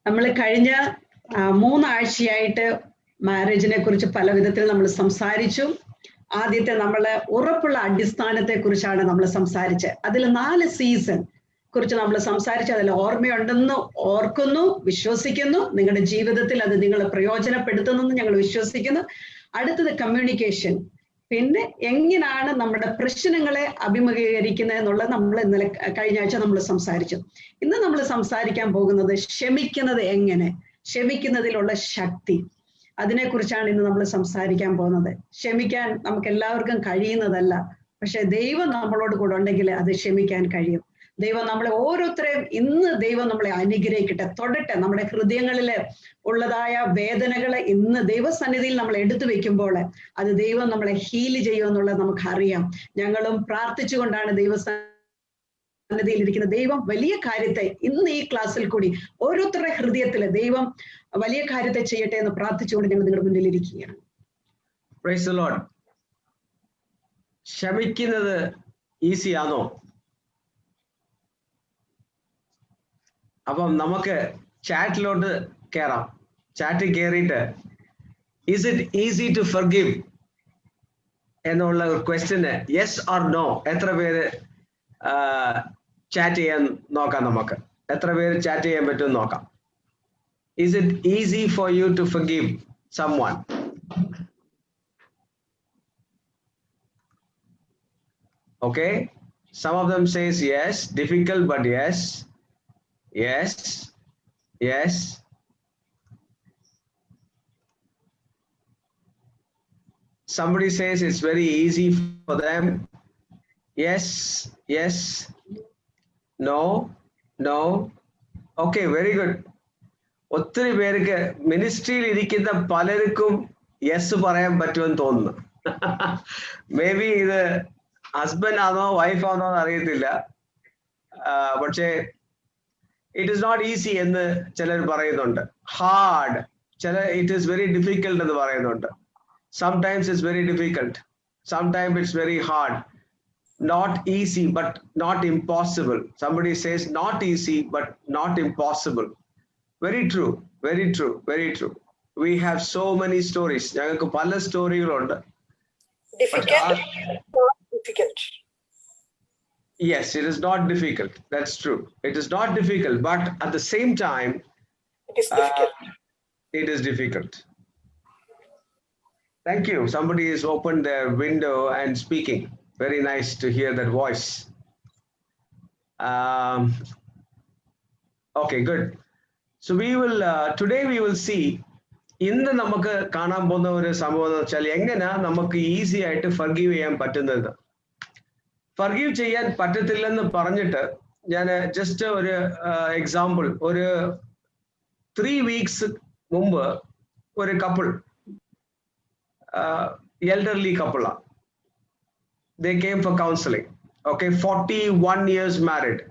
നമ്മൾ കഴിഞ്ഞ 3 ആഴ്ചയായിട്ട് മാരേജിനെ കുറിച്ച് പല വിധത്തിൽ നമ്മൾ സംസാരിച്ചു. ആദ്യത്തെ നമ്മള് ഉറപ്പുള്ള അടിസ്ഥാനത്തെ കുറിച്ചാണ് നമ്മൾ സംസാരിച്ചത്. അതിൽ 4 സീസൺ കുറിച്ച് നമ്മൾ സംസാരിച്ചു. അതിൽ ഓർമ്മയുണ്ടെന്ന് ഓർക്കുന്നു, വിശ്വസിക്കുന്നു. നിങ്ങളുടെ ജീവിതത്തിൽ അത് നിങ്ങളെ പ്രയോജനപ്പെടുത്തുന്നെന്ന് ഞങ്ങൾ വിശ്വസിക്കുന്നു. അടുത്തത് കമ്മ്യൂണിക്കേഷൻ, പിന്നെ എങ്ങനെയാണ് നമ്മുടെ പ്രശ്നങ്ങളെ അഭിമുഖീകരിക്കുന്നത് എന്നുള്ളത് നമ്മൾ ഇന്നലെ കഴിഞ്ഞ ആഴ്ച നമ്മൾ സംസാരിച്ചു. ഇന്ന് നമ്മൾ സംസാരിക്കാൻ പോകുന്നത് ക്ഷമിക്കുന്നത് എങ്ങനെ, ക്ഷമിക്കുന്നതിലുള്ള ശക്തി, അതിനെക്കുറിച്ചാണ് ഇന്ന് നമ്മൾ സംസാരിക്കാൻ പോകുന്നത്. ക്ഷമിക്കാൻ നമുക്ക് എല്ലാവർക്കും കഴിയുന്നതല്ല, പക്ഷെ ദൈവം നമ്മളോട് കൂടെ ഉണ്ടെങ്കിൽ അത് ക്ഷമിക്കാൻ കഴിയും. ദൈവം നമ്മളെ ഓരോരുത്തരെയും ഇന്ന് ദൈവം നമ്മളെ അനുഗ്രഹിക്കട്ടെ, തൊടട്ടെ. നമ്മുടെ ഹൃദയങ്ങളില് ഉള്ളതായ വേദനകളെ ഇന്ന് ദൈവസന്നിധിയിൽ നമ്മൾ എടുത്തു വെക്കുമ്പോൾ അത് ദൈവം നമ്മളെ ഹീൽ ചെയ്യുമെന്നുള്ളത് നമുക്കറിയാം. ഞങ്ങളും പ്രാർത്ഥിച്ചുകൊണ്ടാണ് ദൈവസന്നിധിയിൽ ഇരിക്കുന്നത്. ദൈവം വലിയ കാര്യത്തെ ഇന്ന് ഈ ക്ലാസ്സിൽ കൂടി ഓരോരുത്തരുടെ ഹൃദയത്തില് ദൈവം വലിയ കാര്യത്തെ ചെയ്യട്ടെ എന്ന് പ്രാർത്ഥിച്ചുകൊണ്ട് ഞങ്ങൾ നിങ്ങളുടെ മുന്നിൽ ഇരിക്കുകയാണ്. Praise the Lord. ക്ഷമിക്കുന്നത് ഈസി ആണോ? അപ്പം നമുക്ക് ചാറ്റിലോട്ട് കയറാം. ചാറ്റിൽ കയറിയിട്ട് ഈസ് ഇറ്റ് ഈസി ടു ഫർഗിവ് എന്നുള്ള ഒരു ക്വസ്റ്റ്യന് യെസ് ഓർ നോ എത്ര പേര് ചാറ്റ് ചെയ്യാൻ നോക്കാം. നമുക്ക് എത്ര പേര് ചാറ്റ് ചെയ്യാൻ പറ്റുമെന്ന് നോക്കാം. Is it easy for you to forgive someone? Okay, some of them says yes, difficult but yes, yes, yes. Somebody says it's very easy for them. Yes, yes, no, no. Okay, very good. ഒത്തിരി പേർക്ക് മിനിസ്ട്രിയിൽ ഇരിക്കുന്ന പലർക്കും yes പറയാൻ പറ്റുമെന്ന് തോന്നുന്നു. May be ഇത് husband ആണോ വൈഫാണോ എന്ന് അറിയത്തില്ല. പക്ഷേ ഇറ്റ് ഇസ് നോട്ട് ഈസി എന്ന് ചിലർ പറയുന്നുണ്ട്. Hard, it is very difficult എന്ന് പറയുന്നുണ്ട്. Sometimes it's very difficult, sometimes it's very hard. Not easy but not impossible. Somebody says not easy but not impossible. Very true, very true, very true. We have so many stories. ഞങ്ങൾക്ക് പല സ്റ്റോറികളുണ്ട്. Difficult, not difficult. Yes, it is not difficult. That's true. It is not difficult, but at the same time, It is difficult. It is difficult. Thank you. Somebody has opened their window and speaking. Very nice to hear that voice. Okay, good. So we will today we will see ഇന്ന് നമുക്ക് കാണാൻ പോകുന്ന ഒരു സംഭവം എന്ന് വെച്ചാൽ എങ്ങനെ നമുക്ക് ഈസി ആയിട്ട് ഫർഗീവ് ചെയ്യാൻ പറ്റുന്നത്. ഫർഗീവ് ചെയ്യാൻ പറ്റത്തില്ലെന്ന് പറഞ്ഞിട്ട് ഞാൻ ജസ്റ്റ് ഒരു എക്സാമ്പിൾ, ഒരു 3 weeks മുമ്പ് ഒരു കപ്പിൾ, എൽഡർലി കപ്പിളാണ്. They came for counseling. Okay, 41 years married.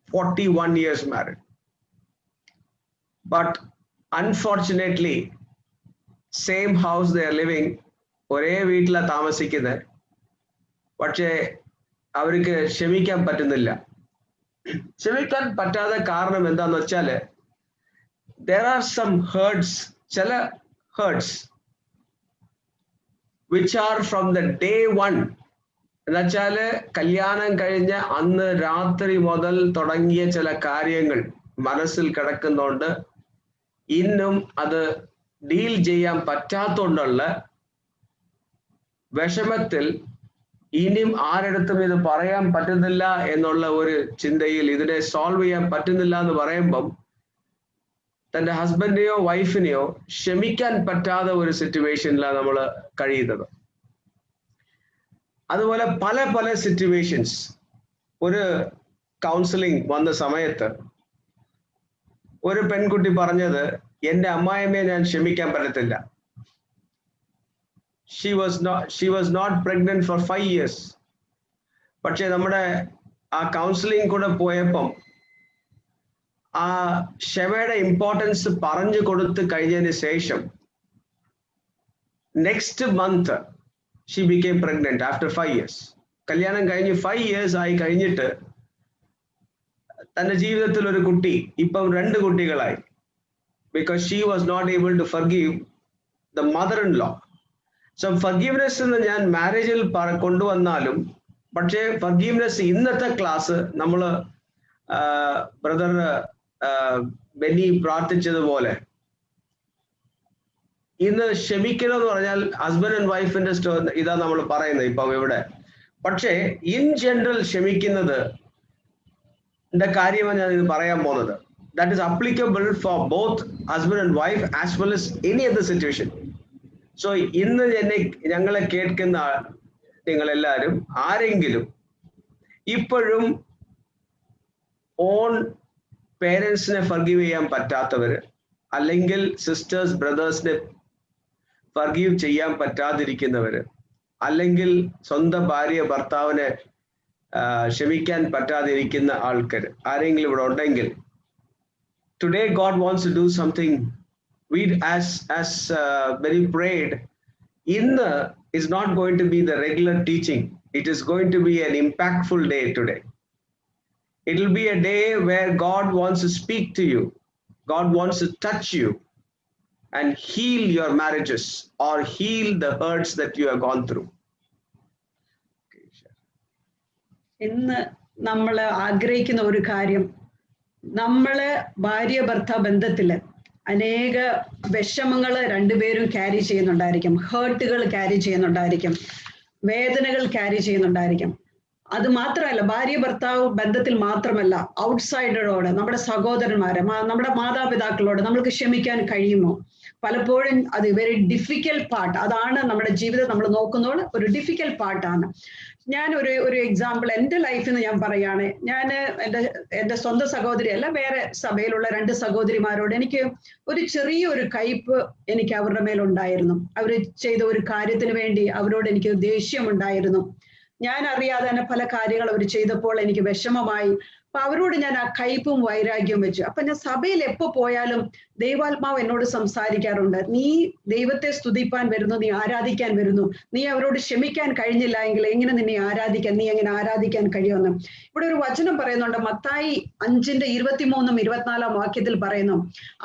41 years married. But unfortunately, same house they are living, ഒരേ വീട്ടിലാണ് താമസിക്കുന്നത്. പക്ഷേ അവർക്ക് ക്ഷമിക്കാൻ പറ്റുന്നില്ല. ക്ഷമിക്കാൻ പറ്റാത്ത കാരണം എന്താന്ന് വെച്ചാൽ there are some hurts, ചില hurts which are from the day one. എന്നുവെച്ചാല് കല്യാണം കഴിഞ്ഞ അന്ന് രാത്രി മുതൽ തുടങ്ങിയ ചില കാര്യങ്ങൾ മനസ്സിൽ കിടക്കുന്നുണ്ട്. ഇന്നും അത് ഡീൽ ചെയ്യാൻ പറ്റാത്തോണ്ടുള്ള വിഷമത്തിൽ ഇനിയും ആരടുത്തും ഇത് പറയാൻ പറ്റുന്നില്ല എന്നുള്ള ഒരു ചിന്തയിൽ ഇതിനെ സോൾവ് ചെയ്യാൻ പറ്റുന്നില്ല എന്ന് പറയുമ്പം തന്റെ ഹസ്ബൻഡിനെയോ വൈഫിനെയോ ക്ഷമിക്കാൻ പറ്റാത്ത ഒരു സിറ്റുവേഷനിലാണ് നമ്മൾ കഴിയുന്നത്. അതുപോലെ പല പല സിറ്റുവേഷൻസ്. ഒരു കൗൺസിലിംഗ് വന്ന സമയത്ത് ഒരു പെൺകുട്ടി പറഞ്ഞത്, എന്റെ അമ്മായിയമ്മയെ ഞാൻ ക്ഷമിക്കാൻ പറ്റത്തില്ല. She was not pregnant for 5 years. പക്ഷെ നമ്മുടെ ആ കൗൺസിലിംഗ് കൂടെ പോയപ്പം ആ ക്ഷമയുടെ ഇമ്പോർട്ടൻസ് പറഞ്ഞു കൊടുത്ത് കഴിഞ്ഞതിന് ശേഷം next month she became pregnant after 5 years. കല്യാണം കഴിഞ്ഞ് 5 years ആയി കഴിഞ്ഞിട്ട് തന്റെ ജീവിതത്തിൽ ഒരു കുട്ടി, ഇപ്പം 2 കുട്ടികളായി. because she was not able to forgive the mother-in-law. So forgiveness എന്ന് ഞാൻ മാരേജിൽ കൊണ്ടുവന്നാലും, പക്ഷേ forgiveness ഇന്നത്തെ ക്ലാസ് നമ്മൾ ബ്രദർ ബെന്നി പ്രാർത്ഥിച്ചതുപോലെ ഇന്ന് ക്ഷമിക്കണം എന്ന് പറഞ്ഞാൽ ഹസ്ബൻഡ് ആൻഡ് വൈഫിന്റെ ഇതാ നമ്മൾ പറയുന്നത് ഇപ്പം ഇവിടെ. പക്ഷേ ഇൻ ജനറൽ ക്ഷമിക്കുന്നത് കാര്യമാണ് ഞാൻ ഇത് പറയാൻ പോകുന്നത്. That is applicable for both husband and wife as well as any other situation. So ഇന്ന് ഞങ്ങളെ കേൾക്കുന്ന നിങ്ങളെല്ലാവരും ആരെങ്കിലും ഇപ്പോഴും ഓൺ പേരൻസിനെ ഫർഗീവ് ചെയ്യാൻ പറ്റാത്തവര്, അല്ലെങ്കിൽ സിസ്റ്റേഴ്സ് ബ്രദേഴ്സിനെ ഫർഗീവ് ചെയ്യാൻ പറ്റാതിരിക്കുന്നവര്, അല്ലെങ്കിൽ സ്വന്തം ഭാര്യ ഭർത്താവിനെ ക്ഷമിക്കാൻ പറ്റാതിരിക്കുന്ന ആൾക്കാർ ആരെങ്കിലും ഇവിടെ ഉണ്ടെങ്കിൽ, today God wants to do something. We as very prayed, is not going to be the regular teaching. It is going to be an impactful day today. It will be a day where God wants to speak to you. God wants to touch you and heal your marriages or heal the hurts that you have gone through. ഇന്ന് നമ്മൾ ആഗ്രഹിക്കുന്ന ഒരു കാര്യം, നമ്മള് ഭാര്യ ഭർത്താവ് ബന്ധത്തില് അനേക വിഷമങ്ങള് രണ്ടുപേരും ക്യാരി ചെയ്യുന്നുണ്ടായിരിക്കും, ഹേർട്ടുകൾ ക്യാരി ചെയ്യുന്നുണ്ടായിരിക്കും, വേദനകൾ ക്യാരി ചെയ്യുന്നുണ്ടായിരിക്കും. അത് മാത്രമല്ല, ഭാര്യ ഭർത്താവ് ബന്ധത്തിൽ മാത്രമല്ല, ഔട്ട്സൈഡറോട്, നമ്മുടെ സഹോദരന്മാരെ, നമ്മുടെ മാതാപിതാക്കളോട് നമ്മൾക്ക് ക്ഷമിക്കാൻ കഴിയുമോ? പലപ്പോഴും അത് വെരി ഡിഫിക്കൽട്ട് പാർട്ട്. അതാണ് നമ്മുടെ ജീവിതം നമ്മൾ നോക്കുന്നതോട് ഒരു ഡിഫിക്കൽട്ട് പാർട്ടാണ്. ഞാൻ ഒരു എക്സാമ്പിൾ എൻ്റെ ലൈഫിൽ നിന്ന് ഞാൻ പറയുകയാണ്. ഞാൻ എൻ്റെ സ്വന്തം സഹോദരി അല്ല, വേറെ സഭയിലുള്ള 2 സഹോദരിമാരോട് എനിക്ക് ഒരു ചെറിയൊരു കയ്പ് എനിക്ക് അവരുടെ മേലുണ്ടായിരുന്നു. അവർ ചെയ്ത ഒരു കാര്യത്തിന് വേണ്ടി അവരോട് എനിക്ക് ദേഷ്യമുണ്ടായിരുന്നു. ഞാൻ അറിയാതെ തന്നെ പല കാര്യങ്ങൾ അവർ ചെയ്തപ്പോൾ എനിക്ക് വിഷമമായി. അപ്പൊ അവരോട് ഞാൻ ആ കയ്പും വൈരാഗ്യവും വെച്ചു. അപ്പൊ ഞാൻ സഭയിൽ എപ്പോ പോയാലും ദൈവാത്മാവ് എന്നോട് സംസാരിക്കാറുണ്ട്, നീ ദൈവത്തെ സ്തുതിപ്പാൻ വരുന്നു, നീ ആരാധിക്കാൻ വരുന്നു, നീ അവരോട് ക്ഷമിക്കാൻ കഴിഞ്ഞില്ല എങ്കിൽ എങ്ങനെ നിന്നെ ആരാധിക്കാൻ, നീ എങ്ങനെ ആരാധിക്കാൻ കഴിയുമെന്ന്. ഇവിടെ ഒരു വചനം പറയുന്നുണ്ട്, മത്തായി 5:23-24 വാക്യത്തിൽ പറയുന്നു,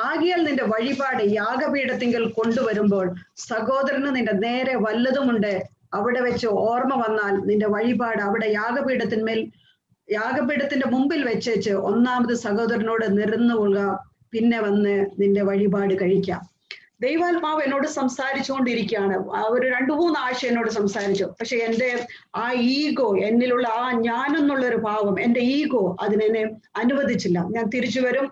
ആകയാൽ നിന്റെ വഴിപാട് യാഗപീഠത്തിങ്കൽ കൊണ്ടുവരുമ്പോൾ സഹോദരന് നിന്റെ നേരെ വല്ലതുമുണ്ട്, അവിടെ വെച്ച് ഓർമ്മ വന്നാൽ നിന്റെ വഴിപാട് അവിടെ യാഗപീഠത്തിന്റെ മുമ്പിൽ വെച്ചേച്ച് ഒന്നാമത് സഹോദരനോട് നിരന്നുകൊള്ളുക, പിന്നെ വന്ന് നിന്റെ വഴിപാട് കഴിക്കാം. ദൈവാത്മാവ് എന്നോട് സംസാരിച്ചുകൊണ്ടിരിക്കുകയാണ്. ഒരു 2-3 ആഴ്ച എന്നോട് സംസാരിച്ചു. പക്ഷെ എൻ്റെ ആ ഈഗോ, എന്നിലുള്ള ആ ഞാനെന്നുള്ളൊരു ഭാവം, എൻ്റെ ഈഗോ അതിനെന്നെ അനുവദിച്ചില്ല. ഞാൻ തിരിച്ചു വരും,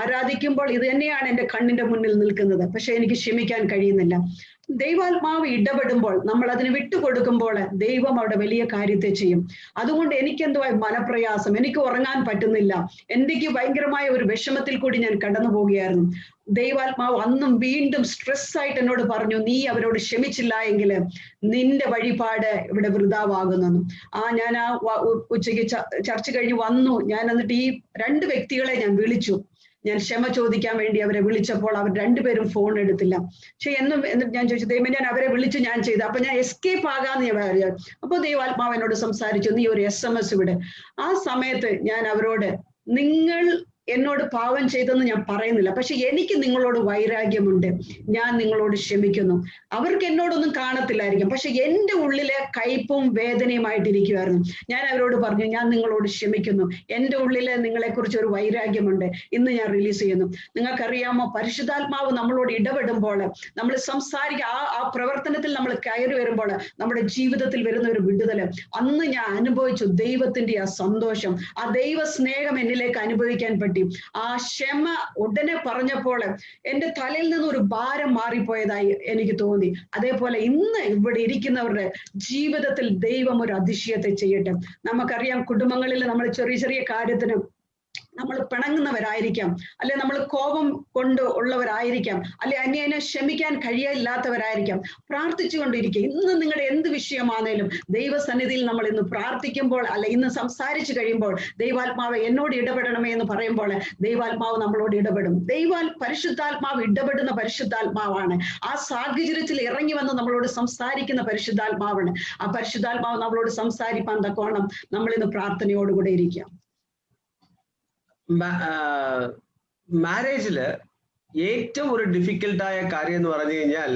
ആരാധിക്കുമ്പോൾ ഇത് തന്നെയാണ് എൻ്റെ കണ്ണിന്റെ മുന്നിൽ നിൽക്കുന്നത്, പക്ഷെ എനിക്ക് ക്ഷമിക്കാൻ കഴിയുന്നില്ല. ദൈവാത്മാവ് ഇടപെടുമ്പോൾ, നമ്മൾ അതിന് വിട്ടുകൊടുക്കുമ്പോൾ ദൈവം അവിടെ വലിയ കാര്യത്തെ ചെയ്യും. അതുകൊണ്ട് എനിക്കെന്തുവാ മനപ്രയാസം, എനിക്ക് ഉറങ്ങാൻ പറ്റുന്നില്ല, എനിക്ക് ഭയങ്കരമായ ഒരു വിഷമത്തിൽ കൂടി ഞാൻ കടന്നു പോവുകയായിരുന്നു. ദൈവാത്മാവ് അന്നും വീണ്ടും സ്ട്രെസ് ആയിട്ട് എന്നോട് പറഞ്ഞു, നീ അവരോട് ക്ഷമിച്ചില്ല എങ്കിൽ നിന്റെ വഴിപാട് ഇവിടെ വൃഥാവാകുന്നു. ഞാൻ ഉച്ചയ്ക്ക് ചർച്ച കഴിഞ്ഞ് വന്നു. ഞാൻ എന്നിട്ട് ഈ 2 വ്യക്തികളെ ഞാൻ വിളിച്ചു. ഞാൻ ക്ഷമ ചോദിക്കാൻ വേണ്ടി അവരെ വിളിച്ചപ്പോൾ അവർ 2 പേരും ഫോൺ എടുത്തില്ല. പക്ഷെ എന്നിട്ട് ഞാൻ ചോദിച്ചു, ദൈവം ഞാൻ അവരെ വിളിച്ചു, ഞാൻ ചെയ്തു. അപ്പൊ ഞാൻ എസ്കേപ്പ് ആകാന്ന് ഞാൻ പറഞ്ഞു. അപ്പൊ ദൈവാത്മാവ് എന്നോട് സംസാരിച്ചു, നീ ഒരു SMS വിട്. ആ സമയത്ത് ഞാൻ അവരോട്, നിങ്ങൾ എന്നോട് പാവം ചെയ്തെന്ന് ഞാൻ പറയുന്നില്ല, പക്ഷെ എനിക്ക് നിങ്ങളോട് വൈരാഗ്യമുണ്ട്, ഞാൻ നിങ്ങളോട് ക്ഷമിക്കുന്നു. അവർക്ക് എന്നോടൊന്നും കാണത്തില്ലായിരിക്കും, പക്ഷെ എൻ്റെ ഉള്ളിലെ കയ്പും വേദനയുമായിട്ടിരിക്കുമായിരുന്നു. ഞാൻ അവരോട് പറഞ്ഞു, ഞാൻ നിങ്ങളോട് ക്ഷമിക്കുന്നു, എൻ്റെ ഉള്ളിലെ നിങ്ങളെക്കുറിച്ച് ഒരു വൈരാഗ്യമുണ്ട്, ഇന്ന് ഞാൻ റിലീസ് ചെയ്യുന്നു. നിങ്ങൾക്കറിയാമോ, പരിശുദ്ധാത്മാവ് നമ്മളോട് ഇടപെടുമ്പോൾ, നമ്മൾ സംസാരിക്കുക, ആ പ്രവർത്തനത്തിൽ നമ്മൾ കയറി വരുമ്പോൾ നമ്മുടെ ജീവിതത്തിൽ വരുന്ന ഒരു വിടുതല്, അന്ന് ഞാൻ അനുഭവിച്ചു ദൈവത്തിന്റെ ആ സന്തോഷം, ആ ദൈവ സ്നേഹം എന്നിലേക്ക് അനുഭവിക്കാൻ പറ്റി. ആ ക്ഷമ ഉടനെ പറഞ്ഞപ്പോൾ എൻ്റെ തലയിൽ നിന്ന് ഒരു ഭാരം മാറിപ്പോയതായി എനിക്ക് തോന്നി. അതേപോലെ ഇന്ന് ഇവിടെ ഇരിക്കുന്നവരുടെ ജീവിതത്തിൽ ദൈവം ഒരു അതിശയത്തെ ചെയ്യട്ടെ. നമുക്കറിയാം, കുടുംബങ്ങളിൽ നമ്മൾ ചെറിയ ചെറിയ കാര്യത്തിന് നമ്മൾ പിണങ്ങുന്നവരായിരിക്കാം, അല്ലെ നമ്മൾ കോപം കൊണ്ട് ഉള്ളവരായിരിക്കാം, അല്ലെ അന്യനെ ക്ഷമിക്കാൻ കഴിയില്ലാത്തവരായിരിക്കാം. പ്രാർത്ഥിച്ചുകൊണ്ടിരിക്കുക. ഇന്ന് നിങ്ങളുടെ എന്ത് വിഷയമാണേലും ദൈവസന്നിധിയിൽ നമ്മൾ ഇന്ന് പ്രാർത്ഥിക്കുമ്പോൾ, അല്ലെ ഇന്ന് സംസാരിച്ചു കഴിയുമ്പോൾ, ദൈവാത്മാവ് എന്നോട് ഇടപെടണമേ എന്ന് പറയുമ്പോൾ ദൈവാത്മാവ് നമ്മളോട് ഇടപെടും. പരിശുദ്ധാത്മാവ് ഇടപെടുന്ന പരിശുദ്ധാത്മാവാണ്. ആ സാഹചര്യത്തിൽ ഇറങ്ങി വന്ന് നമ്മളോട് സംസാരിക്കുന്ന പരിശുദ്ധാത്മാവാണ്. ആ പരിശുദ്ധാത്മാവ് നമ്മളോട് സംസാരിപ്പാൻ തക്കോണം നമ്മൾ ഇന്ന് പ്രാർത്ഥനയോടുകൂടെ ഇരിക്കാം. മാരേജില് ഏറ്റവും ഒരു ഡിഫിക്കൽട്ടായ കാര്യം എന്ന് പറഞ്ഞു കഴിഞ്ഞാൽ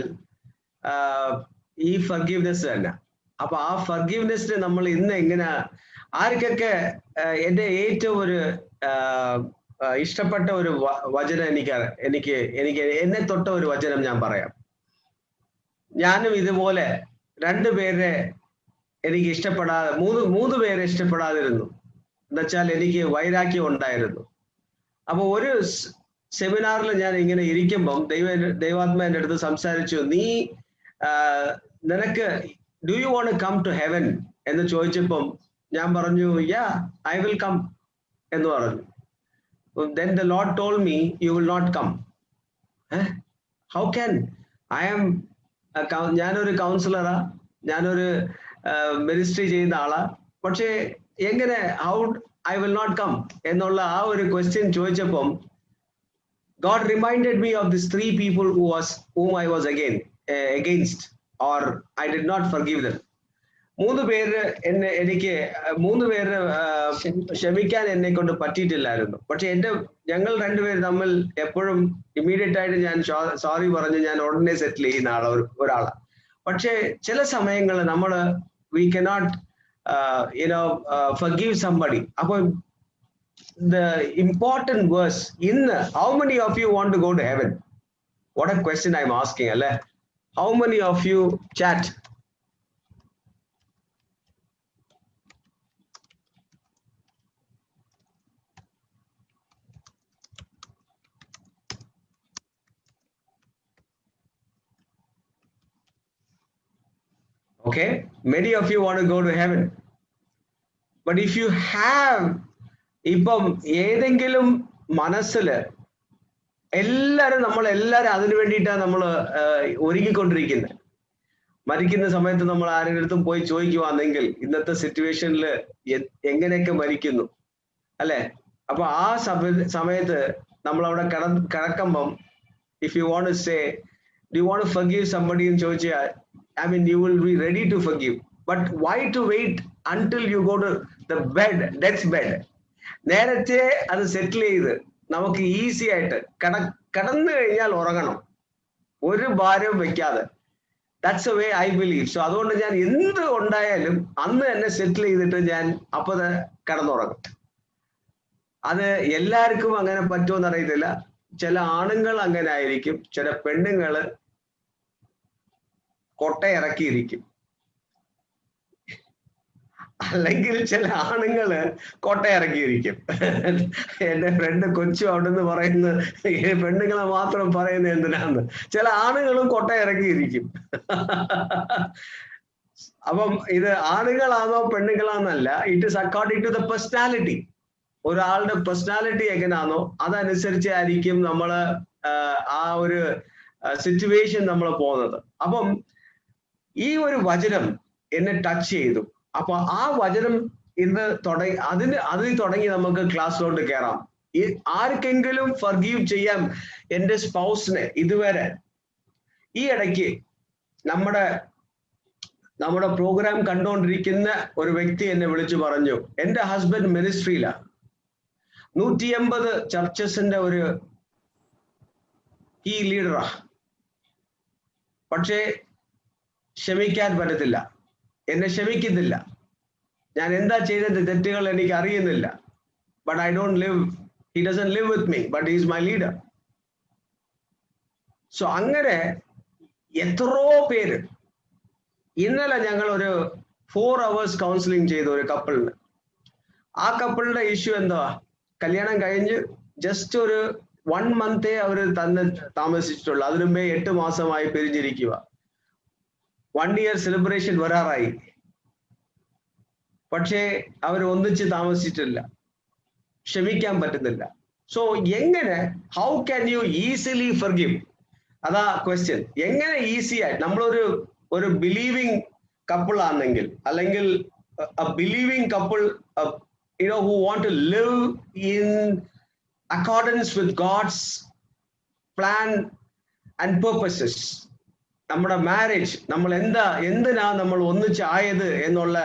ഈ ഫർഗീവ്നെസ് തന്നെ. അപ്പൊ ആ ഫർഗീവ്നെസ്സിന് നമ്മൾ ഇന്ന് എങ്ങനെ ആർക്കൊക്കെ എൻ്റെ ഏറ്റവും ഒരു ഇഷ്ടപ്പെട്ട ഒരു വചനം എനിക്ക് എന്നെ തൊട്ട ഒരു വചനം ഞാൻ പറയാം. ഞാനും ഇതുപോലെ രണ്ടുപേരെ എനിക്ക് ഇഷ്ടപ്പെടാതെ മൂന്ന് പേരെ ഇഷ്ടപ്പെടാതിരുന്നു. എന്നുവെച്ചാൽ എനിക്ക് വൈരാഗ്യം ഉണ്ടായിരുന്നു. അപ്പൊ ഒരു സെമിനാറിൽ ഞാൻ ഇങ്ങനെ ഇരിക്കുമ്പം ദൈവാത്മ എൻ്റെ അടുത്ത് സംസാരിച്ചു, നീ നിനക്ക് do you want come to heaven എന്ന് ചോദിച്ചപ്പം ഞാൻ പറഞ്ഞു യാ ഐ വിൽ കം എന്ന് പറഞ്ഞു. Then the Lord told me you will not come. How can I am ഞാനൊരു കൗൺസിലറാ, ഞാനൊരു മിനിസ്ട്രി ചെയ്യുന്ന ആളാ, പക്ഷേ എങ്ങനെ how I will not come എന്നുള്ള ആ ഒരു ക്വസ്റ്റ്യൻ ചോദിച്ചപ്പം God reminded me of these 3 people whom I was against or I did not forgive them. 3 പേര് എനിക്ക് 3 പേര് ക്ഷമിക്കാൻ എന്നെ കൊണ്ട് പറ്റിയിട്ടില്ലായിരുന്നു. പക്ഷെ ഞങ്ങൾ 2 പേര് തമ്മിൽ എപ്പോഴും ഇമ്മീഡിയറ്റ് ആയിട്ട് ഞാൻ സോറി പറഞ്ഞ് ഞാൻ ഉടനെ സെറ്റിൽ ചെയ്യുന്ന ഒരാളാണ്. പക്ഷെ ചില സമയങ്ങളിൽ നമ്മൾ we cannot forgive somebody. അപ്പൊ the important verse in how many of you want to go to heaven? What a question I'm asking, alle. How many of you chat? Okay, many of you want to go to heaven. But if you have ഇപ്പം ഏതെങ്കിലും മനസ്സില് നമ്മളെല്ലാരും അതിനു വേണ്ടിയിട്ടാണ് നമ്മൾ ഒരുങ്ങിക്കൊണ്ടിരിക്കുന്നത്. മരിക്കുന്ന സമയത്ത് നമ്മൾ ആരുടെ അടുത്തും പോയി ചോദിക്കുവാണെങ്കിൽ ഇന്നത്തെ സിറ്റുവേഷനിൽ എങ്ങനെയൊക്കെ മരിക്കുന്നു അല്ലെ? അപ്പൊ ആ സമയത്ത് നമ്മൾ അവിടെ കിടക്കുമ്പം if you want to say do you want to forgive somebody എന്ന് ചോദിച്ചാൽ I mean you will be ready to forgive, but why to wait until you go to the bed, death's bed? നേരത്തെ അത് സെറ്റിൽ ചെയ്ത് നമുക്ക് easy ആയിട്ട് കിടന്നു കഴിഞ്ഞാൽ ഉറങ്ങണം, ഒരു ഭാരവും വെക്കാതെ. That's a way I believe. So അതുകൊണ്ട് ഞാൻ എന്ത് ഉണ്ടായാലും അന്ന് തന്നെ സെറ്റിൽ ചെയ്തിട്ട് ഞാൻ അപ്പൊ കിടന്നുറങ്ങും. അത് എല്ലാവർക്കും അങ്ങനെ പറ്റുമെന്ന് അറിയത്തില്ല. ചില ആണുങ്ങൾ അങ്ങനെ ആയിരിക്കും, ചില പെണ്ണുങ്ങള് കൊട്ടയിറക്കിയിരിക്കും, അല്ലെങ്കിൽ ചില ആണുങ്ങള് കൊട്ടയിറക്കിയിരിക്കും. എന്റെ ഫ്രണ്ട് കൊച്ചു അവിടുന്ന് പറയുന്നത് പെണ്ണുങ്ങളെ മാത്രം പറയുന്നത് എന്തിനാന്ന്. ചില ആണുങ്ങളും കൊട്ടയിറക്കിയിരിക്കും. അപ്പം ഇത് ആണുങ്ങളാണോ പെണ്ണുങ്ങളാന്നല്ല, it is according to the personality. ഒരാളുടെ പേഴ്സണാലിറ്റി എങ്ങനെയാണോ അതനുസരിച്ച് ആയിരിക്കും നമ്മള് ആ ഒരു സിറ്റുവേഷൻ നമ്മൾ പോകുന്നത്. അപ്പം ഈ ഒരു വചനം എന്നെ ടച്ച് ചെയ്തു. അപ്പൊ ആ വചനം ഇന്ന് അതിൽ തുടങ്ങി നമുക്ക് ക്ലാസ്സിലോട്ട് കയറാം. ആർക്കെങ്കിലും ഫർഗീവ് ചെയ്യാം എൻ്റെ സ്പൗസിനെ ഇതുവരെ? ഈ ഇടയ്ക്ക് നമ്മുടെ പ്രോഗ്രാം കണ്ടുകൊണ്ടിരിക്കുന്ന ഒരു വ്യക്തി എന്നെ വിളിച്ചു പറഞ്ഞു, എൻ്റെ ഹസ്ബൻഡ് മിനിസ്ട്രിയിലാണ്, 180 ചർച്ചസിന്റെ ഒരു കീ ലീഡറാ, പക്ഷേ ക്ഷമിക്കാൻ പറ്റത്തില്ല, എന്നെ ക്ഷമിക്കുന്നില്ല, ഞാൻ എന്താ ചെയ്തതിന്റെ തെറ്റുകൾ എനിക്ക് അറിയുന്നില്ല. But I don't live, he doesn't live with me, but he is my leader. So അങ്ങനെ എത്രയോ പേര്. ഇന്നലെ ഞങ്ങൾ ഒരു 4 hours കൗൺസിലിംഗ് ചെയ്തു ഒരു കപ്പിളിന്. ആ കപ്പിളിന്റെ ഇഷ്യൂ എന്താ, കല്യാണം കഴിഞ്ഞ് ജസ്റ്റ് ഒരു 1 month അവർ തന്നെ താമസിച്ചിട്ടുള്ളൂ. അതിനു മുമ്പേ 8 മാസമായി പിരിഞ്ഞിരിക്കുക. 1 year സെലിബ്രേഷൻ വരാറായി, പക്ഷേ അവർ ഒന്നിച്ച് താമസിച്ചിട്ടില്ല, ക്ഷമിക്കാൻ പറ്റുന്നില്ല. സോ എങ്ങനെ, ഹൗ ക്യാൻ യു ഈസിലി ഫർഗിവ്? അതാ ക്വസ്റ്റ്യൻ. എങ്ങനെ ഈസി ആയിട്ട് ഒരു ബിലീവിംഗ് കപ്പിൾ ആണെങ്കിൽ, അല്ലെങ്കിൽ believing couple who want to live in accordance with God's plan and purposes. നമ്മുടെ മാരേജ്, നമ്മൾ എന്തിനാ നമ്മൾ ഒന്നിച്ചായത് എന്നുള്ള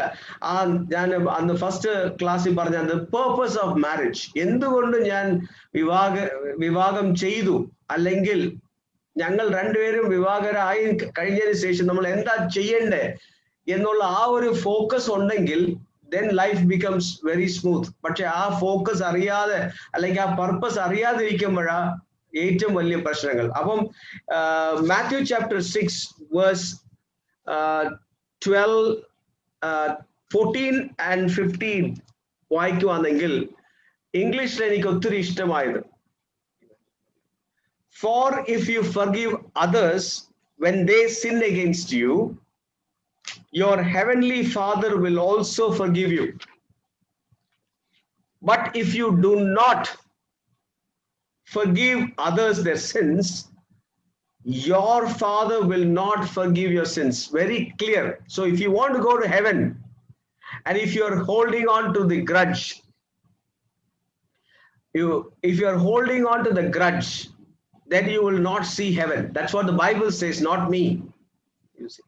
ഞാൻ അന്ന് ഫസ്റ്റ് ക്ലാസ്സിൽ പറഞ്ഞത് പേർപ്പസ് ഓഫ് മാരേജ്. എന്തുകൊണ്ട് ഞാൻ വിവാഹം ചെയ്തു അല്ലെങ്കിൽ ഞങ്ങൾ രണ്ടുപേരും വിവാഹരായി കഴിഞ്ഞതിന് ശേഷം നമ്മൾ എന്താ ചെയ്യണ്ടേ എന്നുള്ള ആ ഒരു ഫോക്കസ് ഉണ്ടെങ്കിൽ then life becomes very smooth. പക്ഷെ ആ ഫോക്കസ് അറിയാതെ അല്ലെങ്കിൽ ആ പർപ്പസ് അറിയാതിരിക്കുമ്പോഴാ ഏറ്റവും വലിയ പ്രശ്നങ്ങൾ. അപ്പം മാത്യു ചാപ്റ്റർ 6 വേഴ്സ് 12, 14 and 15 വായിക്കുവാണെങ്കിൽ ഇംഗ്ലീഷിൽ എനിക്ക് ഒത്തിരി ഇഷ്ടമായത്. For if you forgive others when they sin against you, your heavenly Father will also forgive you. But if you do not forgive others their sins, your Father will not forgive your sins. Very clear. So if you want to go to heaven, and if you are holding on to the grudge, if you are holding on to the grudge, then you will not see heaven. That's what the Bible says, not me. You see.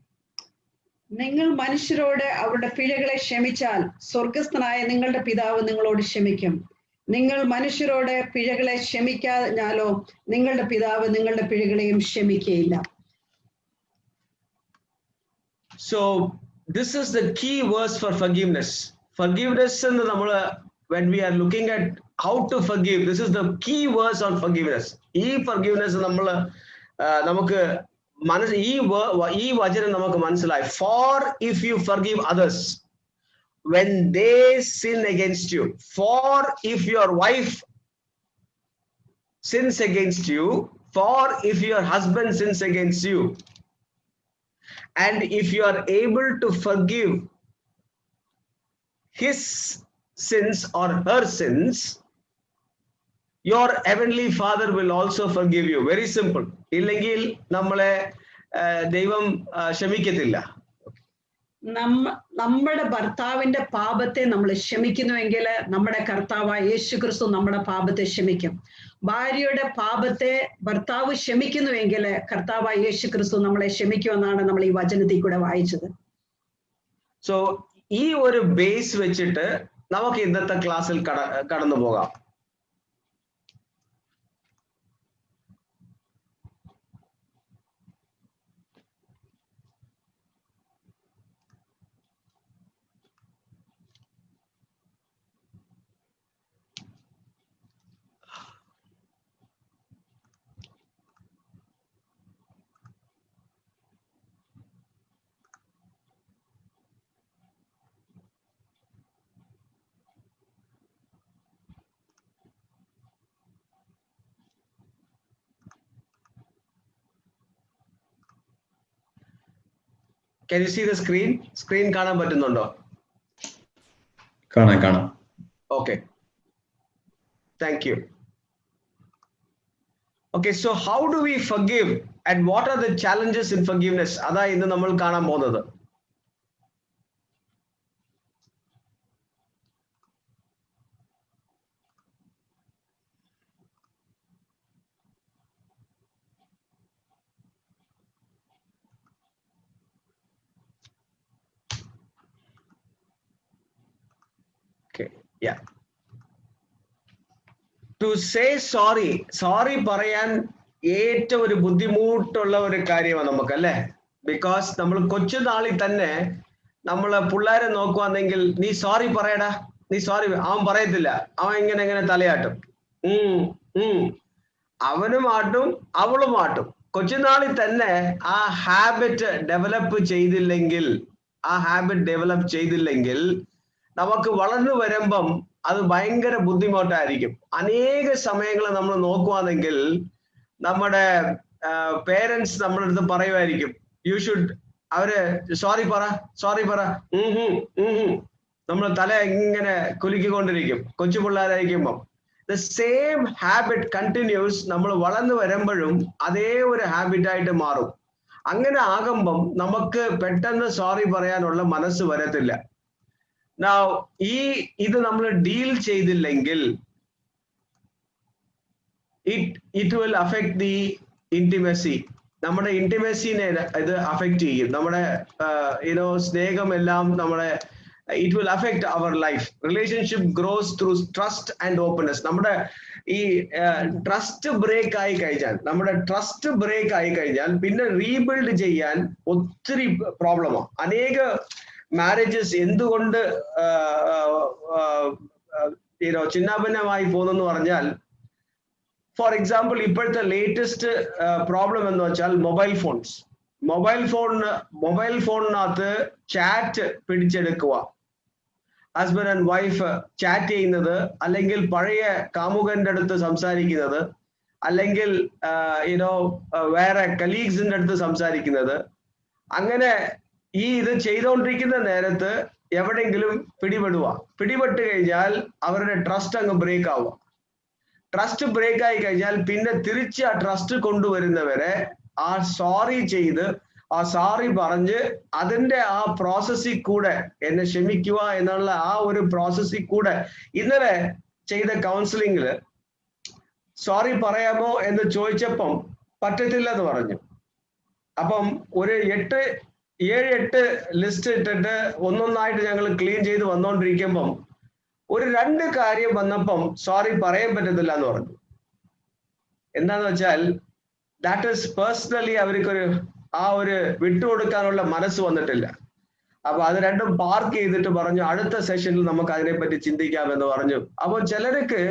നിങ്ങൾ മനുഷ്യരോട് അവരുടെ പിഴകളെ ക്ഷമിച്ചാൽ സ്വർഗസ്ഥനായ നിങ്ങളുടെ പിതാവ് നിങ്ങളോട് ക്ഷമിക്കും. നിങ്ങൾ മനുഷ്യരോട് പിഴകളെ ക്ഷമിക്കാഞ്ഞാലോ നിങ്ങളുടെ പിതാവ് നിങ്ങളുടെ പിഴകളെയും ക്ഷമിക്കുകയില്ല. So this is the key verse for forgiveness. Forgiveness and when we are looking at how to forgive, this is the key verse on forgiveness. Forgiveness നമുക്ക് ഈ വചനം നമുക്ക് മനസ്സിലായി. For if you forgive others when they sin against you, for if your wife sins against you, for if your husband sins against you, and if you are able to forgive his sins or her sins, your heavenly Father will also forgive you. Very simple. ഇല്ലെങ്കിൽ നമ്മളെ ദൈവം ക്ഷമിക്കത്തില്ല. നമ്മുടെ ഭർത്താവിന്റെ പാപത്തെ നമ്മൾ ക്ഷമിക്കുന്നുവെങ്കിൽ നമ്മുടെ കർത്താവായ യേശുക്രിസ്തു നമ്മുടെ പാപത്തെ ക്ഷമിക്കും. ഭാര്യയുടെ പാപത്തെ ഭർത്താവ് ക്ഷമിക്കുന്നുവെങ്കിൽ കർത്താവായ യേശുക്രിസ്തു നമ്മളെ ക്ഷമിക്കുമെന്നാണ് നമ്മൾ ഈ വചനത്തിൽ കൂടെ വായിച്ചത്. സോ ഈ ഒരു ബേസ് വെച്ചിട്ട് നമുക്ക് ഇന്നത്തെ ക്ലാസ്സിൽ കടന്നു പോകാം. Can you see the screen? Screen കാണാൻ പറ്റുന്നുണ്ടോ? കാണാം. Okay. Thank you. Okay, so how do we forgive and what are the challenges in forgiveness? അതാ ഇന്ന് നമ്മൾ കാണാൻ പോകുന്നത്. Okay, yeah. To say sorry പറയാൻ ഏറ്റവും ഒരു ബുദ്ധിമുട്ടുള്ള ഒരു കാര്യമാണ് നമുക്ക്, അല്ലേ? ബിക്കോസ് നമ്മൾ കൊച്ചുനാളിൽ തന്നെ നമ്മള് പിള്ളേരെ നോക്കുവാണെങ്കിൽ നീ സോറി പറയടാ, നീ സോറി, അവൻ പറയത്തില്ല, അവൻ ഇങ്ങനെ തലയാട്ടും, അവനും ആട്ടും അവളും ആട്ടും. കൊച്ചുനാളിൽ തന്നെ ആ ഹാബിറ്റ് ഡെവലപ്പ് ചെയ്തില്ലെങ്കിൽ നമുക്ക് വളർന്നു വരുമ്പം അത് ഭയങ്കര ബുദ്ധിമുട്ടായിരിക്കും. അനേക സമയങ്ങൾ നമ്മൾ നോക്കുവാണെങ്കിൽ നമ്മുടെ പേരൻസ് നമ്മുടെ അടുത്ത് പറയുമായിരിക്കും, യു ഷുഡ്, അവര് സോറി പറ, നമ്മൾ തല ഇങ്ങനെ കുലുക്കിക്കൊണ്ടിരിക്കും കൊച്ചു പിള്ളേരായിരിക്കുമ്പം. ദ സെയിം ഹാബിറ്റ് കണ്ടിന്യൂസ് നമ്മൾ വളർന്നു വരുമ്പോഴും അതേ ഒരു ഹാബിറ്റായിട്ട് മാറും. അങ്ങനെ ആകുമ്പം നമുക്ക് പെട്ടെന്ന് സോറി പറയാനുള്ള മനസ്സ് വരത്തില്ല. Now, ഇത് നമ്മൾ ഡീൽ ചെയ്തില്ലെങ്കിൽ it will affect the intimacy. നമ്മുടെ ഇന്റിമസിനെ ഇത് അഫക്റ്റ് ചെയ്യും. നമ്മുടെ സ്നേഹം എല്ലാം നമ്മുടെ it will affect our life. Relationship grows through trust and openness. നമ്മുടെ ഈ ട്രസ്റ്റ് ബ്രേക്ക് ആയി കഴിഞ്ഞാൽ, നമ്മുടെ ട്രസ്റ്റ് ബ്രേക്ക് ആയി കഴിഞ്ഞാൽ പിന്നെ റീബിൽഡ് ചെയ്യാൻ ഒത്തിരി പ്രോബ്ലമാണ്. അനേക മാരേജസ് എന്തുകൊണ്ട് ചിന്നാഭിന്നമായി പോകുന്നെന്ന് പറഞ്ഞാൽ, ഫോർ എക്സാമ്പിൾ ഇപ്പോഴത്തെ ലേറ്റസ്റ്റ് പ്രോബ്ലം എന്ന് വെച്ചാൽ മൊബൈൽ ഫോണിനകത്ത് ചാറ്റ് പിടിച്ചെടുക്കുക. ഹസ്ബൻഡ് ആൻഡ് വൈഫ് ചാറ്റ് ചെയ്യുന്നത്, അല്ലെങ്കിൽ പഴയ കാമുകന്റെ അടുത്ത് സംസാരിക്കുന്നത്, അല്ലെങ്കിൽ വേറെ കലീഗ്സിന്റെ അടുത്ത് സംസാരിക്കുന്നത്. അങ്ങനെ ഇത് ചെയ്തുകൊണ്ടിരിക്കുന്ന നേരത്ത് എവിടെയെങ്കിലും പിടിപെട്ട് കഴിഞ്ഞാൽ അവരുടെ ട്രസ്റ്റ് അങ്ങ് ബ്രേക്ക് ആവുക. ട്രസ്റ്റ് ബ്രേക്ക് ആയി കഴിഞ്ഞാൽ പിന്നെ തിരിച്ച് ആ ട്രസ്റ്റ് കൊണ്ടുവരുന്നവരെ ആ സോറി ചെയ്ത്, ആ സോറി പറഞ്ഞ് അതിന്റെ ആ പ്രോസസ്സിൽ കൂടെ എന്നെ ക്ഷമിക്കുക എന്നുള്ള ആ ഒരു പ്രോസസ്സിൽ കൂടെ, ഇന്നലെ ചെയ്ത കൗൺസിലിംഗില് സോറി പറയാമോ എന്ന് ചോദിച്ചപ്പം പറ്റത്തില്ല എന്ന് പറഞ്ഞു. അപ്പം ഒരു 7-8 ലിസ്റ്റ് ഇട്ടിട്ട് ഒന്നൊന്നായിട്ട് ഞങ്ങൾ ക്ലീൻ ചെയ്ത് വന്നോണ്ടിരിക്കുമ്പം ഒരു 2 കാര്യം വന്നപ്പം സോറി പറയാൻ പറ്റത്തില്ല എന്ന് പറഞ്ഞു. എന്താന്ന് വെച്ചാൽ ദാറ്റ് ഈസ് പേഴ്സണലി അവർക്കൊരു ആ ഒരു വിട്ടുകൊടുക്കാനുള്ള മനസ്സ് വന്നിട്ടില്ല. അപ്പൊ അത് രണ്ടും പാർക്ക് ചെയ്തിട്ട് പറഞ്ഞു അടുത്ത സെഷനിൽ നമുക്ക് അതിനെപ്പറ്റി ചിന്തിക്കാമെന്ന് പറഞ്ഞു. അപ്പോൾ ചിലർക്ക്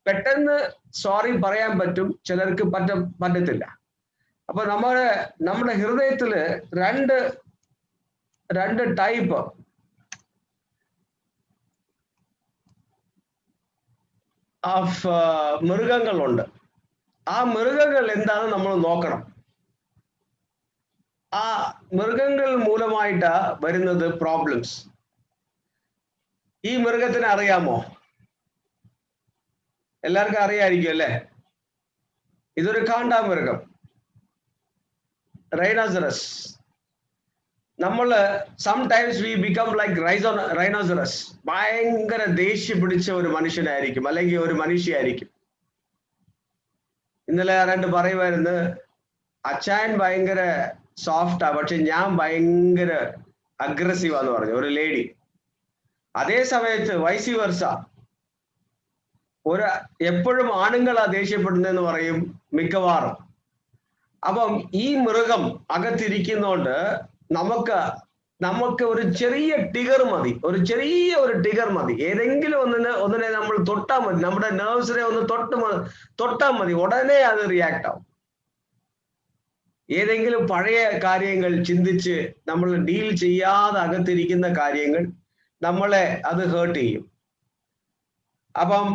പെട്ടെന്ന് സോറി പറയാൻ പറ്റും, ചിലർക്ക് പറ്റത്തില്ല. അപ്പൊ നമ്മുടെ ഹൃദയത്തില് രണ്ട് ടൈപ്പ് ഓഫ് മൃഗങ്ങളുണ്ട്. ആ മൃഗങ്ങൾ എന്താണെന്ന് നമ്മൾ നോക്കണം. ആ മൃഗങ്ങൾ മൂലമായിട്ടാ വരുന്നത് പ്രോബ്ലംസ്. ഈ മൃഗത്തിന് അറിയാമോ? എല്ലാവർക്കും അറിയായിരിക്കും അല്ലേ? ഇതൊരു കാണ്ടാമൃഗം, rhinoceros. Sometimes we become like rhinoceros. ഭയങ്കര ദേഷ്യം പിടിച്ച ഒരു മനുഷ്യനായിരിക്കും, അല്ലെങ്കിൽ ഒരു മനുഷ്യയായിരിക്കും. ഇന്നലെ ആരാണ്ട് പറയുമായിരുന്നു, അച്ചായൻ ഭയങ്കര സോഫ്റ്റാ, പക്ഷെ ഞാൻ ഭയങ്കര അഗ്രസീവാന്ന് പറഞ്ഞു ഒരു ലേഡി. അതേ സമയത്ത് വൈസി വെർസ, എപ്പോഴും ആണുങ്ങളാ ദേഷ്യപ്പെടുന്നതെന്ന് പറയും മിക്കവാറും. അപ്പം ഈ മൃഗം അകത്തിരിക്കുന്നോണ്ട് നമുക്ക് ഒരു ചെറിയ ടിഗർ മതി, ഏതെങ്കിലും ഒന്നിനെ നമ്മൾ തൊട്ടാൽ മതി, നമ്മുടെ നെർവ്സിനെ ഒന്ന് തൊട്ടാൽ മതി, ഉടനെ അത് റിയാക്ട് ആവും. ഏതെങ്കിലും പഴയ കാര്യങ്ങൾ ചിന്തിച്ച് നമ്മൾ ഡീൽ ചെയ്യാതെ അകത്തിരിക്കുന്ന കാര്യങ്ങൾ നമ്മളെ അത് ഹേർട്ട് ചെയ്യും. അപ്പം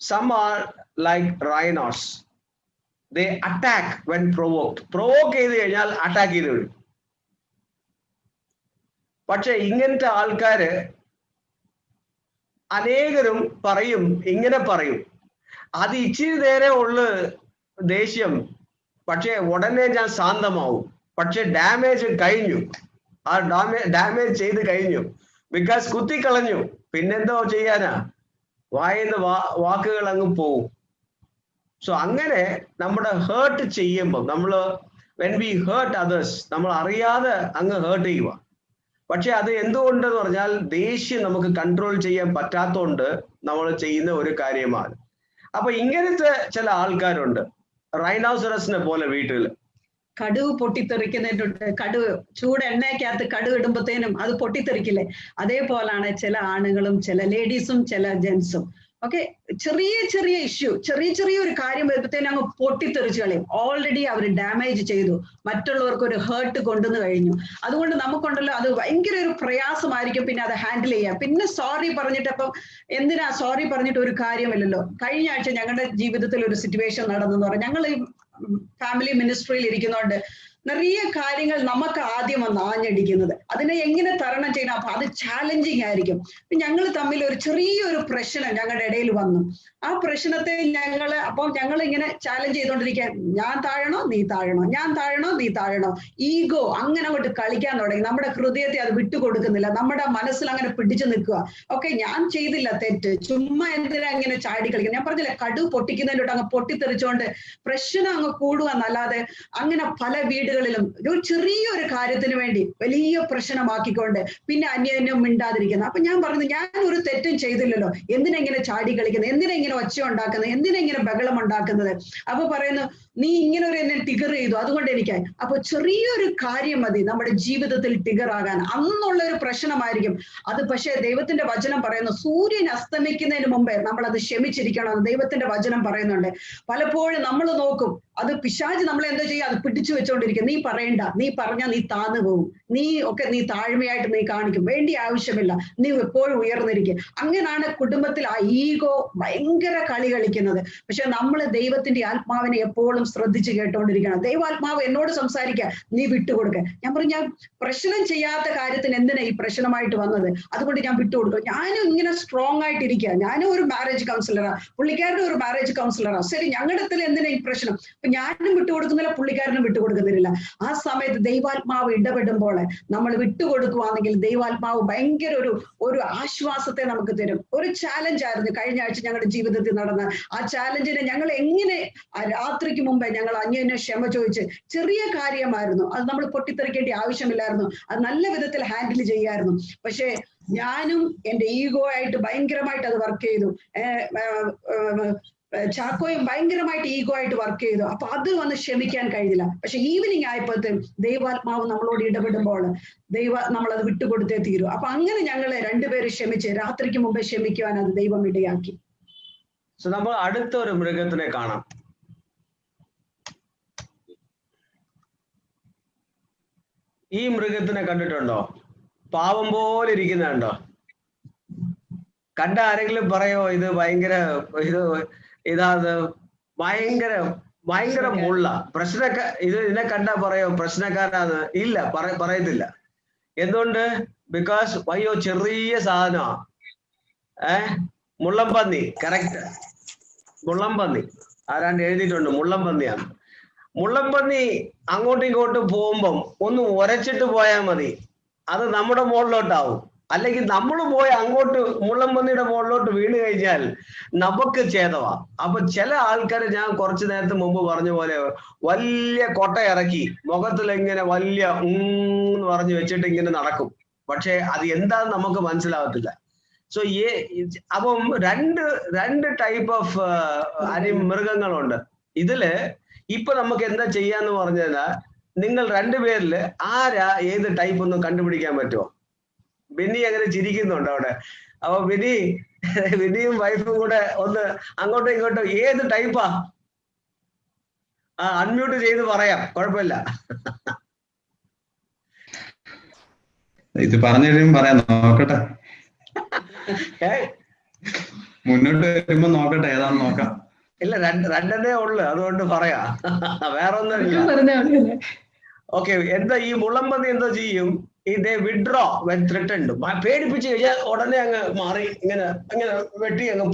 some are like rhinos, they attack when provoke ചെയ്ത് കഴിഞ്ഞാൽ അറ്റാക്ക് ചെയ്ത് വിടും. പക്ഷെ ഇങ്ങനത്തെ ആൾക്കാര് അനേകരും ഇങ്ങനെ പറയും, അത് ഇച്ചിരി നേരെ ഉള്ളു ദേഷ്യം, പക്ഷെ ഉടനെ ഞാൻ ശാന്തമാവും. പക്ഷെ ഡാമേജ് കഴിഞ്ഞു, ആ ഡാമേജ് ചെയ്ത് കഴിഞ്ഞു, ബിക്കോസ് കുത്തിക്കളഞ്ഞു. പിന്നെന്തോ ചെയ്യാനാ, വായിന്ന് വാക്കുകൾ അങ്ങ് പോവും. സോ അങ്ങനെ നമ്മുടെ ഹേർട്ട് ചെയ്യുമ്പോൾ when we hurt others, നമ്മൾ അറിയാതെ അങ്ങ് ഹേർട്ട് ചെയ്യുക. പക്ഷെ അത് എന്തുകൊണ്ടെന്ന് പറഞ്ഞാൽ ദേഷ്യം നമുക്ക് കൺട്രോൾ ചെയ്യാൻ പറ്റാത്തതുകൊണ്ട് നമ്മൾ ചെയ്യുന്ന ഒരു കാര്യമാണ്. അപ്പൊ ഇങ്ങനത്തെ ചില ആൾക്കാരുണ്ട്, റൈനോസറസിനെ പോലെ വീട്ടിൽ കടുവ് പൊട്ടിത്തെറിക്കുന്നുണ്ട്. കടുവ് ചൂടെണ്ണയ്ക്കകത്ത് കടുവ് ഇടുമ്പത്തേനും അത് പൊട്ടിത്തെറിക്കില്ലേ? അതേപോലാണ് ചില ആണുങ്ങളും ചില ലേഡീസും ചില ജെൻസും. ഓക്കെ, ചെറിയ ഇഷ്യൂ, ചെറിയ ഒരു കാര്യം വരുമ്പത്തേനും അങ്ങ് പൊട്ടിത്തെറിച്ച് കളയും. ഓൾറെഡി അവർ ഡാമേജ് ചെയ്തു, മറ്റുള്ളവർക്ക് ഒരു ഹേർട്ട് കൊണ്ടുവന്ന് കഴിഞ്ഞു. അതുകൊണ്ട് നമുക്കുണ്ടല്ലോ അത് ഭയങ്കര ഒരു പ്രയാസമായിരിക്കും പിന്നെ അത് ഹാൻഡിൽ ചെയ്യാം. പിന്നെ സോറി പറഞ്ഞിട്ട്, അപ്പം എന്തിനാ സോറി പറഞ്ഞിട്ട് ഒരു കാര്യമില്ലല്ലോ. കഴിഞ്ഞ ആഴ്ച ഞങ്ങളുടെ ജീവിതത്തിൽ ഒരു സിറ്റുവേഷൻ നടന്നെന്ന് പറഞ്ഞാൽ, ഞങ്ങൾ ഈ ഫാമിലി മിനിസ്ട്രിയിൽ ഇരിക്കുന്നതുകൊണ്ട് നിറയെ കാര്യങ്ങൾ നമുക്ക് ആദ്യം വന്ന് ആഞ്ഞടിക്കുന്നത്, അതിനെ എങ്ങനെ തരണം ചെയ്യണം. അപ്പൊ അത് ചാലഞ്ചിങ് ആയിരിക്കും. ഞങ്ങൾ തമ്മിൽ ഒരു ചെറിയൊരു പ്രശ്നം ഞങ്ങളുടെ ഇടയിൽ വന്നു. ആ പ്രശ്നത്തെ ഞങ്ങൾ ഇങ്ങനെ ചാലഞ്ച് ചെയ്തുകൊണ്ടിരിക്കുക, ഞാൻ താഴണോ നീ താഴണോ, ഞാൻ താഴണോ നീ താഴണോ, ഈഗോ അങ്ങനെ അങ്ങോട്ട് കളിക്കാൻ തുടങ്ങി. നമ്മുടെ ഹൃദയത്തെ അത് വിട്ടുകൊടുക്കുന്നില്ല, നമ്മുടെ മനസ്സിൽ അങ്ങനെ പിടിച്ചു നിൽക്കുക. ഓക്കെ, ഞാൻ ചെയ്തില്ല തെറ്റ്, ചുമ്മാ എന്തിനാ ഇങ്ങനെ ചാടി കളിക്കുന്നത്. ഞാൻ പറഞ്ഞില്ല, കടു പൊട്ടിക്കുന്നതിലോട്ട് അങ്ങ് പൊട്ടിത്തെറിച്ചുകൊണ്ട് പ്രശ്നം അങ്ങ് കൂടുക എന്നല്ലാതെ അങ്ങനെ പല വീടുകൾ വീടുകളിലും ഒരു ചെറിയൊരു കാര്യത്തിന് വേണ്ടി വലിയ പ്രശ്നമാക്കിക്കൊണ്ട് പിന്നെ അന്യോന്യം മിണ്ടാതിരിക്കുന്നത്. അപ്പൊ ഞാൻ പറഞ്ഞു, ഞാൻ ഒരു തെറ്റും ചെയ്തില്ലല്ലോ, എന്തിനെങ്ങനെ ചാടി കളിക്കുന്നത്, എന്തിനെങ്ങനെ ഒച്ച ഉണ്ടാക്കുന്നത്, എന്തിനെങ്ങനെ ബഹളം ഉണ്ടാക്കുന്നത്? അപ്പൊ പറയുന്നു, നീ ഇങ്ങനെ ഒരു എന്നെ ടിഗർ ചെയ്തു, അതുകൊണ്ട് എനിക്കായി. അപ്പൊ ചെറിയൊരു കാര്യം മതി നമ്മുടെ ജീവിതത്തിൽ ടിഗർ ആകാൻ. അന്നുള്ള ഒരു പ്രശ്നമായിരിക്കും അത്. പക്ഷേ ദൈവത്തിന്റെ വചനം പറയുന്നു, സൂര്യൻ അസ്തമിക്കുന്നതിന് മുമ്പേ നമ്മൾ അത് ക്ഷമിച്ചിരിക്കണം. ദൈവത്തിന്റെ വചനം പറയുന്നുണ്ട്. പലപ്പോഴും നമ്മൾ നോക്കും, അത് പിശാച് നമ്മളെ എന്തോ ചെയ്യും, അത് പിടിച്ചു വെച്ചോണ്ടിരിക്കും. നീ പറയണ്ട, നീ പറഞ്ഞാൽ നീ താന്നു പോകും, നീ താഴ്മയായിട്ട് നീ കാണിക്കും, വേണ്ടി ആവശ്യമില്ല, നീ എപ്പോഴും ഉയർന്നിരിക്കും. അങ്ങനാണ് കുടുംബത്തിൽ ആ ഈഗോ ഭയങ്കര കളി കളിക്കുന്നത്. പക്ഷെ നമ്മൾ ദൈവത്തിന്റെ ആത്മാവിനെ എപ്പോഴും ശ്രദ്ധിച്ച് കേട്ടോണ്ടിരിക്കണം. ദൈവാത്മാവ് എന്നോട് സംസാരിക്കുക, നീ വിട്ടുകൊടുക്ക. ഞാൻ പറഞ്ഞു, ഞാൻ പ്രശ്നം ചെയ്യാത്ത കാര്യത്തിന് എന്തിനാ ഈ പ്രശ്നമായിട്ട് വന്നത്, അതുകൊണ്ട് ഞാൻ വിട്ടുകൊടുക്കും. ഞാനും ഇങ്ങനെ സ്ട്രോങ് ആയിട്ടിരിക്കുക. ഞാനും ഒരു മാരേജ് കൗൺസിലറാ, പുള്ളിക്കാരനും ഒരു മാരേജ് കൗൺസിലറാ. ശരി, ഞങ്ങളുടെ എന്തിനാ ഈ പ്രശ്നം? അപ്പൊ ഞാനും വിട്ടുകൊടുക്കുന്നില്ല, പുള്ളിക്കാരനും വിട്ടുകൊടുക്കുന്നില്ല. ആ സമയത്ത് ദൈവാത്മാവ് ഇടപെടുമ്പോൾ നമ്മൾ വിട്ടുകൊടുക്കുവാണെങ്കിൽ ദൈവാത്മാവ് ഭയങ്കര ഒരു ആശ്വാസത്തെ നമുക്ക് തരും. ഒരു ചാലഞ്ച് ആയിരുന്നു കഴിഞ്ഞ ആഴ്ച ഞങ്ങളുടെ ജീവിതത്തിൽ നടന്ന. ആ ചാലഞ്ചിനെ ഞങ്ങൾ എങ്ങനെ രാത്രിക്ക് മുമ്പേ ഞങ്ങൾ അന്യോന്യം ക്ഷമ ചോദിച്ച്, ചെറിയ കാര്യമായിരുന്നു, അത് നമ്മൾ പൊട്ടിത്തെറിക്കേണ്ട ആവശ്യമില്ലായിരുന്നു, അത് നല്ല വിധത്തിൽ ഹാൻഡിൽ ചെയ്യായിരുന്നു. പക്ഷേ ഞാനും എന്റെ ഈഗോ ആയിട്ട് ഭയങ്കരമായിട്ട് അത് വർക്ക് ചെയ്തു. ചാക്കോയും ഭയങ്കരമായിട്ട് ഈഗോ ആയിട്ട് വർക്ക് ചെയ്തു. അപ്പൊ അത് വന്ന് ക്ഷമിക്കാൻ കഴിഞ്ഞില്ല. പക്ഷെ ഈവനിങ് ആയപ്പോഴത്തേക്കും ദൈവാത്മാവ് നമ്മളോട് ഇടപെടുമ്പോൾ നമ്മളത് വിട്ടുകൊടുത്തേ തീരൂ. അപ്പൊ അങ്ങനെ ഞങ്ങള് രണ്ടുപേരും ക്ഷമിച്ച് രാത്രിക്ക് മുമ്പേ ക്ഷമിക്കുവാൻ അത് ദൈവം ഇടയാക്കി. നമ്മൾ അടുത്ത ഒരു മൃഗത്തിനെ കാണാം. ഈ മൃഗത്തിനെ കണ്ടിട്ടുണ്ടോ? പാവം പോലെ ഇരിക്കുന്നുണ്ടോ? കണ്ട ആരെങ്കിലും പറയോ ഇത് ഭയങ്കര ഇതാത് ഭയങ്കര മുള്ള ഇതിനെ കണ്ടാ പറയോ പ്രശ്നക്കാരാന്ന്? ഇല്ല, പറയത്തില്ല. എന്തുകൊണ്ട്? ബിക്കോസ് അയ്യോ ചെറിയ സാധനമാ. മുള്ളംപന്നി, കറക്റ്റ്, മുള്ളംപന്നി. ആരാണ്ട് എഴുതിയിട്ടുണ്ട് മുള്ളംപന്നിയാണ്. മുള്ളംപന്നി അങ്ങോട്ടും ഇങ്ങോട്ടും പോകുമ്പം ഒന്ന് ഉരച്ചിട്ട് പോയാൽ മതി, അത് നമ്മുടെ മുകളിലോട്ടാവും. അല്ലെങ്കിൽ നമ്മൾ പോയി അങ്ങോട്ട് മുള്ളംപന്നിയുടെ മുകളിലോട്ട് വീണ് കഴിഞ്ഞാൽ നമുക്ക് ഛേദമാ. അപ്പൊ ചില ആൾക്കാര്, ഞാൻ കുറച്ചു നേരത്തെ മുമ്പ് പറഞ്ഞ പോലെ, വലിയ കൊട്ട ഇറക്കി മുഖത്തിൽ ഇങ്ങനെ വലിയ എന്ന് പറഞ്ഞു വെച്ചിട്ട് ഇങ്ങനെ നടക്കും. പക്ഷെ അത് എന്താന്ന് നമുക്ക് മനസ്സിലാവത്തില്ല. സോ അപ്പം രണ്ട് ടൈപ്പ് ഓഫ് മൃഗങ്ങളുണ്ട്. ഇതില് ഇപ്പൊ നമുക്ക് എന്താ ചെയ്യാന്ന് പറഞ്ഞാൽ, നിങ്ങൾ രണ്ടുപേരില് ആരാ ഏത് ടൈപ്പ് ഒന്ന് കണ്ടുപിടിക്കാൻ പറ്റുമോ? ബിന്നി അങ്ങനെ ചിരിക്കുന്നുണ്ട് അവിടെ. അപ്പൊ ബിന്നിയും വൈഫും കൂടെ ഒന്ന് അങ്ങോട്ടും ഇങ്ങോട്ടും ഏത് ടൈപ്പാ? അൺമ്യൂട്ട് ചെയ്ത് പറയാം, കുഴപ്പമില്ല. ഇത് പറഞ്ഞു കഴിയുമ്പോ പറയാം, നോക്കട്ടെ, മുന്നോട്ട് വരുമ്പോ നോക്കട്ടെ ഏതാന്ന് നോക്കാം. ഇല്ല, രണ്ടെണ്ണേ ഉള്ളു, അതുകൊണ്ട് പറയാ, വേറെ ഒന്നും. ഓക്കെ, എന്താ ഈ മുള്ളംപന്നി എന്താ ചെയ്യും? ഇതേ വിഡ്രോ വെൻ ത്രെറ്റൻഡ്, പേടിപ്പിച്ച് കഴിഞ്ഞാൽ ഉടനെ അങ്ങ് മാറി ഇങ്ങനെ വെട്ടി അങ്ങ്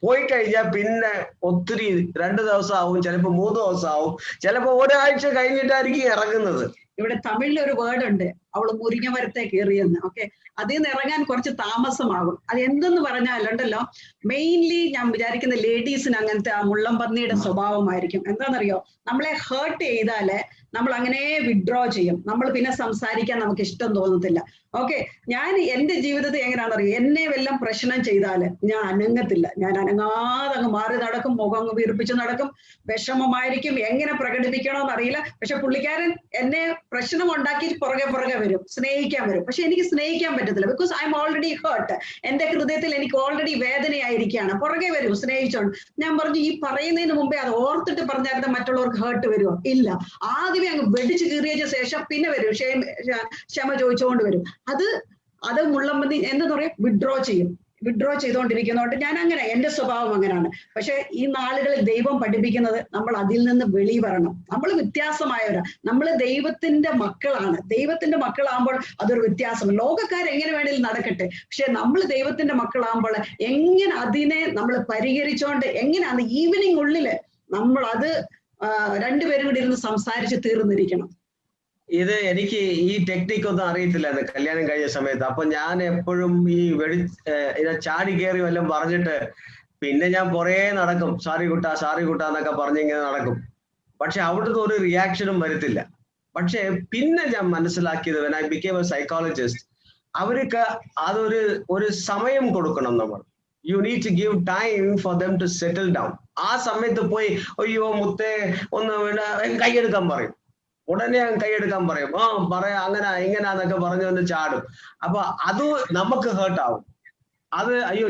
പോയി കഴിഞ്ഞാൽ പിന്നെ ഒത്തിരി 2 ദിവസം ആവും, ചിലപ്പോ 3 ദിവസം ആവും, ചിലപ്പോ ഒരാഴ്ച കഴിഞ്ഞിട്ടായിരിക്കും ഇറങ്ങുന്നത്. ഇവിടെ തമിഴിൽ ഒരു വേർഡ് ഉണ്ട്, അവള് മുരിങ്ങ മരത്തെ കയറിയെന്ന്. ഓക്കെ, അതിൽ നിന്ന് ഇറങ്ങാൻ കുറച്ച് താമസമാകും. അത് എന്തെന്ന് പറഞ്ഞാലുണ്ടല്ലോ, മെയിൻലി ഞാൻ വിചാരിക്കുന്ന ലേഡീസിന് അങ്ങനത്തെ ആ മുള്ളംപന്നിയുടെ സ്വഭാവമായിരിക്കും. എന്താണെന്നറിയോ, നമ്മളെ ഹേർട്ട് ചെയ്താല് നമ്മൾ അങ്ങനെ വിഡ്രോ ചെയ്യും, നമ്മൾ പിന്നെ സംസാരിക്കാൻ നമുക്ക് ഇഷ്ടം തോന്നത്തില്ല. ഓക്കെ, ഞാൻ എന്റെ ജീവിതത്തിൽ എങ്ങനെയാണെന്നറിയോ, എന്നെ വല്ലതും പ്രശ്നം ചെയ്താല് ഞാൻ അനങ്ങത്തില്ല, ഞാൻ അനങ്ങാതെ അങ്ങ് മാറി നടക്കും, മുഖം അങ്ങ് വീർപ്പിച്ച് നടക്കും, വിഷമമായിരിക്കും, എങ്ങനെ പ്രകടിപ്പിക്കണമെന്ന് അറിയില്ല. പക്ഷെ പുള്ളിക്കാരൻ എന്നെ പ്രശ്നം ഉണ്ടാക്കി പുറകെ വരും, സ്നേഹിക്കാൻ വരും. പക്ഷെ എനിക്ക് സ്നേഹിക്കാൻ പറ്റത്തില്ല, because I'm already hurt. എന്റെ ഹൃദയത്തിൽ എനിക്ക് ഓൾറെഡി വേദനയായിരിക്കുകയാണ്. പുറകെ വരും, സ്നേഹിച്ചോണ്ട്. ഞാൻ പറഞ്ഞു, ഈ പറയുന്നതിന് മുമ്പേ അത് ഓർത്തിട്ട് പറഞ്ഞാൽ മറ്റുള്ളവർക്ക് ഹേർട്ട് വരുമോ? ഇല്ല, ആദ്യമേ അങ്ങ് വെടിച്ച് കീറിയ ശേഷം പിന്നെ വരും, ക്ഷമ ചോദിച്ചുകൊണ്ട് വരും. അത് മുള്ളംപന്നി എന്താ പറയാ, വിഡ്രോ ചെയ്തുകൊണ്ടിരിക്കുന്നതുകൊണ്ട് ഞാൻ അങ്ങനെ, എന്റെ സ്വഭാവം അങ്ങനെയാണ്. പക്ഷെ ഈ നാളുകളിൽ ദൈവം പഠിപ്പിക്കുന്നത് നമ്മൾ അതിൽ നിന്ന് വെളി വരണം. നമ്മൾ വ്യത്യാസമായവരാ, നമ്മൾ ദൈവത്തിന്റെ മക്കളാണ്. ദൈവത്തിന്റെ മക്കളാകുമ്പോൾ അതൊരു വ്യത്യാസം. ലോകക്കാരെങ്ങനെ വേണമെങ്കിലും നടക്കട്ടെ, പക്ഷെ നമ്മൾ ദൈവത്തിന്റെ മക്കളാകുമ്പോൾ എങ്ങനെ അതിനെ നമ്മൾ പരിഹരിച്ചോണ്ട് എങ്ങനെയാണ് ഈവനിങ് ഉള്ളില് നമ്മൾ അത് രണ്ടുപേരും കൂടി ഇരുന്ന് സംസാരിച്ച് തീർന്നിരിക്കണം. ഇത് എനിക്ക് ഈ ടെക്നിക്ക് ഒന്നും അറിയത്തില്ലായിരുന്നു കല്യാണം കഴിഞ്ഞ സമയത്ത്. അപ്പൊ ഞാൻ എപ്പോഴും ഈ ചാടി കയറി വല്ലതും പറഞ്ഞിട്ട് പിന്നെ ഞാൻ പുറകെ നടക്കും, സാറി കുട്ടാ എന്നൊക്കെ പറഞ്ഞിങ്ങനെ നടക്കും. പക്ഷെ അവിടുത്തെ ഒരു റിയാക്ഷനും വരത്തില്ല. പക്ഷേ പിന്നെ ഞാൻ മനസ്സിലാക്കിയത് when I became a psychologist, അവർക്ക് ഒരു സമയം കൊടുക്കണം നമ്മൾ. You need to give time for them to settle down. ആ സമയത്ത് പോയി അയ്യോ മുത്തേ ഒന്ന് കൈയെടുക്കാൻ പറയും, ഉടനെ കൈയെടുക്കാൻ പറയും, പറയാ അങ്ങനെ ഇങ്ങനാന്നൊക്കെ പറഞ്ഞു ഒന്ന് ചാടും. അപ്പൊ അത് നമുക്ക് ഹേർട്ട് ആവും. അത് അയ്യോ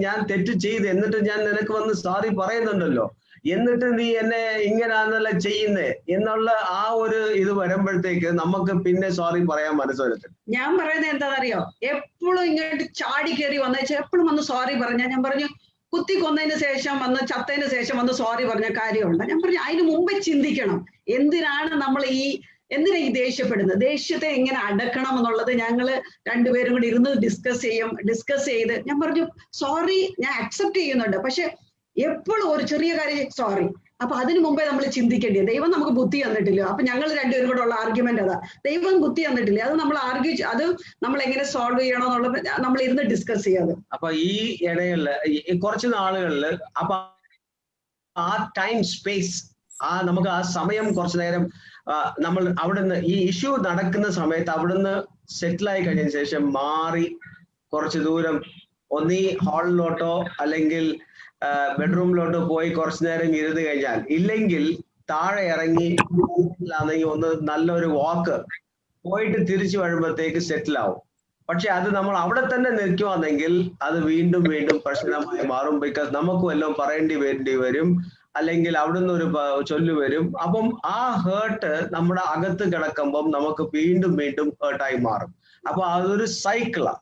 ഞാൻ തെറ്റ് ചെയ്ത്, എന്നിട്ട് ഞാൻ നിനക്ക് വന്ന് സോറി പറയുന്നുണ്ടല്ലോ, എന്നിട്ട് നീ എന്നെ ഇങ്ങനാന്നല്ല ചെയ്യുന്നേ എന്നുള്ള ആ ഒരു ഇത് വരുമ്പോഴത്തേക്ക് നമുക്ക് പിന്നെ സോറി പറയാൻ മനസ്സുവരത്തില്ല. ഞാൻ പറയുന്നത് എന്താണെന്നറിയോ, എപ്പോഴും ഇങ്ങോട്ട് ചാടി കയറി വന്നേച്ചാൽ എപ്പോഴും വന്ന് സോറി പറഞ്ഞാൽ, ഞാൻ പറഞ്ഞു കുത്തി കൊന്നതിന് ശേഷം വന്ന് ചത്തതിന് ശേഷം വന്ന് സോറി പറഞ്ഞ കാര്യമുണ്ട്. ഞാൻ പറഞ്ഞു അതിന് മുമ്പേ ചിന്തിക്കണം, എന്തിനാ ഈ ദേഷ്യപ്പെടുന്നത്, ദേഷ്യത്തെ എങ്ങനെ അടക്കണം എന്നുള്ളത് ഞങ്ങള് രണ്ടുപേരും കൂടി ഇരുന്ന് ഡിസ്കസ് ചെയ്ത് ഞാൻ പറഞ്ഞു സോറി ഞാൻ അക്സെപ്റ്റ് ചെയ്യുന്നുണ്ട്, പക്ഷെ എപ്പോഴും ഒരു ചെറിയ കാര്യം സോറി. അപ്പൊ അതിനു മുമ്പേ നമ്മൾ ചിന്തിക്കേണ്ടത്, ദൈവം നമുക്ക് ബുദ്ധി തന്നിട്ടില്ല. അപ്പൊ ഞങ്ങൾ രണ്ടുപേരും കൂടെ ഉള്ള ആർഗ്യുമെന്റ് അതാ, ദൈവം ബുദ്ധി തന്നിട്ടില്ല, അത് നമ്മൾ അത് നമ്മൾ എങ്ങനെ സോൾവ് ചെയ്യണോ എന്നുള്ളത് നമ്മൾ ഇരുന്ന് ഡിസ്കസ് ചെയ്യാതെ. അപ്പൊ ഈ ഇടയില് കുറച്ച് നാളുകളില് അപ്പൊ ആ ടൈം സ്പേസ് നമുക്ക് ആ സമയം കുറച്ചു നേരം നമ്മൾ അവിടുന്ന് ഈ ഇഷ്യൂ നടക്കുന്ന സമയത്ത് അവിടുന്ന് സെറ്റിലായി കഴിഞ്ഞതിന് ശേഷം മാറി കുറച്ച് ദൂരം ഒന്നീ ഹാളിലോട്ടോ അല്ലെങ്കിൽ ബെഡ്റൂമിലോട്ടോ പോയി കുറച്ചു നേരം ഇരുന്ന് കഴിഞ്ഞാൽ, ഇല്ലെങ്കിൽ താഴെ ഇറങ്ങി ഒന്ന് നല്ലൊരു വാക്ക് പോയിട്ട് തിരിച്ചു വരുമ്പോഴത്തേക്ക് സെറ്റിൽ ആവും. പക്ഷെ അത് നമ്മൾ അവിടെ തന്നെ നിൽക്കുവാണെങ്കിൽ അത് വീണ്ടും പ്രശ്നമായി മാറും. ബിക്കോസ് നമുക്ക് വല്ലതും പറയേണ്ടി വരും, അല്ലെങ്കിൽ അവിടുന്ന് ഒരു ചൊല്ലു വരും. അപ്പം ആ ഹേർട്ട് നമ്മുടെ അകത്ത് കിടക്കുമ്പം നമുക്ക് വീണ്ടും ഹേർട്ടായി മാറും. അപ്പൊ അതൊരു സൈക്കിളാ.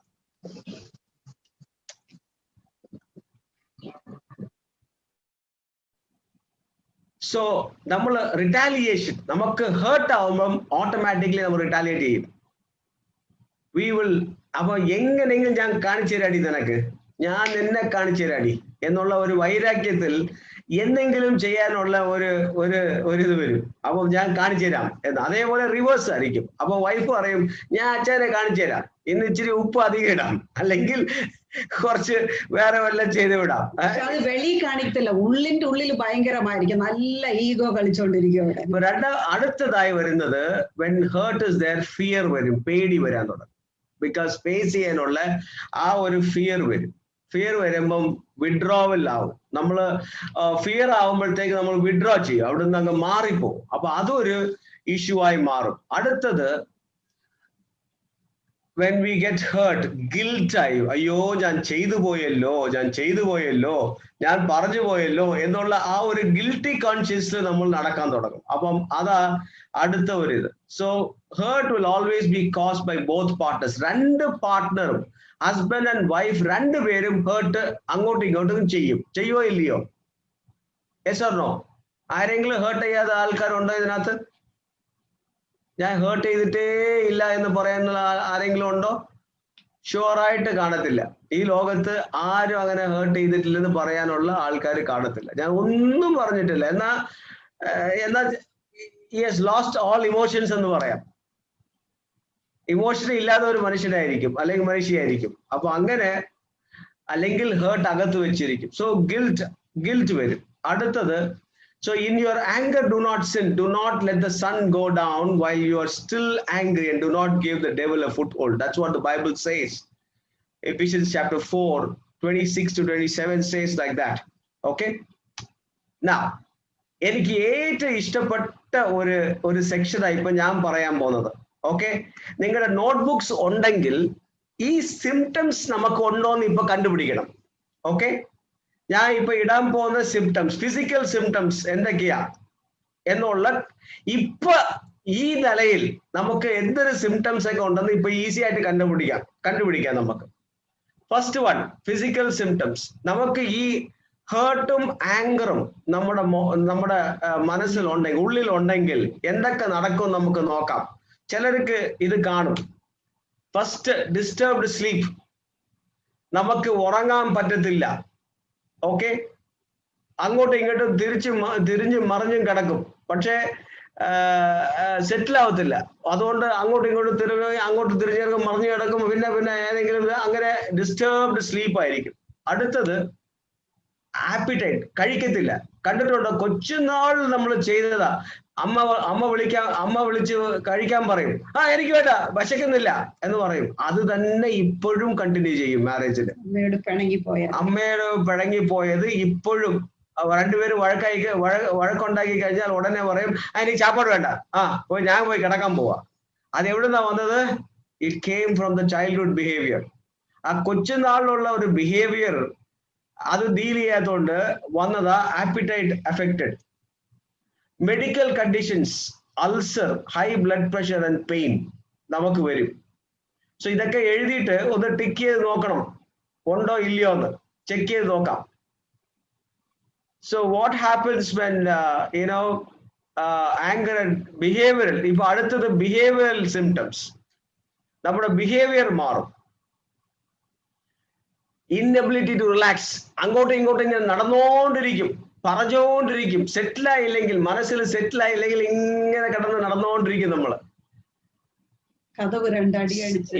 സോ നമ്മൾ റിറ്റാലിയേഷൻ, നമുക്ക് ഹേർട്ട് ആവുമ്പം ഓട്ടോമാറ്റിക്കലി നമ്മൾ റിറ്റാലിയേറ്റ് ചെയ്യും. വി വിൽ അപ്പൊ എങ്ങനെയെങ്കിലും ഞാൻ കാണിച്ചു തരാടി, നിനക്ക് ഞാൻ എന്നെ കാണിച്ചു തരാടി എന്നുള്ള ഒരു വൈരാഗ്യത്തിൽ എന്തെങ്കിലും ചെയ്യാനുള്ള ഒരു ഇത് വരും. അപ്പൊ ഞാൻ കാണിച്ചു തരാം എന്ന്. അതേപോലെ റിവേഴ്സ് ആയിരിക്കും. അപ്പൊ വൈഫ് പറയും ഞാൻ അച്ഛനെ കാണിച്ചു തരാം, ഇന്ന് ഇച്ചിരി ഉപ്പ് അധികം ഇടാം, അല്ലെങ്കിൽ കുറച്ച് വേറെ വല്ലതും ചെയ്ത് വിടാം. അത് വെളി കാണിക്കത്തില്ല, ഉള്ളിന്റെ ഉള്ളിൽ ഭയങ്കരമായിരിക്കും, നല്ല ഈഗോ കളിച്ചോണ്ടിരിക്കും. അടുത്തതായി വരുന്നത് when hurt is there, fear വരും, പേടി വരാൻ തുടങ്ങും. ബിക്കോസ് ഫേസ് ചെയ്യാനുള്ള ആ ഒരു ഫിയർ വരും. ഫിയർ വരുമ്പം വിഡ്രോവൽ ആവും. നമ്മള് ഫിയർ ആവുമ്പോഴത്തേക്ക് നമ്മൾ വിഡ്രോ ചെയ്യും, അവിടെ നിന്ന് അങ്ങ് മാറിപ്പോവും. അപ്പൊ അതൊരു ഇഷ്യൂ ആയി മാറും. അടുത്തത് when we get hurt, guilt ആയി, അയ്യോ ഞാൻ ചെയ്തു പോയല്ലോ, ഞാൻ പറഞ്ഞു പോയല്ലോ എന്നുള്ള ആ ഒരു ഗിൽറ്റി കോൺഷ്യസ് നമ്മൾ നടക്കാൻ തുടങ്ങും. അപ്പം അതാ അടുത്ത ഒരു ഇത്. So hurt will always be caused by both partners. രണ്ട് പാർട്ട്ണറും, ഹസ്ബൻഡ് ആൻഡ് വൈഫ്, രണ്ടുപേരും ഹേർട്ട് അങ്ങോട്ടും ഇങ്ങോട്ടും ചെയ്യുമോ ഇല്ലയോ? Yes or no? ആരെങ്കിലും ഹേർട്ട് ചെയ്യാത്ത ആൾക്കാരുണ്ടോ ഇതിനകത്ത്? ഞാൻ ഹേർട്ട് ചെയ്തിട്ടേ ഇല്ല എന്ന് പറയാനുള്ള ആരെങ്കിലും ഉണ്ടോ? ഷുവറായിട്ട് കാണത്തില്ല. ഈ ലോകത്ത് ആരും അങ്ങനെ ഹേർട്ട് ചെയ്തിട്ടില്ലെന്ന് പറയാനുള്ള ആൾക്കാർ കാണത്തില്ല. ഞാൻ ഒന്നും പറഞ്ഞിട്ടില്ല, എന്നാ he has lost all emotions എന്ന് പറയാം. ഇമോഷൻ ഇല്ലാത്ത ഒരു മനുഷ്യനായിരിക്കും, അല്ലെങ്കിൽ മനുഷ്യയായിരിക്കും. അപ്പൊ അങ്ങനെ, അല്ലെങ്കിൽ ഹേർട്ട് അകത്ത് വെച്ചിരിക്കും. സോ ഗിൽറ്റ് വരും. അടുത്തത്, so in your anger do not sin, do not let the sun go down while you are still angry, and do not give the devil a foothold. That's what the Bible says. Ephesians chapter 4 26 to 27 says like that. Okay, now എനിക്ക് ഏറ്റവും ഇഷ്ടപ്പെട്ട ഒരു സെക്ഷനാണ് ഇപ്പൊ ഞാൻ പറയാൻ പോകുന്നത്. Okay, നിങ്ങളുടെ നോട്ട്ബുക്സ് ഉണ്ടെങ്കിൽ ഈ സിംറ്റംസ് നമുക്ക് ഉണ്ടോന്ന് ഇപ്പൊ കണ്ടുപിടിക്കണം. ഓക്കെ, ഞാൻ ഇപ്പൊ ഇടാൻ പോകുന്ന സിംറ്റംസ്, ഫിസിക്കൽ സിംറ്റംസ് എന്തൊക്കെയാ എന്നുള്ള ഇപ്പൊ ഈ നിലയിൽ നമുക്ക് എന്തൊരു സിംറ്റംസ് ഒക്കെ ഉണ്ടെന്ന് ഇപ്പൊ ഈസി ആയിട്ട് കണ്ടുപിടിക്കാം നമുക്ക്. First one, physical symptoms. നമുക്ക് ഈ ഹേർട്ടും ആങ്കറും നമ്മുടെ മനസ്സിലുണ്ടെങ്കിൽ, ഉള്ളിലുണ്ടെങ്കിൽ എന്തൊക്കെ നടക്കും നമുക്ക് നോക്കാം. ചിലർക്ക് ഇത് കാണും. First, disturbed sleep. നമുക്ക് ഉറങ്ങാൻ പറ്റത്തില്ല. ഓക്കെ, അങ്ങോട്ടും ഇങ്ങോട്ടും തിരിഞ്ഞും മറിഞ്ഞും കിടക്കും, പക്ഷേ സെറ്റിൽ ആവത്തില്ല. അതുകൊണ്ട് അങ്ങോട്ടും ഇങ്ങോട്ടും തിരിഞ്ഞിറങ്ങും, മറിഞ്ഞു കിടക്കും, പിന്നെ ഏതെങ്കിലും അങ്ങനെ ഡിസ്റ്റർബ്ഡ് സ്ലീപ്പ് ആയിരിക്കും. അടുത്തത് ആപ്പിറ്റൈറ്റ് കഴിക്കത്തില്ല. കണ്ടിട്ടുണ്ടോ? കൊച്ചുനാൾ നമ്മൾ ചെയ്തതാ. അമ്മ വിളിച്ച് കഴിക്കാൻ പറയും, എനിക്ക് വേണ്ട, വിശക്കുന്നില്ല എന്ന് പറയും. അത് തന്നെ ഇപ്പോഴും കണ്ടിന്യൂ ചെയ്യും മാരേജില്. അമ്മയോട് പിണങ്ങിപ്പോയത് ഇപ്പോഴും രണ്ടുപേരും വഴക്കുണ്ടാക്കി കഴിഞ്ഞാൽ ഉടനെ പറയും, എനിക്ക് ചാപ്പാട് വേണ്ട, ഞാൻ പോയി കിടക്കാൻ പോവാ. അത് എവിടുന്നാ വന്നത്? It came from the childhood behaviour. ആ കൊച്ചുനാളിലുള്ള ഒരു ബിഹേവിയർ അത് ഡീൽ ചെയ്യാത്തതുകൊണ്ട് വന്നതാ appetite affected. Medical conditions, ulcer, high blood pressure and pain നമുക്ക് വരും. സോ ഇതൊക്കെ എഴുതിയിട്ട് ഒന്ന് ടിക്ക് ചെയ്ത് നോക്കണം, ഉണ്ടോ ഇല്ലയോ എന്ന് ചെക്ക് ചെയ്ത് നോക്കാം. So what happens when anger and behavioural. ഇപ്പൊ അടുത്തത് ബിഹേവിയറൽ സിംറ്റംസ്. നമ്മുടെ ബിഹേവിയർ മാറും. Inability to relax. അങ്ങോട്ടും ഇങ്ങോട്ടും ഇങ്ങനെ നടന്നുകൊണ്ടിരിക്കും, പറഞ്ഞുകൊണ്ടിരിക്കും. സെറ്റിലായില്ലെങ്കിൽ, മനസ്സിൽ സെറ്റിലായില്ലെങ്കിൽ ഇങ്ങനെ കിടന്ന് നടന്നുകൊണ്ടിരിക്കും നമ്മള്.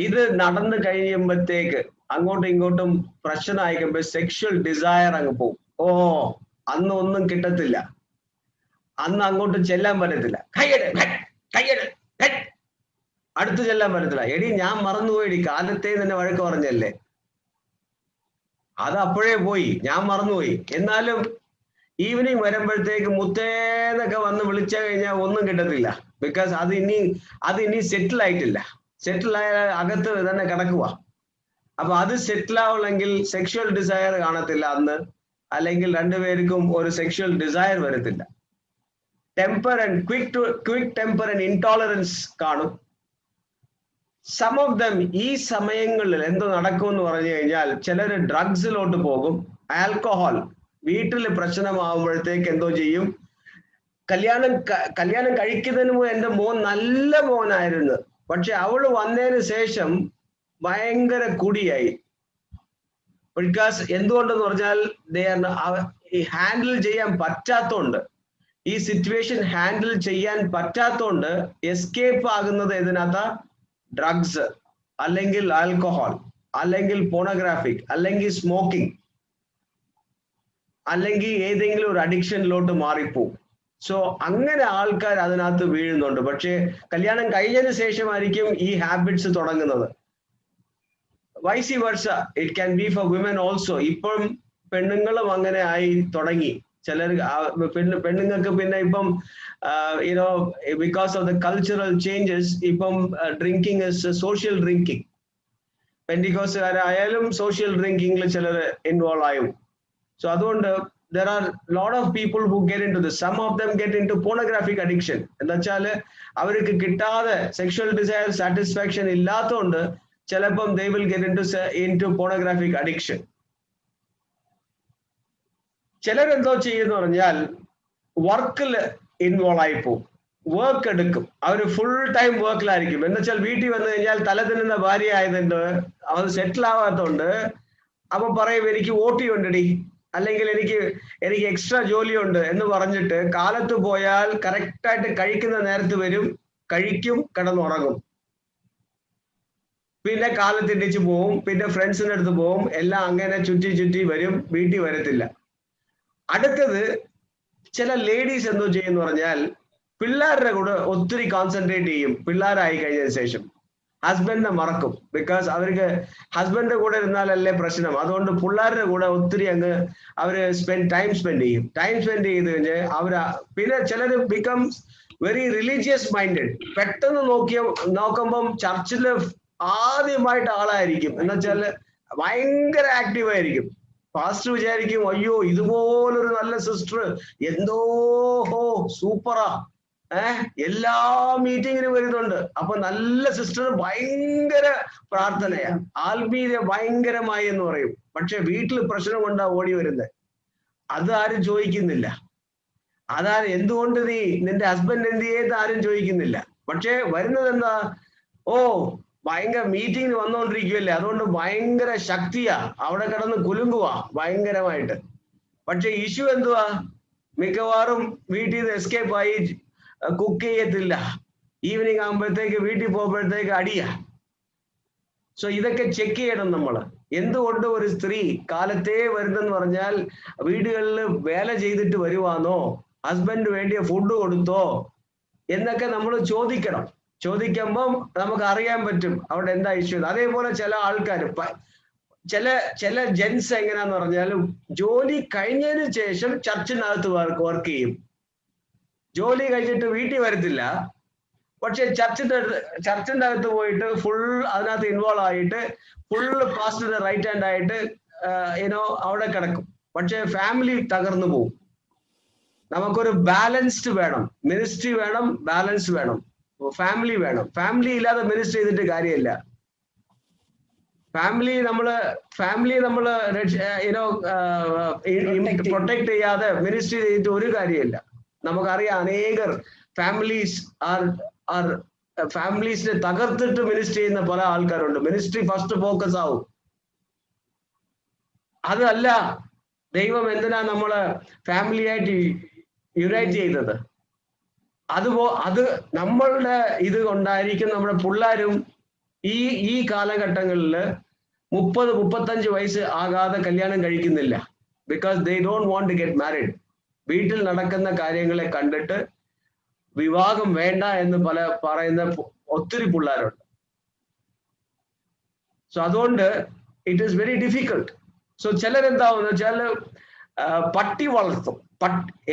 ഇത് നടന്നു കഴിയുമ്പോഴത്തേക്ക് അങ്ങോട്ടും ഇങ്ങോട്ടും പ്രശ്നമായി കഴിയുമ്പോൾ സെക്ഷൽ ഡിസയർ അങ്ങ് പോകും. അന്ന് ഒന്നും കിട്ടത്തില്ല, അന്ന് അങ്ങോട്ട് ചെല്ലാൻ പറ്റത്തില്ല. കയ്യട് അടുത്ത് ചെല്ലാൻ പറ്റത്തില്ല. എടി ഞാൻ മറന്നുപോയി, കാലത്തെ തന്നെ വഴക്ക് പറഞ്ഞല്ലേ, അത് അപ്പോഴേ പോയി, ഞാൻ മറന്നുപോയി. എന്നാലും ഈവനിങ് വരുമ്പോഴത്തേക്ക് മുത്തേന്നൊക്കെ വന്ന് വിളിച്ചു കഴിഞ്ഞാൽ ഒന്നും കിട്ടത്തില്ല. ബിക്കോസ് അത് ഇനി സെറ്റിൽ ആയിട്ടില്ല. സെറ്റിൽ ആയ അകത്ത് തന്നെ കിടക്കുക. അപ്പൊ അത് സെറ്റിൽ ആവണമെങ്കിൽ സെക്ഷൽ ഡിസയർ കാണത്തില്ല അന്ന്, അല്ലെങ്കിൽ രണ്ടുപേർക്കും ഒരു സെക്ഷൽ ഡിസയർ വരത്തില്ല. Temper and quick temper and intolerance കാണും. സം ഓഫ് ദം ഈ സമയങ്ങളിൽ എന്തോ നടക്കുമെന്ന് പറഞ്ഞു കഴിഞ്ഞാൽ ചിലര് ഡ്രഗ്സിലോട്ട് പോകും, ആൽക്കഹോൾ. വീട്ടിൽ പ്രശ്നമാകുമ്പോഴത്തേക്ക് എന്തോ ചെയ്യും, കല്യാണം കഴിക്കുന്നതിന് മുമ്പ് എന്റെ മോൻ നല്ല മോനായിരുന്നു, പക്ഷെ അവള് വന്നതിന് ശേഷം ഭയങ്കര കുടിയായി. ബിക്കോസ് എന്തുകൊണ്ടെന്ന് പറഞ്ഞാൽ ഹാൻഡിൽ ചെയ്യാൻ പറ്റാത്തോണ്ട്, ഈ സിറ്റുവേഷൻ ഹാൻഡിൽ ചെയ്യാൻ പറ്റാത്തോണ്ട് എസ്കേപ്പ് ആകുന്നത് ഇതിനകത്ത് ഡ്രഗ്സ്, അല്ലെങ്കിൽ ആൽക്കഹോൾ, അല്ലെങ്കിൽ പോണോഗ്രാഫിക്, അല്ലെങ്കിൽ സ്മോക്കിംഗ്, അല്ലെങ്കിൽ ഏതെങ്കിലും ഒരു അഡിക്ഷനിലോട്ട് മാറിപ്പോവും. സോ അങ്ങനെ ആൾക്കാർ അതിനകത്ത് വീഴുന്നുണ്ട്. പക്ഷേ കല്യാണം കഴിഞ്ഞതിന് ശേഷമായിരിക്കും ഈ ഹാബിറ്റ്സ് തുടങ്ങുന്നത്. Vice versa, it can be for women also. ഇപ്പം പെണ്ണുങ്ങളും അങ്ങനെ ആയി തുടങ്ങി. ചിലർ പെണ്ണുങ്ങൾക്ക് പിന്നെ ഇപ്പം because of the cultural changes ഇപ്പം ഡ്രിങ്കിങ് ഇസ് സോഷ്യൽ ഡ്രിങ്കിങ്. പെന്റിക്കോസുകാരായാലും സോഷ്യൽ ഡ്രിങ്കിങ്ങിൽ ചിലർ ഇൻവോൾവ് ആയും. So അതുകൊണ്ട് there are lot of people who get into this. Some of them get into pornographic addiction. എന്താ വെച്ചാല് അവർക്ക് കിട്ടാതെ സെക്ഷൽ ഡിസയർ സാറ്റിസ്ഫാക്ഷൻ ഇല്ലാത്തതുകൊണ്ട് ചിലപ്പം they will get into pornographic addiction. ചിലരെന്തോ ചെയ്യുന്ന പറഞ്ഞാൽ വർക്കിൽ ഇൻവോൾവ് ആയി പോകും, വർക്ക് എടുക്കും, അവര് ഫുൾ ടൈം വർക്കിലായിരിക്കും. എന്ന് വെച്ചാൽ വീട്ടിൽ വന്നു കഴിഞ്ഞാൽ തല തിന്നുന്ന ഭാര്യ ആയതുകൊണ്ട് അവർ സെറ്റിൽ ആവാത്തതുകൊണ്ട് അപ്പൊ പറയും എനിക്ക് ഓട്ടി ഉണ്ടടി, അല്ലെങ്കിൽ എനിക്ക് എക്സ്ട്രാ ജോലിയുണ്ട് എന്ന് പറഞ്ഞിട്ട് കാലത്ത് പോയാൽ കറക്റ്റായിട്ട് കഴിക്കുന്ന നേരത്ത് വരും, കഴിക്കും, കിടന്നുറങ്ങും. പിന്നെ കാലത്ത് ഇടിച്ചു പോവും, പിന്നെ ഫ്രണ്ട്സിന്റെ അടുത്ത് പോവും, എല്ലാം അങ്ങനെ ചുറ്റി വരും, വീട്ടിൽ വരത്തില്ല. അടുത്തത് ചില ലേഡീസ് എന്തോ ചെയ്യുന്ന പറഞ്ഞാൽ പിള്ളേരുടെ കൂടെ ഒത്തിരി കോൺസെൻട്രേറ്റ് ചെയ്യും. പിള്ളേരായി കഴിഞ്ഞതിന് ശേഷം ഹസ്ബൻഡിനെ മറക്കും. ബിക്കോസ് അവർക്ക് ഹസ്ബൻഡിന്റെ കൂടെ ഇരുന്നാലല്ലേ പ്രശ്നം. അതുകൊണ്ട് പിള്ളേരുടെ കൂടെ ഒത്തിരി അങ്ങ് അവര് ടൈം സ്പെൻഡ് ചെയ്യും. ടൈം സ്പെൻഡ് ചെയ്ത് കഴിഞ്ഞ് പിന്നെ ചിലർ ബിക്കംസ് വെരി റിലീജിയസ് മൈൻഡഡ്. പെട്ടെന്ന് നോക്കുമ്പം ചർച്ചില് ആദ്യമായിട്ട് ആളായിരിക്കും. എന്ന് വെച്ചാൽ ഭയങ്കര ആക്റ്റീവ് ആയിരിക്കും. പാസ്റ്റർ വിചാരിക്കും അയ്യോ ഇതുപോലൊരു നല്ല സിസ്റ്റർ എന്തോ സൂപ്പറാ, എല്ലാ മീറ്റിങ്ങിനും വരുന്നുണ്ട്. അപ്പൊ നല്ല സിസ്റ്റർ ഭയങ്കര പ്രാർത്ഥനയാ, ആത്മീയ ഭയങ്കരമായി എന്ന് പറയും. പക്ഷെ വീട്ടിൽ പ്രശ്നം കൊണ്ടാ ഓടി വരുന്നത്. അതാരും ചോദിക്കുന്നില്ല. എന്തുകൊണ്ട് നിന്റെ ഹസ്ബൻഡ് എന്ത് ചെയ്ത് ആരും ചോദിക്കുന്നില്ല. പക്ഷെ വരുന്നത് എന്താ, ഭയങ്കര മീറ്റിങ്ങിന് വന്നുകൊണ്ടിരിക്കുവല്ലേ, അതുകൊണ്ട് ഭയങ്കര ശക്തിയാ, അവിടെ കിടന്ന് കുലുങ്ങുവാ ഭയങ്കരമായിട്ട്. പക്ഷെ ഇഷ്യൂ എന്തുവാ, മിക്കവാറും വീട്ടിൽ നിന്ന് എസ്കേപ്പ് ആയി, കുക്ക് ചെയ്യത്തില്ല. ഈവനിങ് ആകുമ്പോഴത്തേക്ക് വീട്ടിൽ പോകുമ്പോഴത്തേക്ക് അടിയാ. സോ ഇതൊക്കെ ചെക്ക് ചെയ്യണം നമ്മൾ. എന്തുകൊണ്ട് ഒരു സ്ത്രീ കാലത്തേ വരുന്നെന്ന് പറഞ്ഞാൽ വീടുകളിൽ വേല ചെയ്തിട്ട് വരുവാന്നോ, ഹസ്ബൻഡ് വേണ്ടിയ ഫുഡ് കൊടുത്തോ എന്നൊക്കെ നമ്മൾ ചോദിക്കണം. ചോദിക്കുമ്പം നമുക്ക് അറിയാൻ പറ്റും അവിടെ എന്താ ഇഷ്യൂ. അതേപോലെ ചില ആൾക്കാർ, ചില ജെൻസ് എങ്ങനെയാന്ന് പറഞ്ഞാൽ ജോലി കഴിഞ്ഞതിന് ശേഷം ചർച്ചിനകത്ത് വർക്ക് ചെയ്യും. ജോലി കഴിഞ്ഞിട്ട് വീട്ടിൽ വരത്തില്ല, പക്ഷെ ചർച്ചിന്റെ അകത്ത് പോയിട്ട് ഫുൾ അതിനകത്ത് ഇൻവോൾവ് ആയിട്ട് ഫുൾ പാസ്റ്ററുടെ റൈറ്റ് ഹാൻഡ് ആയിട്ട് അവിടെ കിടക്കും. പക്ഷെ ഫാമിലി തകർന്നു പോകും. നമുക്കൊരു ബാലൻസ്ഡ് വേണം, മിനിസ്ട്രി വേണം, ബാലൻസ് വേണം, ഫാമിലി വേണം. ഫാമിലി ഇല്ലാതെ മിനിസ്റ്റർ ചെയ്തിട്ട് കാര്യമില്ല. ഫാമിലി നമ്മള് പ്രൊട്ടക്ട് ചെയ്യാതെ മിനിസ്ട്രി ചെയ്തിട്ട് ഒരു കാര്യമില്ല. നമുക്കറിയാം അനേകർ ഫാമിലീസിനെ തകർത്തിട്ട് മിനിസ്റ്റർ ചെയ്യുന്ന പല ആൾക്കാരുണ്ട്. മിനിസ്ട്രി ഫസ്റ്റ് ഫോക്കസ് ആവും. അതല്ല ദൈവം എന്തിനാ നമ്മള് ഫാമിലി ആയിട്ട് യുണൈറ്റ് ചെയ്തത്. അത് നമ്മളുടെ ഇത് കൊണ്ടായിരിക്കും നമ്മുടെ പിള്ളേരും ഈ കാലഘട്ടങ്ങളിൽ 30-35 വയസ്സ് ആകാതെ കല്യാണം കഴിക്കുന്നില്ല. Because they don't want to get married. വീട്ടിൽ നടക്കുന്ന കാര്യങ്ങളെ കണ്ടിട്ട് വിവാഹം വേണ്ട എന്ന് പറയുന്ന ഒത്തിരി പിള്ളേരുണ്ട്. സോ അതുകൊണ്ട് it is very difficult. So ചിലരെന്താവുന്ന വെച്ചാൽ പട്ടി വളർത്തും.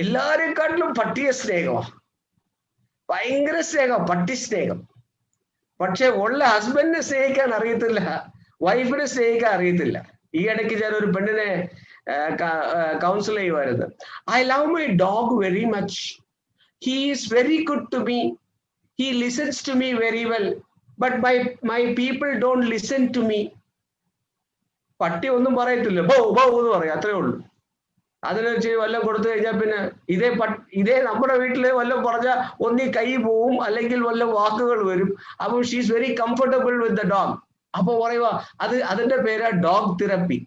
എല്ലാരെക്കാട്ടിലും പട്ടിയെ സ്നേഹമാണ്, ഭയങ്കര സ്നേഹം, പട്ടി സ്നേഹം. പക്ഷെ ഉള്ള ഹസ്ബൻഡിനെ സ്നേഹിക്കാൻ അറിയത്തില്ല, വൈഫിനെ സ്നേഹിക്കാൻ അറിയത്തില്ല. ഈ ഇടയ്ക്ക് ഞാൻ ഒരു പെണ്ണിനെ കൗൺസിൽ ചെയ്യുമായിരുന്നു. I love my dog very much. He is very good to me. He listens to me very well. But my people don't listen to me. പട്ടി ഒന്നും പറയത്തില്ല, ബൗ ബൗ എന്ന് പറയും, അത്രേ ഉള്ളൂ. അതിന് വല്ലതും കൊടുത്തു കഴിഞ്ഞാൽ പിന്നെ ഇതേ നമ്മുടെ വീട്ടില് വല്ലതും പറഞ്ഞാൽ ഒന്നി കൈ പോവും, അല്ലെങ്കിൽ വല്ല വാക്കുകൾ വരും. അപ്പൊ she's very comfortable with the dog. അപ്പൊ പറയുക അതിന്റെ പേരാ dog therapy.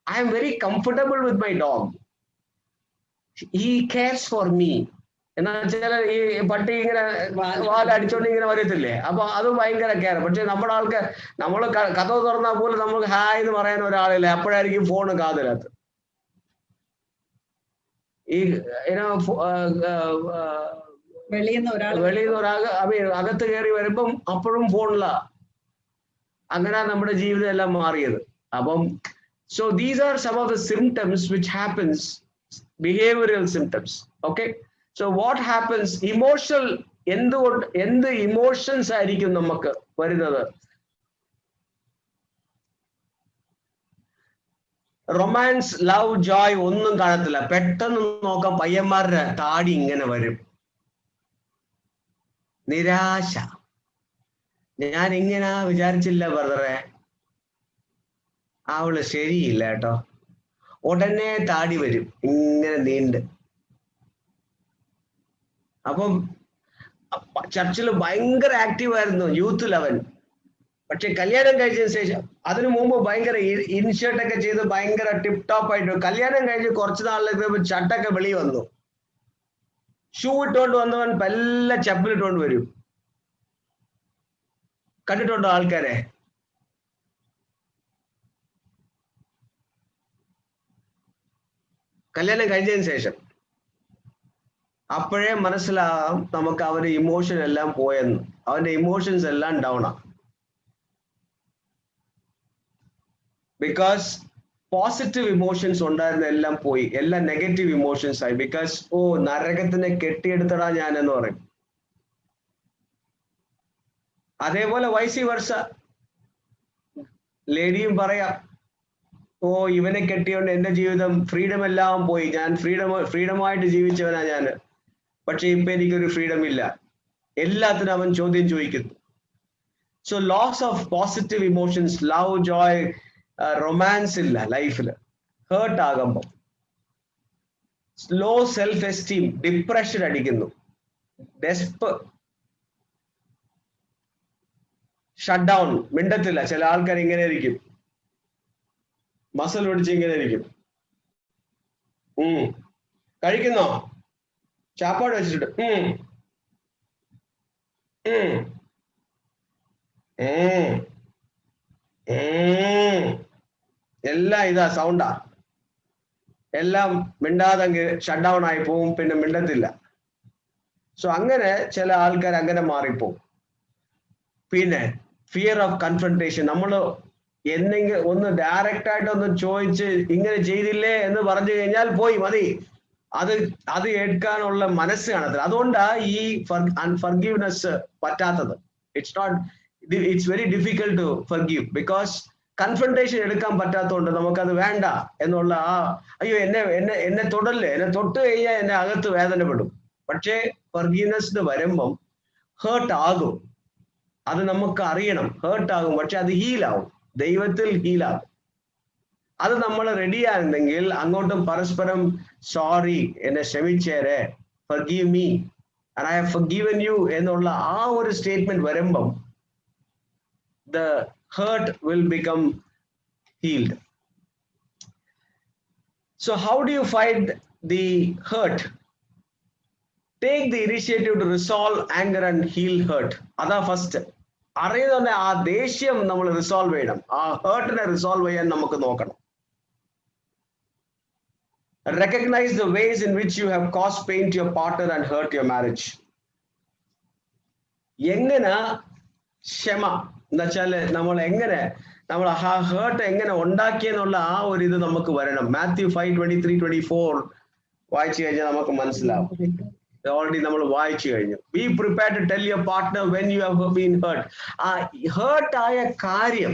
I am very comfortable with my dog, he CARES for me. എന്നാ വെച്ചാൽ ഈ പട്ടി ഇങ്ങനെ വാലടിച്ചോണ്ട് ഇങ്ങനെ വരത്തില്ലേ, അപ്പൊ അത് ഭയങ്കര കെയർ. പക്ഷെ നമ്മുടെ ആൾക്ക് നമ്മൾ കഥ തുറന്നാൽ പോലും നമുക്ക് ഹായ് എന്ന് പറയാൻ ഒരാളില്ല. അപ്പോഴായിരിക്കും ഫോണ് കാതിനകത്ത്. ഈ വെളിയിൽ ഒരാൾ അകത്ത് കയറി വരുമ്പം അപ്പോഴും ഫോണില. അങ്ങനെ നമ്മുടെ ജീവിതം എല്ലാം മാറിയത്. അപ്പം so these are some of the symptoms which happens, behavioural symptoms. Okay, so what happens, emotional, എന്ത് ഇമോഷൻസ് ആയിരിക്കും നമുക്ക് വരുന്നത്? റൊമാൻസ്, ലവ്, ജോയ് ഒന്നും കാണത്തില്ല. പെട്ടെന്ന് നോക്കാം പയ്യന്മാരുടെ താടി ഇങ്ങനെ വരും. നിരാശ. ഞാൻ ഇങ്ങനെ വിചാരിച്ചില്ല ബ്രദറെ, അവള് ശരിയില്ല കേട്ടോ. ഉടനെ താടി വരും ഇങ്ങനെ നീണ്ട്. അപ്പം ചർച്ചിൽ ഭയങ്കര ആക്റ്റീവ് ആയിരുന്നു യൂത്ത് ലെവൽ. പക്ഷെ കല്യാണം കഴിച്ചതിന് ശേഷം, അതിനു മുമ്പ് ഭയങ്കര ഇൻഷർട്ടൊക്കെ ചെയ്ത് ഭയങ്കര ടിപ് ടോപ്പ് ആയിട്ട്, കല്യാണം കഴിഞ്ഞ് കുറച്ച് നാളിലേക്ക് ചട്ടൊക്കെ വെളി വന്നു. ഷൂ ഇട്ടുകൊണ്ട് വന്നവൻ പല്ല ചപ്പിലിട്ടുകൊണ്ട് വരും. കണ്ടിട്ടുണ്ടോ ആൾക്കാരെ? കല്യാണം കഴിഞ്ഞതിന് ശേഷം അപ്പോഴേ മനസ്സിലാകാം നമുക്ക് അവന്റെ ഇമോഷൻ എല്ലാം പോയെന്ന്. അവന്റെ ഇമോഷൻസ് എല്ലാം ഡൗൺ ആണ്. ബിക്കോസ് പോസിറ്റീവ് ഇമോഷൻസ് ഉണ്ടായിരുന്ന എല്ലാം പോയി, എല്ലാം നെഗറ്റീവ് ഇമോഷൻസ് ആയി. ബിക്കോസ് നരകത്തിനെ കെട്ടിയെടുത്തടാ ഞാൻ എന്ന് പറയും. അതേപോലെ വൈസി വർഷ ലേഡിയും പറയാം, ഇവനെ കെട്ടിയോണ്ട് എന്റെ ജീവിതം ഫ്രീഡം എല്ലാം പോയി, ഞാൻ ഫ്രീഡമായിട്ട് ജീവിച്ചവനാ ഞാൻ. പക്ഷെ ഇപ്പൊ എനിക്കൊരു ഫ്രീഡം ഇല്ല, എല്ലാത്തിനും അവൻ ചോദ്യം ചോദിക്കുന്നു. So loss of positive emotions, love, joy, romance ഇല്ല ലൈഫിൽ. ഹേർട്ട് ആകുമ്പോ ലോ സെൽഫ് എസ്റ്റീം, ഡിപ്രഷൻ അടിക്കുന്നു, ഷട്ട് ഡൗൺ, മിണ്ടത്തില്ല. ചില ആൾക്കാർ ഇങ്ങനെ ഇരിക്കും, മസൽ പിടിച്ച് ഇങ്ങനെ ഇരിക്കും. കഴിക്കുന്നോ? ചാപ്പാട് വെച്ചിട്ട് എല്ലാം ഇതാ സൗണ്ടാ, എല്ലാം മിണ്ടാതെങ്കിൽ ഷട്ട് ഡൗൺ ആയി പോവും, പിന്നെ മിണ്ടത്തില്ല. സോ അങ്ങനെ ചില ആൾക്കാർ അങ്ങനെ മാറിപ്പോവും. പിന്നെ ഫിയർ ഓഫ് കൺഫ്രണ്ടേഷൻ, നമ്മൾ എന്തെങ്കിലും ഒന്ന് ഡയറക്റ്റ് ആയിട്ട് ഒന്ന് ചോദിച്ച് ഇങ്ങനെ ചെയ്തില്ലേ എന്ന് പറഞ്ഞു കഴിഞ്ഞാൽ പോയി മതി, അത് എടുക്കാനുള്ള മനസ്സ് കാണത്തില്ല. അതുകൊണ്ടാ ഈ അൺഫർഗീവ്നെസ് പറ്റാത്തത്. It's very difficult to forgive because confrontation എടുക്കാൻ പറ്റാത്തതുകൊണ്ട് നമുക്കത് വേണ്ട എന്നുള്ള അയ്യോ എന്നെ തൊടല്ലേ, എന്നെ തൊട്ട് കഴിഞ്ഞാൽ എന്നെ അകത്ത് വേദനപ്പെടും. പക്ഷേ ഫർഗീവ്നെസ് വരുമ്പം ഹേർട്ട് ആകും, അത് നമുക്ക് അറിയണം, ഹേർട്ട് ആകും, പക്ഷെ അത് ഹീലാവും, ദൈവത്തിൽ ഹീലാവും. അത് നമ്മൾ റെഡിയാണെങ്കിൽ അങ്ങോട്ടും പരസ്പരം സോറി, എന്നെ ക്ഷമിച്ചേരെ, forgive me and I have forgiven you എന്നുള്ള ആ ഒരു സ്റ്റേറ്റ്മെന്റ് വരുമ്പം the hurt will become healed. So how do you fight the hurt? Take the initiative to resolve anger and heal hurt. Ada first അറിയുന്ന ആ ദേഷ്യം നമ്മൾ resolve ചെയ്യണം, ആ ഹേർട്ടിനെ റിസോൾവ് ചെയ്യാൻ നമുക്ക് നോക്കണം. Recognize the ways in which you have caused pain to your partner and hurt your marriage. എങ്ങനെ ക്ഷമ എന്നുവെച്ചാല് നമ്മൾ ആ ഹേർട്ട് എങ്ങനെ ഉണ്ടാക്കിയെന്നുള്ള ആ ഒരു ഇത് നമുക്ക് വരണം. മാത്യു 5:23-24 വായിച്ചു കഴിഞ്ഞാൽ നമുക്ക് മനസ്സിലാവും. ഓൾറെഡി നമ്മൾ വായിച്ചു കഴിഞ്ഞു. Be prepare to tell your partner when you have been hurt. ആ ഹേർട്ട് ആയ കാര്യം,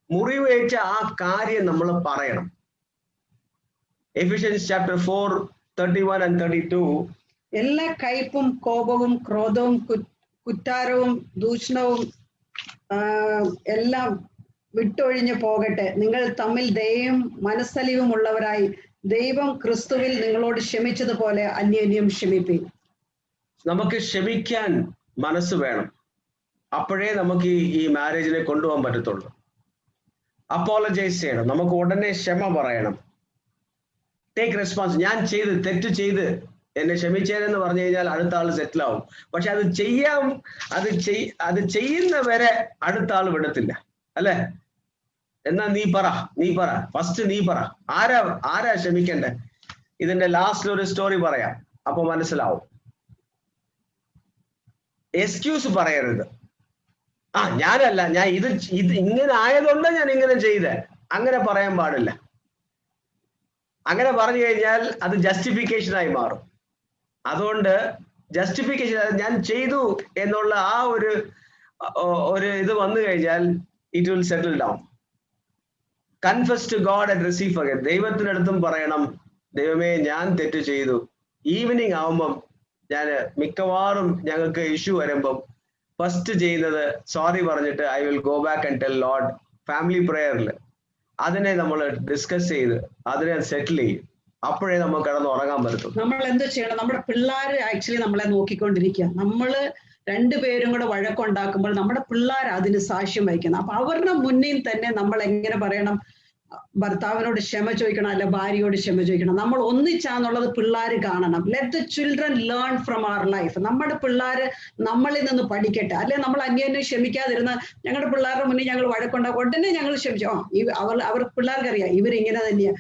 മുറിവേറ്റ ആ കാര്യം നമ്മൾ പറയണം. Ephesians chapter 4:31 and 32. എല്ലാ കയ്പും കോപവും ക്രോധവും കുറ്റാരവും ദൂഷണവും എല്ലാം വിട്ടൊഴിഞ്ഞു പോകട്ടെ. നിങ്ങൾ തമ്മിൽ ദയയും മനസ്സലിവും ഉള്ളവരായി ദൈവം ക്രിസ്തുവിൽ നിങ്ങളോട് ക്ഷമിച്ചതുപോലെ അന്യോന്യം ക്ഷമിപ്പീൻ. നമുക്ക് ക്ഷമിക്കാൻ മനസ്സ് വേണം, അപ്പോഴേ നമുക്ക് ഈ മാരേജിനെ കൊണ്ടുപോകാൻ പറ്റത്തുള്ളൂ. അപ്പോളജൈസ് ചെയ്യണം, നമുക്ക് ഉടനെ ക്ഷമ പറയണം. Take response. ഞാൻ തെറ്റ് ചെയ്ത് എന്നെ ക്ഷമിച്ചേരെന്ന് പറഞ്ഞു കഴിഞ്ഞാൽ അടുത്ത ആൾ സെറ്റിൽ ആവും. പക്ഷെ അത് ചെയ്യുന്നവരെ അടുത്ത ആൾ വിടത്തില്ല, അല്ലെ? എന്നാ നീ പറ ഫസ്റ്റ് നീ പറ, ആരാ ക്ഷമിക്കണ്ടേ? ഇതിന്റെ ലാസ്റ്റിൽ ഒരു സ്റ്റോറി പറയാം, അപ്പൊ മനസ്സിലാവും. എക്സ്ക്യൂസ് പറയരുത്. ഞാനല്ല, ഞാൻ ഇത് ഇങ്ങനെ ആയതുകൊണ്ട് ഞാൻ ഇങ്ങനെ ചെയ്തേ, അങ്ങനെ പറയാൻ പാടില്ല. അങ്ങനെ പറഞ്ഞു കഴിഞ്ഞാൽ അത് ജസ്റ്റിഫിക്കേഷനായി മാറും. അതുകൊണ്ട് ജസ്റ്റിഫിക്കേഷൻ, ഞാൻ ചെയ്തു എന്നുള്ള ആ ഒരു ഇത് വന്നു കഴിഞ്ഞാൽ it will settle down. Confess to God and receive forgiveness. ദൈവത്തിനടുത്തും പറയണം, ദൈവമേ ഞാൻ തെറ്റ് ചെയ്തു. ഈവനിങ് ആവുമ്പം മിക്കവാറും ഞങ്ങൾക്ക് ഇഷ്യൂ വരുമ്പം ഫസ്റ്റ് ചെയ്യുന്നത് സോറി പറഞ്ഞിട്ട് I will go back and tell Lord. Family പ്രേയറിൽ അതിനെ നമ്മൾ ഡിസ്കസ് ചെയ്ത് അതിനെ സെറ്റിൽ ചെയ്യും. അപ്പോഴേ നമുക്ക് കിടന്ന് ഉറങ്ങാൻ പറ്റും. നമ്മൾ എന്ത് ചെയ്യണം? നമ്മുടെ പിള്ളേർ ആക്ച്വലി നമ്മളെ നോക്കിക്കൊണ്ടിരിക്കുക. നമ്മള് രണ്ടുപേരും കൂടെ വഴക്കുണ്ടാക്കുമ്പോൾ നമ്മുടെ പിള്ളേർ അതിന് സാക്ഷ്യം വഹിക്കണം. അപ്പൊ അവരുടെ മുന്നിൽ തന്നെ നമ്മൾ എങ്ങനെ പറയണം? ഭർത്താവിനോട് ക്ഷമ ചോദിക്കണം, അല്ല ഭാര്യയോട് ക്ഷമ ചോദിക്കണം. നമ്മൾ ഒന്നിച്ചാന്നുള്ളത് പിള്ളേർ കാണണം. Let the children learn from our life. നമ്മുടെ പിള്ളേർ നമ്മളിൽ നിന്ന് പഠിക്കട്ടെ. അല്ലെ നമ്മൾ അന്യോന്യം ക്ഷമിക്കാതിരുന്ന ഞങ്ങളുടെ പിള്ളേരുടെ മുന്നിൽ ഞങ്ങൾ വഴക്കുണ്ടാക്കും, ഉടനെ ഞങ്ങൾ ക്ഷമിച്ചു. അവർ പിള്ളേർക്കറിയാം ഇവരിങ്ങനെ തന്നെയാണ്.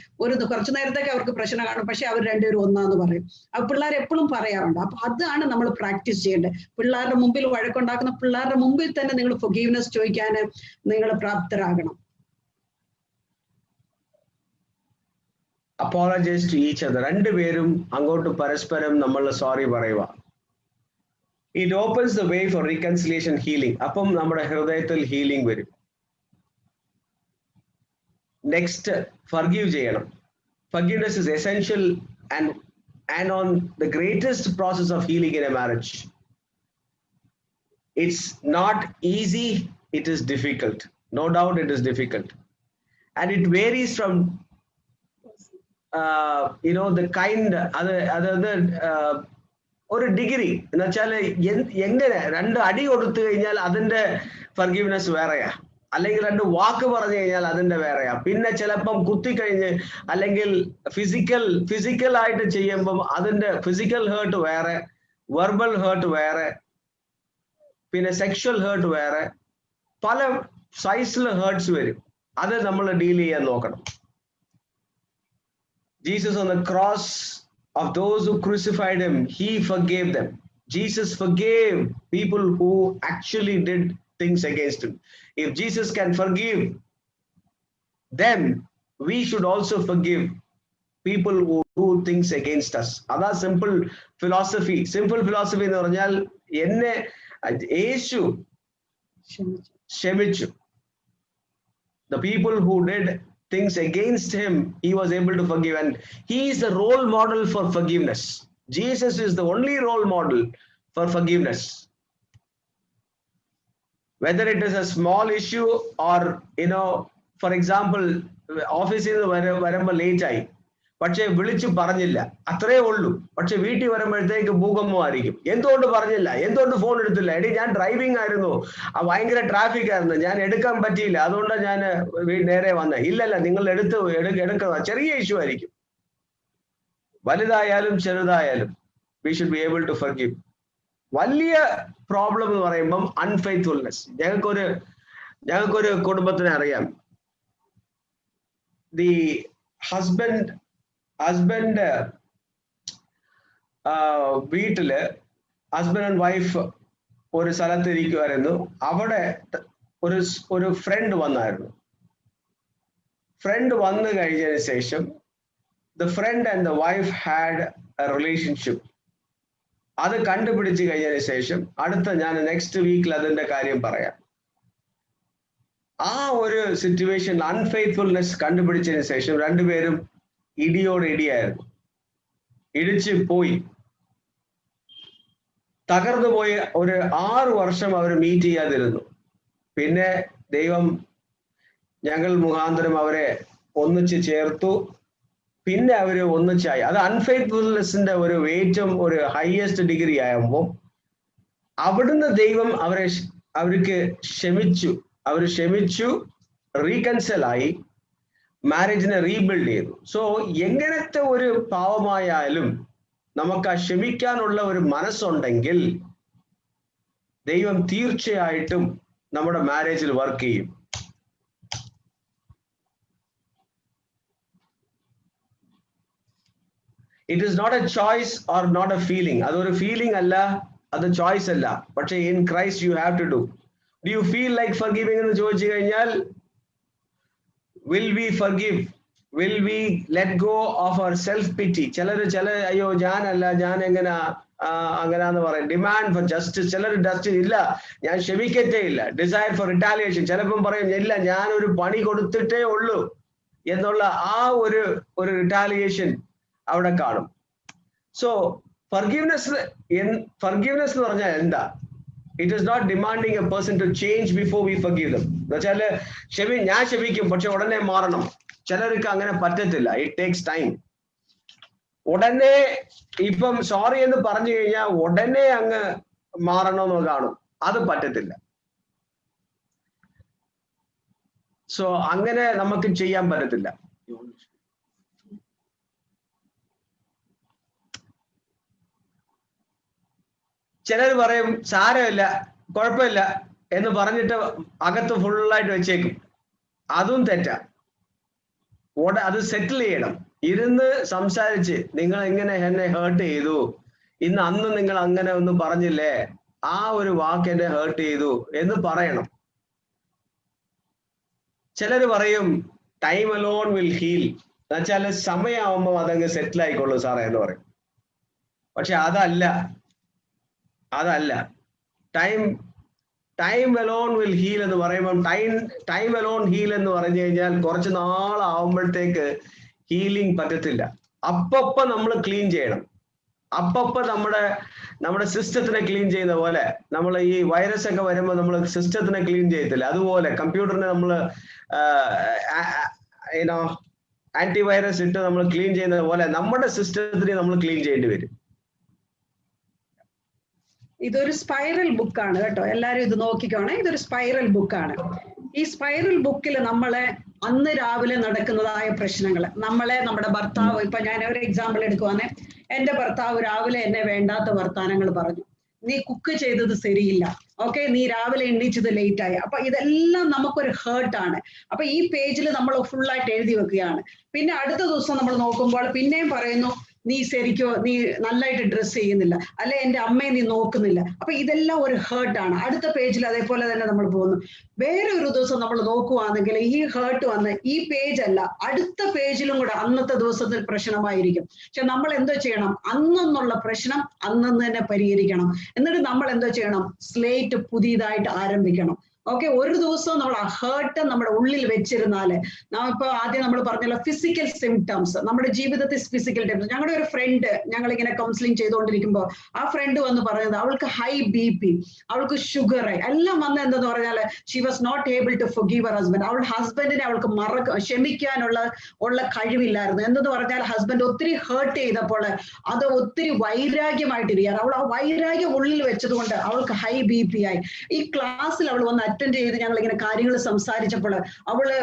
കുറച്ചു നേരത്തേക്ക് അവർക്ക് പ്രശ്നം കാണും, പക്ഷെ അവർ രണ്ടുപേരും ഒന്നാന്ന് പറയും. അത് പിള്ളേർ എപ്പോഴും പറയാറുണ്ട്. അപ്പൊ അതാണ് നമ്മൾ പ്രാക്ടീസ് ചെയ്യേണ്ടത്. പിള്ളേരുടെ മുമ്പിൽ വഴക്കുണ്ടാക്കുന്ന പിള്ളേരുടെ മുമ്പിൽ തന്നെ നിങ്ങൾ ഫൊർഗീവ്നെസ് ചോദിക്കാൻ നിങ്ങൾ പ്രാപ്തരാകണം. Apologise to each other. രണ്ടുപേരും അങ്ങോട്ട് പരസ്പരം നമ്മൾ സോറി പറയുക. It opens the way for reconciliation, healing. അപ്പം നമ്മുടെ ഹൃദയത്തിൽ ഹീലിംഗ് വരും. നെക്സ്റ്റ് ഫർഗീവ് ചെയ്യണം. Forgiveness is essential and on the greatest process of healing in a marriage. It's not easy, it is difficult. No doubt it is difficult. And it varies from the kind, ഒരു degree എന്ന് വെച്ചാൽ എങ്ങനെ രണ്ട് അടി കൊടുത്തു കഴിഞ്ഞാൽ അതിന്റെ forgiveness വേറെയാ, അല്ലെങ്കിൽ രണ്ട് വാക്ക് പറഞ്ഞു കഴിഞ്ഞാൽ അതിന്റെ വേറെയാ. പിന്നെ ചിലപ്പം കുത്തിക്കഴിഞ്ഞ് അല്ലെങ്കിൽ ഫിസിക്കൽ ആയിട്ട് ചെയ്യുമ്പം അതിന്റെ ഫിസിക്കൽ ഹേർട്ട് വേറെ, വെർബൽ ഹേർട്ട് വേറെ, പിന്നെ സെക്ഷൽ ഹേർട്ട് വേറെ. സൈസിൽ ഹേർട്സ് വരും. അത് നമ്മൾ ഡീൽ ചെയ്യാൻ നോക്കണം. Jesus on the cross of those who crucified him, he forgave them. Jesus forgave people who actually did things against him. If Jesus can forgive them, we should also forgive people who do things against us. Ada simple philosophy. Simple philosophy എന്ന് പറഞ്ഞാൽ എന്നെ യേശു ക്ഷമിച്ചു. The people who did things against him, he was able to forgive, and he is the role model for forgiveness. Jesus is the only role model for forgiveness. Whether it is a small issue or, for example, office in varamba late ആയി, പക്ഷെ വിളിച്ചു പറഞ്ഞില്ല, അത്രേ ഉള്ളൂ. പക്ഷെ വീട്ടിൽ വരുമ്പോഴത്തേക്ക് ഭൂകമ്പം ആയിരിക്കും. എന്തുകൊണ്ട് പറഞ്ഞില്ല, എന്തുകൊണ്ട് ഫോൺ എടുത്തില്ല, എടി ഞാൻ ഡ്രൈവിംഗ് ആയിരുന്നു, ഭയങ്കര ട്രാഫിക് ആയിരുന്നു, ഞാൻ എടുക്കാൻ പറ്റിയില്ല, അതുകൊണ്ടാണ് ഞാൻ നേരെ വന്നത്. ഇല്ലല്ല, നിങ്ങൾ എടുക്കുക. ചെറിയ ഇഷ്യൂ ആയിരിക്കും. വലുതായാലും ചെറുതായാലും we should be able to forgive. വലിയ പ്രോബ്ലം എന്ന് പറയുമ്പം അൺഫെയ്ത്ത്ഫുൾനെസ്. ഞങ്ങൾക്കൊരു കുടുംബത്തിനെ അറിയാം. ദി ഹസ്ബൻഡ് വീട്ടില് ഹസ്ബൻഡ് ആൻഡ് വൈഫ് ഒരു സ്ഥലത്ത് ഇരിക്കുമായിരുന്നു. അവിടെ ഒരു ഫ്രണ്ട് വന്നായിരുന്നു. ഫ്രണ്ട് വന്നു കഴിഞ്ഞതിന് ശേഷം the friend and the wife had a relationship. അത് കണ്ടുപിടിച്ച് കഴിഞ്ഞതിന് ശേഷം ഞാൻ നെക്സ്റ്റ് വീക്കിൽ അതിന്റെ കാര്യം പറയാം. ആ ഒരു സിറ്റുവേഷൻ അൺഫെയ്ത്ത്ഫുൾനെസ് കണ്ടുപിടിച്ചതിന് ശേഷം രണ്ടുപേരും ഇടിയായിരുന്നു. ഇടിച്ച് പോയി, തകർന്നു പോയി. ഒരു 6 വർഷം അവർ മീറ്റ് ചെയ്യാതിരുന്നു. പിന്നെ ദൈവം ഞങ്ങൾ മുഖാന്തരം അവരെ ഒന്നിച്ച് ചേർത്തു. പിന്നെ അവര് ഒന്നിച്ചായി. അത് അൺഫെയ്ത്ത്ഫുൾനെസ്സിന്റെ ഒരു ഏറ്റവും ഒരു ഹയസ്റ്റ് ഡിഗ്രി ആകുമ്പോൾ അവിടുന്ന് ദൈവം അവർക്ക് ക്ഷമിച്ചു, റീകൺസൽ ആയി, മാരേജിനെ റീബിൽഡ് ചെയ്തു. സോ എങ്ങനത്തെ ഒരു പാവമായാലും നമുക്ക് ആ ക്ഷമിക്കാനുള്ള ഒരു മനസ്സുണ്ടെങ്കിൽ ദൈവം തീർച്ചയായിട്ടും നമ്മുടെ മാരേജിൽ വർക്ക് ചെയ്യും. It is not a choice or not a feeling. അതൊരു ഫീലിംഗ് അല്ല, അത് ചോയ്സ് അല്ല. പക്ഷേ in Christ you have to do. Do you feel like forgiving എന്ന് ചോദിച്ചു കഴിഞ്ഞാൽ will we forgive? Will we let go of our self pity? ചില അയ്യോ ഞാൻ അങ്ങനാന്ന് പറയും. Demand for justice. ചിലർ ജസ്റ്റിസ് ഇല്ല, ഞാൻ ക്ഷമിക്കത്തേ ഇല്ല. Desire for retaliation. ചിലപ്പം പറയും ഇല്ല, ഞാൻ ഒരു പണി കൊടുത്തിട്ടേ ഉള്ളൂ എന്നുള്ള ആ ഒരു റിറ്റാലിയേഷൻ അവിടെ കാണും. സോ ഫർഗീവ്നെസ് എന്ന് പറഞ്ഞാൽ എന്താ? It is not demanding a person to change before we forgive them. എന്ന് വെച്ചാൽ ഞാൻ ക്ഷമിക്കും, പക്ഷെ ഉടനെ മാറണം. ചിലർക്ക് അങ്ങനെ പറ്റത്തില്ല. It takes time. ഉടനെ ഇപ്പം സോറി എന്ന് പറഞ്ഞു കഴിഞ്ഞാൽ ഉടനെ അങ്ങ് മാറണമെന്ന് കാണും. അത് പറ്റത്തില്ല. സോ അങ്ങനെ നമുക്ക് ചെയ്യാൻ പറ്റത്തില്ല. ചിലർ പറയും സാരമില്ല, കുഴപ്പമില്ല എന്ന് പറഞ്ഞിട്ട് അകത്ത് ഫുള്ളായിട്ട് വെച്ചേക്കും. അതും തെറ്റാ. അത് സെറ്റിൽ ചെയ്യണം. ഇരുന്ന് സംസാരിച്ച് നിങ്ങൾ എങ്ങനെ എന്നെ ഹേർട്ട് ചെയ്തു, അന്ന് നിങ്ങൾ അങ്ങനെ ഒന്നും പറഞ്ഞില്ലേ, ആ ഒരു വാക്ക് എന്നെ ഹേർട്ട് ചെയ്തു എന്ന് പറയണം. ചിലർ പറയും ടൈം അലോൺ വിൽ ഹീൽ. എന്നുവെച്ചാൽ സമയമാകുമ്പോൾ അതങ്ങ് സെറ്റിൽ ആയിക്കൊള്ളൂ സാറേ എന്ന് പറയും. പക്ഷെ അതല്ല. ടൈം അലോൺ വിൽ ഹീൽ എന്ന് പറയുമ്പോൾ ടൈം അലോൺ ഹീൽ എന്ന് പറഞ്ഞു കഴിഞ്ഞാൽ കുറച്ച് നാളാവുമ്പോഴത്തേക്ക് ഹീലിംഗ് പറ്റത്തില്ല. അപ്പപ്പ നമ്മൾ ക്ലീൻ ചെയ്യണം. അപ്പപ്പ നമ്മുടെ സിസ്റ്റത്തിനെ ക്ലീൻ ചെയ്യുന്ന പോലെ, നമ്മൾ ഈ വൈറസ് ഒക്കെ വരുമ്പോൾ നമ്മൾ സിസ്റ്റത്തിനെ ക്ലീൻ ചെയ്യത്തില്ല, അതുപോലെ കമ്പ്യൂട്ടറിനെ നമ്മൾ ആന്റിവൈറസ് ഇട്ട് നമ്മൾ ക്ലീൻ ചെയ്യുന്നത് പോലെ നമ്മുടെ സിസ്റ്റത്തിനെ നമ്മൾ ക്ലീൻ ചെയ്യേണ്ടി വരും. ഇതൊരു സ്പൈറൽ ബുക്കാണ് കേട്ടോ, എല്ലാരും ഇത് നോക്കിക്കോണേ. ഇതൊരു സ്പൈറൽ ബുക്കാണ്. ഈ സ്പൈറൽ ബുക്കിൽ നമ്മളെ അന്ന് രാവിലെ നടക്കുന്നതായ പ്രശ്നങ്ങൾ, നമ്മുടെ ഭർത്താവ്, ഇപ്പൊ ഞാൻ ഒരു എക്സാമ്പിൾ എടുക്കുവാന്നെ, എന്റെ ഭർത്താവ് രാവിലെ എന്നെ വേണ്ടാത്ത വർത്താനങ്ങൾ പറഞ്ഞു. നീ കുക്ക് ചെയ്തത് ശരിയില്ല, ഓക്കെ, നീ രാവിലെ എണ്ണീച്ചത് ലേറ്റ് ആയി. അപ്പൊ ഇതെല്ലാം നമുക്കൊരു ഹേർട്ടാണ്. അപ്പൊ ഈ പേജിൽ നമ്മൾ ഫുള്ളായിട്ട് എഴുതി വെക്കുകയാണ്. പിന്നെ അടുത്ത ദിവസം നമ്മൾ നോക്കുമ്പോൾ പിന്നെയും പറയുന്നു, നീ ശരിക്കോ നീ നന്നായിട്ട് ഡ്രസ്സ് ചെയ്യുന്നില്ല, അല്ലെ എന്റെ അമ്മയെ നീ നോക്കുന്നില്ല. അപ്പൊ ഇതെല്ലാം ഒരു ഹേർട്ടാണ്. അടുത്ത പേജിൽ അതേപോലെ തന്നെ നമ്മൾ പോകുന്നു. വേറെ ഒരു ദിവസം നമ്മൾ നോക്കുവാണെങ്കിൽ ഈ ഹേർട്ട് വന്ന് ഈ പേജ് അല്ല അടുത്ത പേജിലും കൂടെ അന്നത്തെ ദിവസത്തിൽ പ്രശ്നമായിരിക്കും. പക്ഷെ നമ്മൾ എന്തോ ചെയ്യണം, അന്നുള്ള പ്രശ്നം അന്നു തന്നെ പരിഹരിക്കണം. എന്നിട്ട് നമ്മൾ എന്തോ ചെയ്യണം, സ്ലേറ്റ് പുതിയതായിട്ട് ആരംഭിക്കണം. ഓക്കെ, ഒരു ദിവസം നമ്മൾ ആ ഹേർട്ട് നമ്മുടെ ഉള്ളിൽ വെച്ചിരുന്നാല്, ഇപ്പൊ ആദ്യം നമ്മൾ പറഞ്ഞല്ലോ ഫിസിക്കൽ സിംറ്റംസ്, നമ്മുടെ ജീവിതത്തിൽ ഫിസിക്കൽ സിംറ്റംസ്. ഞങ്ങളുടെ ഒരു ഫ്രണ്ട്, ഞങ്ങൾ ഇങ്ങനെ കൗൺസിലിംഗ് ചെയ്തുകൊണ്ടിരിക്കുമ്പോൾ ആ ഫ്രണ്ട് വന്ന് പറഞ്ഞത് അവൾക്ക് ഹൈ BP, അവൾക്ക് ഷുഗർ എല്ലാം വന്ന എന്തെന്ന് പറഞ്ഞാൽ she was not able to forgive her husband. അവളുടെ ഹസ്ബൻഡിനെ അവൾക്ക് ക്ഷമിക്കാനുള്ള കഴിവില്ലായിരുന്നു. എന്തെന്ന് പറഞ്ഞാൽ ഹസ്ബൻഡ് ഒത്തിരി ഹേർട്ട് ചെയ്തപ്പോൾ അത് ഒത്തിരി വൈരാഗ്യമായിട്ടിരിക്കുകയാണ്. അവൾ ആ വൈരാഗ്യം ഉള്ളിൽ വെച്ചതുകൊണ്ട് അവൾക്ക് ഹൈ BP ആയി. ഈ ക്ലാസ്സിൽ അവൾ വന്ന് അറ്റൻഡ് ചെയ്ത് ഞങ്ങൾ ഇങ്ങനെ കാര്യങ്ങൾ സംസാരിച്ചപ്പോൾ അവള്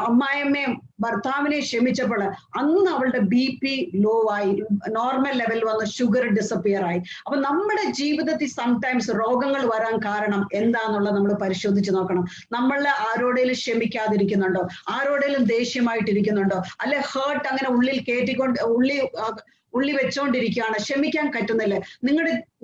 അമ്മായിയമ്മയും ഭർത്താവിനെ ക്ഷമിച്ചപ്പോൾ അന്ന് അവളുടെ BP ലോ ആയി, നോർമൽ ലെവൽ വന്ന് ഷുഗർ ഡിസപ്പിയർ ആയി. അപ്പൊ നമ്മുടെ ജീവിതത്തിൽ സംടൈംസ് രോഗങ്ങൾ വരാൻ കാരണം എന്താന്നുള്ളത് നമ്മൾ പരിശോധിച്ച് നോക്കണം. നമ്മൾ ആരോടേലും ക്ഷമിക്കാതിരിക്കുന്നുണ്ടോ, ആരോടേലും ദേഷ്യമായിട്ടിരിക്കുന്നുണ്ടോ, അല്ലെ ഹേർട്ട് അങ്ങനെ ഉള്ളിൽ ഉള്ളി വെച്ചോണ്ടിരിക്കുകയാണ്, ക്ഷമിക്കാൻ പറ്റുന്നില്ല.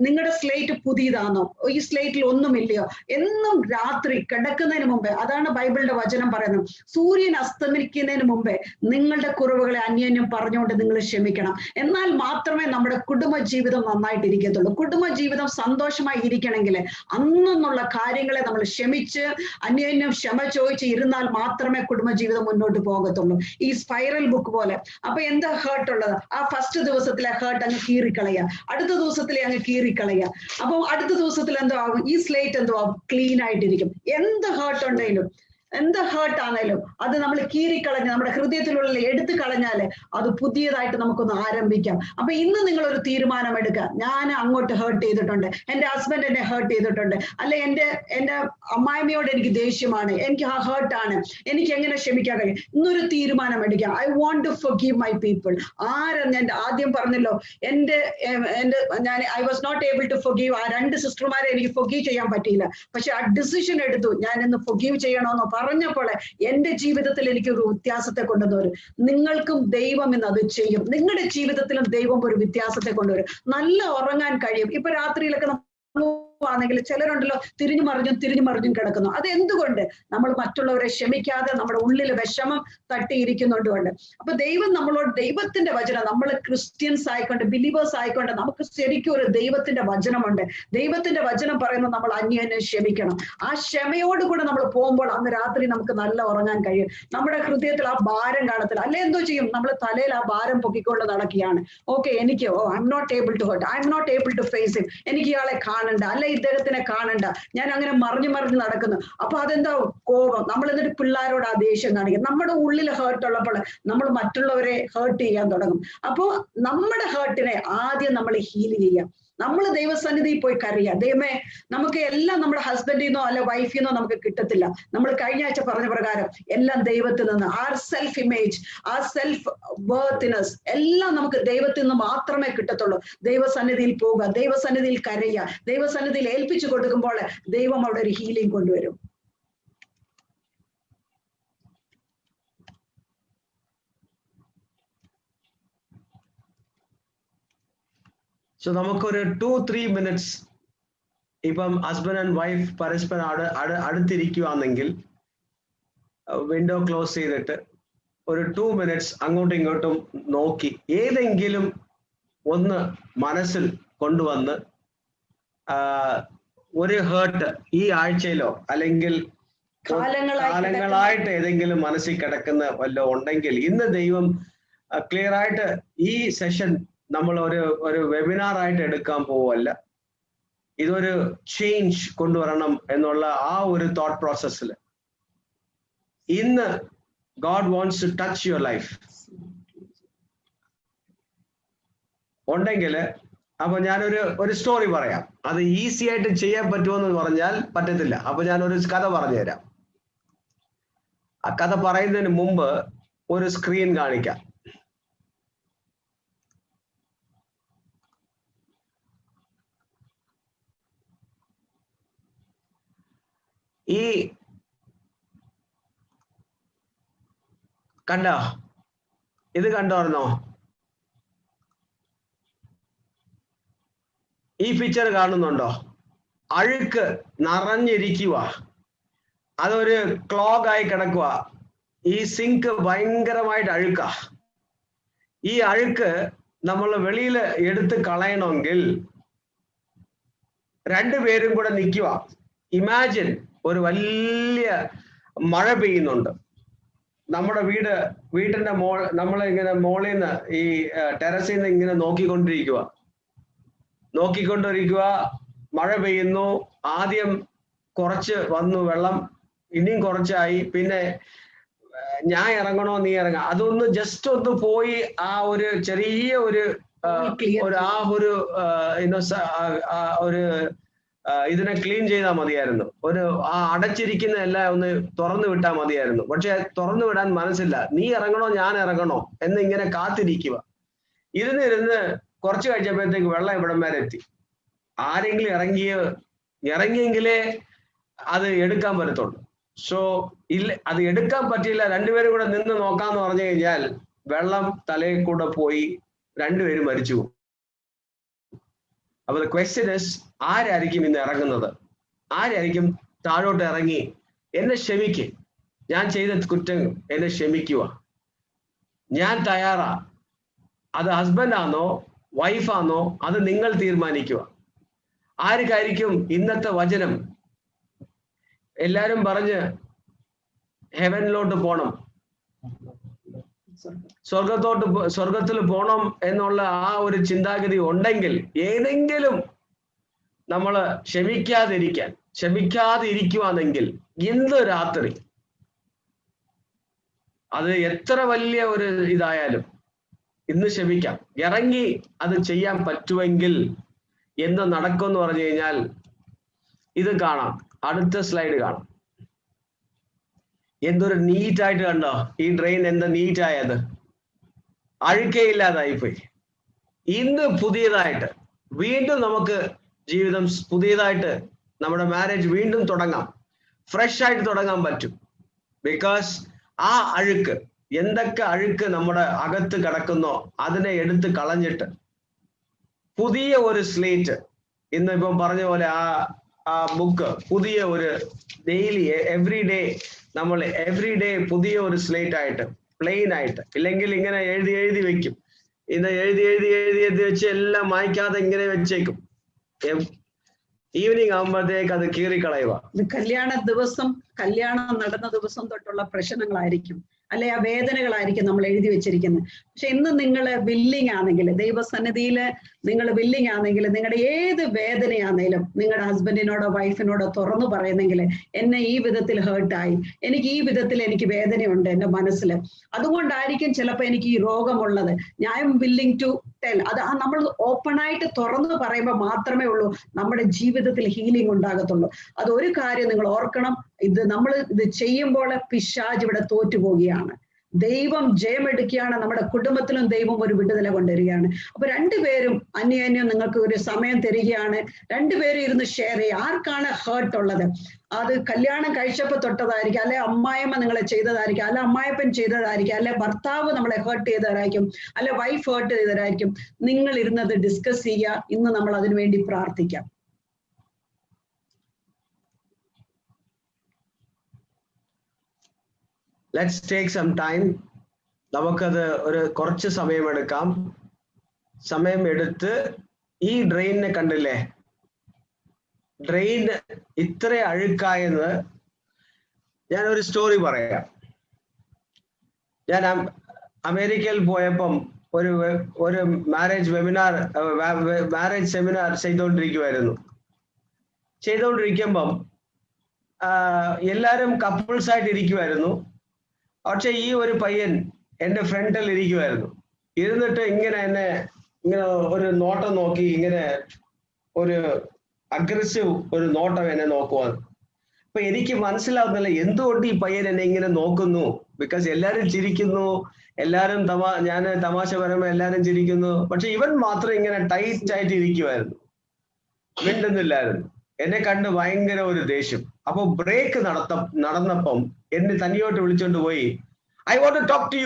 നിങ്ങളുടെ സ്ലേറ്റ് പുതിയതാണോ, ഈ സ്ലേറ്റിൽ ഒന്നുമില്ലയോ? എന്നും രാത്രി കിടക്കുന്നതിന് മുമ്പേ, അതാണ് ബൈബിളിന്റെ വചനം പറയുന്നത്, സൂര്യൻ അസ്തമിക്കുന്നതിന് മുമ്പേ നിങ്ങളുടെ കുറവുകളെ അന്യോന്യം പറഞ്ഞുകൊണ്ട് നിങ്ങൾ ക്ഷമിക്കണം. എന്നാൽ മാത്രമേ നമ്മുടെ കുടുംബജീവിതം നന്നായിട്ടിരിക്കത്തുള്ളൂ. കുടുംബജീവിതം സന്തോഷമായി ഇരിക്കണമെങ്കിൽ അന്നുള്ള കാര്യങ്ങളെ നമ്മൾ ക്ഷമിച്ച് അന്യോന്യം ക്ഷമ ചോദിച്ച് ഇരുന്നാൽ മാത്രമേ കുടുംബജീവിതം മുന്നോട്ട് പോകത്തുള്ളൂ. ഈ സ്പൈറൽ ബുക്ക് പോലെ. അപ്പൊ എന്താ ഹേർട്ട് ഉള്ളത്? ആ ഫസ്റ്റ് ദിവസത്തിലെ ഹേർട്ട് അങ്ങ് കീറിക്കളയുക, അടുത്ത ദിവസത്തിലെ അങ്ങ് കീറിക്കളയുക. അപ്പൊ അടുത്ത ദിവസത്തിൽ എന്തോ ആകും, ഈ സ്ലേറ്റ് എന്തോ ആകും, ക്ലീൻ ആയിട്ടിരിക്കും. എന്ത് ഹേർട്ട് ഉണ്ടെങ്കിലും, എന്ത് ഹേർട്ട് ആണേലും അത് നമ്മൾ കീറിക്കളഞ്ഞ് നമ്മുടെ ഹൃദയത്തിലുള്ള എടുത്തു കളഞ്ഞാല് അത് പുതിയതായിട്ട് നമുക്കൊന്ന് ആരംഭിക്കാം. അപ്പൊ ഇന്ന് നിങ്ങൾ ഒരു തീരുമാനം എടുക്കുക, ഞാൻ അങ്ങോട്ട് ഹേർട്ട് ചെയ്തിട്ടുണ്ട്, എന്റെ ഹസ്ബൻഡ് എന്നെ ഹേർട്ട് ചെയ്തിട്ടുണ്ട്, അല്ലെ എന്റെ അമ്മായിമ്മയോട് എനിക്ക് ദേഷ്യമാണ്, എനിക്ക് ആ ഹേർട്ടാണ്, എനിക്ക് എങ്ങനെ ക്ഷമിക്കാൻ കഴിയും? ഇന്നൊരു തീരുമാനം എടുക്കാം, I want to forgive my people. ഞാൻ ആദ്യം പറഞ്ഞല്ലോ, ഞാൻ I was not able to forgive. ആ 2 സിസ്റ്റർമാരെ എനിക്ക് ഫൊർഗീവ് ചെയ്യാൻ പറ്റിയില്ല. പക്ഷെ ആ ഡിസിഷൻ എടുത്തു, ഞാൻ ഇന്ന് ഫൊർഗീവ് ചെയ്യണമെന്നോ പറഞ്ഞപ്പോൾ എന്റെ ജീവിതത്തിൽ എനിക്കൊരു വ്യത്യാസത്തെ കൊണ്ടുവരും. നിങ്ങൾക്കും ദൈവം ഇന്ന് അത് ചെയ്യും. നിങ്ങളുടെ ജീവിതത്തിലും ദൈവം ഒരു വ്യത്യാസത്തെ കൊണ്ടുവരും. നല്ല ഉറങ്ങാൻ കഴിയും. ഇപ്പൊ രാത്രിയിലൊക്കെ ആണെങ്കിൽ ചിലരുണ്ടല്ലോ തിരിഞ്ഞു മറിഞ്ഞും കിടക്കുന്നു. അത് എന്തുകൊണ്ട്? നമ്മൾ മറ്റുള്ളവരെ ക്ഷമിക്കാതെ നമ്മുടെ ഉള്ളിൽ വിഷമം തട്ടിയിരിക്കുന്നുണ്ട്. അപ്പൊ ദൈവം നമ്മളോട്, ദൈവത്തിന്റെ വചനം, നമ്മൾ ക്രിസ്ത്യൻസ് ആയിക്കൊണ്ട്, ബിലീവേഴ്സ് ആയിക്കൊണ്ട് നമുക്ക് ശരിക്കും ഒരു ദൈവത്തിന്റെ വചനമുണ്ട്. ദൈവത്തിന്റെ വചനം പറയുന്നത് നമ്മൾ അന്യോന്യം ക്ഷമിക്കണം. ആ ക്ഷമയോടുകൂടെ നമ്മൾ പോകുമ്പോൾ അന്ന് രാത്രി നമുക്ക് നല്ല ഉറങ്ങാൻ കഴിയും. നമ്മുടെ ഹൃദയത്തിൽ ആ ഭാരം കാണത്തില്ല. അല്ലെ എന്തോ ചെയ്യും, നമ്മൾ തലയിൽ ആ ഭാരം പൊക്കിക്കൊണ്ട് നടക്കുകയാണ്. ഓക്കെ, എനിക്ക് I'm not able to hurt, I'm not able to face him, എനിക്ക് ഇയാളെ കാണണ്ട, അല്ലെ ഇദ്ദേഹത്തിനെ കാണണ്ട, ഞാൻ അങ്ങനെ മറിഞ്ഞു നടക്കുന്നു. അപ്പൊ അതെന്താ? കോപം. നമ്മൾ എന്നിട്ട് പിള്ളേരോട് ആ ദേഷ്യം കാണിക്കും. നമ്മുടെ ഉള്ളിൽ ഹേർട്ട് ഉള്ളപ്പോൾ നമ്മൾ മറ്റുള്ളവരെ ഹേർട്ട് ചെയ്യാൻ തുടങ്ങും. അപ്പോ നമ്മുടെ ഹേർട്ടിനെ ആദ്യം നമ്മൾ ഹീൽ ചെയ്യാം. നമ്മൾ ദൈവസന്നിധിയിൽ പോയി കരയുക, ദൈവമേ നമുക്ക് എല്ലാം നമ്മുടെ ഹസ്ബൻഡിൽ നിന്നോ അല്ലെ വൈഫിൽ നിന്നോ നമുക്ക് കിട്ടത്തില്ല. നമ്മൾ കഴിഞ്ഞ ആഴ്ച പറഞ്ഞ പ്രകാരം എല്ലാം ദൈവത്തിൽ നിന്ന്, ആ സെൽഫ് ഇമേജ്, ആ സെൽഫ് വർത്തിനെസ് എല്ലാം നമുക്ക് ദൈവത്തിൽ നിന്ന് മാത്രമേ കിട്ടത്തുള്ളൂ. ദൈവസന്നിധിയിൽ പോവുക, ദൈവസന്നിധിയിൽ കരയുക, ദൈവസന്നിധിയിൽ ഏൽപ്പിച്ചു കൊടുക്കുമ്പോൾ ദൈവം അവിടെ ഒരു ഹീലിംഗ് കൊണ്ടുവരും. സോ നമുക്കൊരു 2-3 മിനിറ്റ്സ്, ഇപ്പം ഹസ്ബൻഡ് ആൻഡ് വൈഫ് പരസ്പരം അടുത്തിരിക്കുകയാണെങ്കിൽ വിൻഡോ ക്ലോസ് ചെയ്തിട്ട് ഒരു 2 മിനിറ്റ്സ് അങ്ങോട്ടും ഇങ്ങോട്ടും നോക്കി ഏതെങ്കിലും ഒന്ന് മനസ്സിൽ കൊണ്ടുവന്ന് ഒരു ഹേർട്ട് ഈ ആഴ്ചയിലോ അല്ലെങ്കിൽ കാലങ്ങളായിട്ട് ഏതെങ്കിലും മനസ്സിൽ കിടക്കുന്ന വല്ലതും ഉണ്ടെങ്കിൽ ഇന്ന് ദൈവം ക്ലിയർ ആയിട്ട് ഈ സെഷൻ നമ്മൾ ഒരു വെബിനാർ ആയിട്ട് എടുക്കാൻ പോവല്ല. ഇതൊരു ചേഞ്ച് കൊണ്ടുവരണം എന്നുള്ള ആ ഒരു തോട്ട് പ്രോസസ്സിൽ ഇന്ന് God wants to touch your life ഉണ്ടെങ്കിൽ, അപ്പൊ ഞാനൊരു സ്റ്റോറി പറയാം. അത് ഈസി ആയിട്ട് ചെയ്യാൻ പറ്റുമെന്ന് പറഞ്ഞാൽ പറ്റത്തില്ല. അപ്പൊ ഞാനൊരു കഥ പറഞ്ഞുതരാം. ആ കഥ പറയുന്നതിന് മുമ്പ് ഒരു സ്ക്രീൻ കാണിക്കാം. ഈ കണ്ടോ? ഇത് കണ്ടോർന്നോ? ഈ പിക്ചർ കാണുന്നുണ്ടോ? അഴുക്ക് നിറഞ്ഞിരിക്കുക, അതൊരു ക്ലോഗ് ആയി കിടക്കുക. ഈ സിങ്ക് ഭയങ്കരമായിട്ട് അഴുക്ക. ഈ അഴുക്ക് നമ്മൾ വെളിയിൽ എടുത്ത് കളയണമെങ്കിൽ രണ്ടുപേരും കൂടെ നിൽക്കുക. ഇമാജിൻ ഒരു വലിയ മഴ പെയ്യുന്നുണ്ട്, നമ്മുടെ വീട്ടിന്റെ നമ്മളിങ്ങനെ മോളിൽ നിന്ന് ഈ ടെറസിൽ നിന്ന് ഇങ്ങനെ നോക്കിക്കൊണ്ടിരിക്കുക. മഴ പെയ്യുന്നു, ആദ്യം കുറച്ച് വന്നു വെള്ളം, ഇനിയും കുറച്ചായി, പിന്നെ ഞാൻ ഇറങ്ങണോ നീ ഇറങ്ങ, അതൊന്ന് ജസ്റ്റ് ഒന്ന് പോയി ആ ഒരു ചെറിയ ഒരു ഇതിനെ ക്ലീൻ ചെയ്താൽ മതിയായിരുന്നു. ആ അടച്ചിരിക്കുന്ന എല്ലാം ഒന്ന് തുറന്നു വിട്ടാൽ മതിയായിരുന്നു. പക്ഷെ തുറന്നു വിടാൻ മനസ്സില്ല. നീ ഇറങ്ങണോ ഞാൻ ഇറങ്ങണോ എന്ന് ഇങ്ങനെ കാത്തിരിക്കുക. ഇരുന്ന് കുറച്ച് കഴിച്ചപ്പോഴത്തേക്ക് വെള്ളം ഇവിടം വരെ എത്തി. ആരെങ്കിലും ഇറങ്ങിയെങ്കിലേ അത് എടുക്കാൻ പറ്റത്തുള്ളൂ. സോ ഇല്ല, അത് എടുക്കാൻ പറ്റില്ല. രണ്ടുപേരും കൂടെ നിന്ന് നോക്കാന്ന് പറഞ്ഞു കഴിഞ്ഞാൽ വെള്ളം തലയിൽ കൂടെ പോയി രണ്ടുപേരും മരിച്ചു പോകും. അപ്പൊ ക്വസ്റ്റ്യൻ ഇസ്, ആരായിരിക്കും ഇന്ന് ഇറങ്ങുന്നത്? ആരായിരിക്കും താഴോട്ട് ഇറങ്ങി എന്നെ ക്ഷമിക്ക്, ഞാൻ ചെയ്ത കുറ്റം എന്നെ ക്ഷമിക്കുക, ഞാൻ തയ്യാറാ? അത് ഹസ്ബൻഡാണോ വൈഫാണോ അത് നിങ്ങൾ തീരുമാനിക്കുക. ആർക്കായിരിക്കും ഇന്നത്തെ വചനം? എല്ലാരും ഹെവനിലോട്ട് പോണം, സ്വർഗത്തിൽ പോണം എന്നുള്ള ആ ഒരു ചിന്താഗതി ഉണ്ടെങ്കിൽ, ഏതെങ്കിലും നമ്മൾ ക്ഷമിക്കാതിരിക്കുവാണെങ്കിൽ ഇന്ന് രാത്രി, അത് എത്ര വലിയ ഒരു ഇതായാലും ഇന്ന് ക്ഷമിക്കാം. ഇറങ്ങി അത് ചെയ്യാൻ പറ്റുമെങ്കിൽ എന്ത് നടക്കുമെന്ന് പറഞ്ഞു കഴിഞ്ഞാൽ ഇത് കാണാം. അടുത്ത സ്ലൈഡ് കാണാം. എന്തൊരു നീറ്റായിട്ട് കണ്ടോ? ഈ ഡ്രെയിൻ എന്താ നീറ്റായത്, അഴുക്കേ ഇല്ലാതായിപ്പോയി. ഇന്ന് പുതിയതായിട്ട് വീണ്ടും നമുക്ക് ജീവിതം പുതിയതായിട്ട് നമ്മുടെ മാരേജ് വീണ്ടും തുടങ്ങാം, ഫ്രഷ് ആയിട്ട് തുടങ്ങാൻ പറ്റും. ബിക്കോസ് ആ അഴുക്ക്, എന്തൊക്കെ അഴുക്ക് നമ്മുടെ അകത്ത് കിടക്കുന്നോ അതിനെ എടുത്ത് കളഞ്ഞിട്ട് പുതിയ ഒരു സ്ലേറ്റ്, ഇന്നിപ്പം പറഞ്ഞ പോലെ ആ ബുക്ക് പുതിയ ഒരു ഡെയിലി എവറി ഡേ പുതിയ ഒരു സ്ലേറ്റ് ആയിട്ട്, പ്ലെയിൻ ആയിട്ട്, ഇല്ലെങ്കിൽ ഇങ്ങനെ എഴുതി വെക്കും. ഇന്ന് എഴുതി വെച്ച് എല്ലാം മായ്ക്കാതെ ഇങ്ങനെ വെച്ചേക്കും. ഈവനിങ് ആകുമ്പോഴത്തേക്ക് അത് കീറിക്കളയുക. ഇത് കല്യാണം നടന്ന ദിവസം തൊട്ടുള്ള പ്രശ്നങ്ങളായിരിക്കും, അല്ലെ ആ വേദനകളായിരിക്കും നമ്മൾ എഴുതി വെച്ചിരിക്കുന്നത്. പക്ഷെ ഇന്ന് നിങ്ങൾ വില്ലിങ് ആണെങ്കിൽ, ദൈവസന്നിധിയിൽ നിങ്ങൾ വില്ലിങ് ആണെങ്കിൽ, നിങ്ങളുടെ ഏത് വേദനയാണെങ്കിലും നിങ്ങളുടെ ഹസ്ബൻഡിനോടോ വൈഫിനോടോ തുറന്നു പറയുന്നെങ്കിൽ, എന്നെ ഈ വിധത്തിൽ ഹേർട്ടായി, എനിക്ക് ഈ വിധത്തിൽ എനിക്ക് വേദനയുണ്ട് എൻ്റെ മനസ്സിൽ, അതുകൊണ്ടായിരിക്കും ചിലപ്പോൾ എനിക്ക് ഈ രോഗമുള്ളത്, ഞാൻ വില്ലിങ് ടു ടെൽ. അത് നമ്മൾ ഓപ്പണായിട്ട് തുറന്നു പറയുമ്പോൾ മാത്രമേ ഉള്ളൂ നമ്മുടെ ജീവിതത്തിൽ ഹീലിംഗ് ഉണ്ടാകത്തുള്ളൂ. അത് ഒരു കാര്യം നിങ്ങൾ ഓർക്കണം, നമ്മൾ ഇത് ചെയ്യുമ്പോൾ പിശാച് ഇവിടെ തോറ്റുപോവുകയാണ്, ദൈവം ജയമെടുക്കുകയാണ്, നമ്മുടെ കുടുംബത്തിലും ദൈവം ഒരു വിടുതല കൊണ്ടുവരികയാണ്. അപ്പൊ രണ്ടുപേരും അന്യോന്യം നിങ്ങൾക്ക് ഒരു സമയം തരികയാണ്, രണ്ടുപേരും ഇരുന്ന് ഷെയർ ചെയ്യുക. ആർക്കാണ് ഹേർട്ട് ഉള്ളത്? അത് കല്യാണം കഴിച്ചപ്പോൾ തൊട്ടതായിരിക്കും, അല്ലെ അമ്മായിയമ്മ നിങ്ങളെ ചെയ്തതായിരിക്കും, അല്ലെ അമ്മായപ്പൻ ചെയ്തതായിരിക്കും, അല്ലെ ഭർത്താവ് നമ്മളെ ഹേർട്ട് ചെയ്തതായിരിക്കും, അല്ലെ വൈഫ് ഹേർട്ട് ചെയ്തതായിരിക്കും. നിങ്ങൾ ഇരുന്നത് ഡിസ്കസ് ചെയ്യുക. ഇന്ന് നമ്മൾ അതിനു വേണ്ടി പ്രാർത്ഥിക്കാം. Let's take some time. നമുക്കത് കുറച്ച് സമയമെടുക്കാം. സമയമെടുത്ത് ഈ ഡ്രെയിനിനെ കണ്ടില്ലേ, ഡ്രെയിൻ ഇത്ര അഴുക്കായെന്ന് ഞാനൊരു സ്റ്റോറി പറയാം. ഞാൻ അമേരിക്കയിൽ പോയപ്പം ഒരു മാരേജ് സെമിനാർ ചെയ്തുകൊണ്ടിരിക്കുമ്പം എല്ലാരും കപ്പിൾസ് ആയിട്ട് ഇരിക്കുമായിരുന്നു. പക്ഷെ ഈ ഒരു പയ്യൻ എൻ്റെ ഫ്രണ്ടിൽ ഇരിക്കുമായിരുന്നു. ഇരുന്നിട്ട് ഇങ്ങനെ ഒരു നോട്ടം നോക്കി, ഇങ്ങനെ ഒരു അഗ്രസീവ് ഒരു നോട്ടം എന്നെ നോക്കുവാണ്. അപ്പൊ എനിക്ക് മനസ്സിലാവുന്നില്ല എന്തുകൊണ്ട് ഈ പയ്യൻ എന്നെ ഇങ്ങനെ നോക്കുന്നു. ബിക്കോസ് എല്ലാരും ചിരിക്കുന്നു, എല്ലാരും ഞാൻ തമാശ പറയുമ്പോൾ എല്ലാരും ചിരിക്കുന്നു, പക്ഷെ ഇവൻ മാത്രം ഇങ്ങനെ ടൈറ്റ് ആയിട്ട് ഇരിക്കുമായിരുന്നു, മിണ്ടുന്നില്ലായിരുന്നു. എന്നെ കണ്ട് ഭയങ്കര ഒരു ദേഷ്യം. അപ്പൊ ബ്രേക്ക് നടന്നപ്പം എന്നെ തനിയോട്ട് വിളിച്ചോണ്ട് പോയി, I want to talk to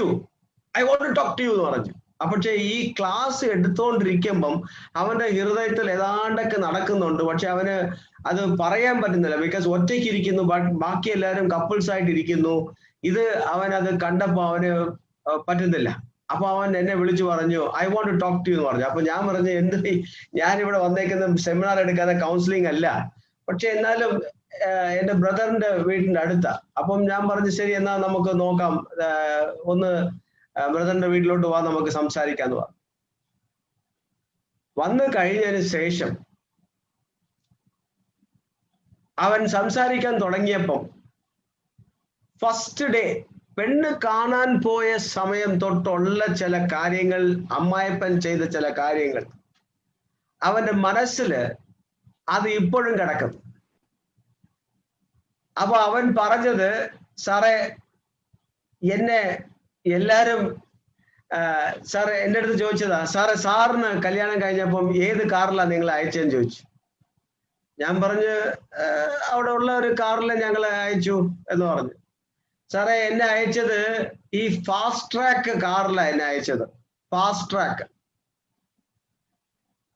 you എന്ന് പറഞ്ഞു. പക്ഷെ ഈ ക്ലാസ് എടുത്തോണ്ടിരിക്കുമ്പം അവന്റെ ഹൃദയത്തിൽ ഏതാണ്ടൊക്കെ നടക്കുന്നുണ്ട്, പക്ഷെ അവന് അത് പറയാൻ പറ്റുന്നില്ല. ബിക്കോസ് ഒറ്റയ്ക്ക് ഇരിക്കുന്നു, ബാക്കി എല്ലാവരും കപ്പിൾസ് ആയിട്ട് ഇരിക്കുന്നു. ഇത് അവൻ അത് കണ്ടപ്പോ അവന് പറ്റുന്നില്ല. അപ്പൊ അവൻ എന്നെ വിളിച്ചു പറഞ്ഞു, I want to talk to you എന്ന് പറഞ്ഞു. അപ്പൊ ഞാൻ പറഞ്ഞു, ഞാനിവിടെ വന്നേക്കുന്ന സെമിനാർ എടുക്കാതെ കൗൺസിലിംഗ് അല്ല, പക്ഷെ എന്നാലും എന്റെ ബ്രദറിന്റെ വീടിന്റെ അടുത്താ. അപ്പം ഞാൻ പറഞ്ഞു, ശരി എന്നാ നമുക്ക് നോക്കാം, ഒന്ന് ബ്രദറിന്റെ വീട്ടിലോട്ട് പോവാൻ, നമുക്ക് സംസാരിക്കാന്ന് പറഞ്ഞു. വന്നു കഴിഞ്ഞതിന് ശേഷം അവൻ സംസാരിക്കാൻ തുടങ്ങിയപ്പം ഫസ്റ്റ് ഡേ പെണ്ണ് കാണാൻ പോയ സമയം തൊട്ടുള്ള ചില കാര്യങ്ങൾ, അമ്മായപ്പൻ ചെയ്ത ചില കാര്യങ്ങൾ അവന്റെ മനസ്സിൽ അത് ഇപ്പോഴും കിടക്കും. അപ്പൊ അവൻ പറഞ്ഞത്, സാറേ എന്നെ എല്ലാരും സാറ് എൻ്റെ അടുത്ത് ചോദിച്ചതാ, സാറിന് കല്യാണം കഴിഞ്ഞപ്പം ഏത് കാറിലാണ് നിങ്ങൾ അയച്ചതെന്ന് ചോദിച്ചു. ഞാൻ പറഞ്ഞു, അവിടെ ഉള്ള ഒരു കാറിൽ ഞങ്ങൾ അയച്ചു എന്ന് പറഞ്ഞു. സാറേ എന്നെ അയച്ചത് ഈ ഫാസ്റ്റ് ട്രാക്ക് കാറിലാണ് എന്നെ അയച്ചത്, ഫാസ്റ്റ് ട്രാക്ക്.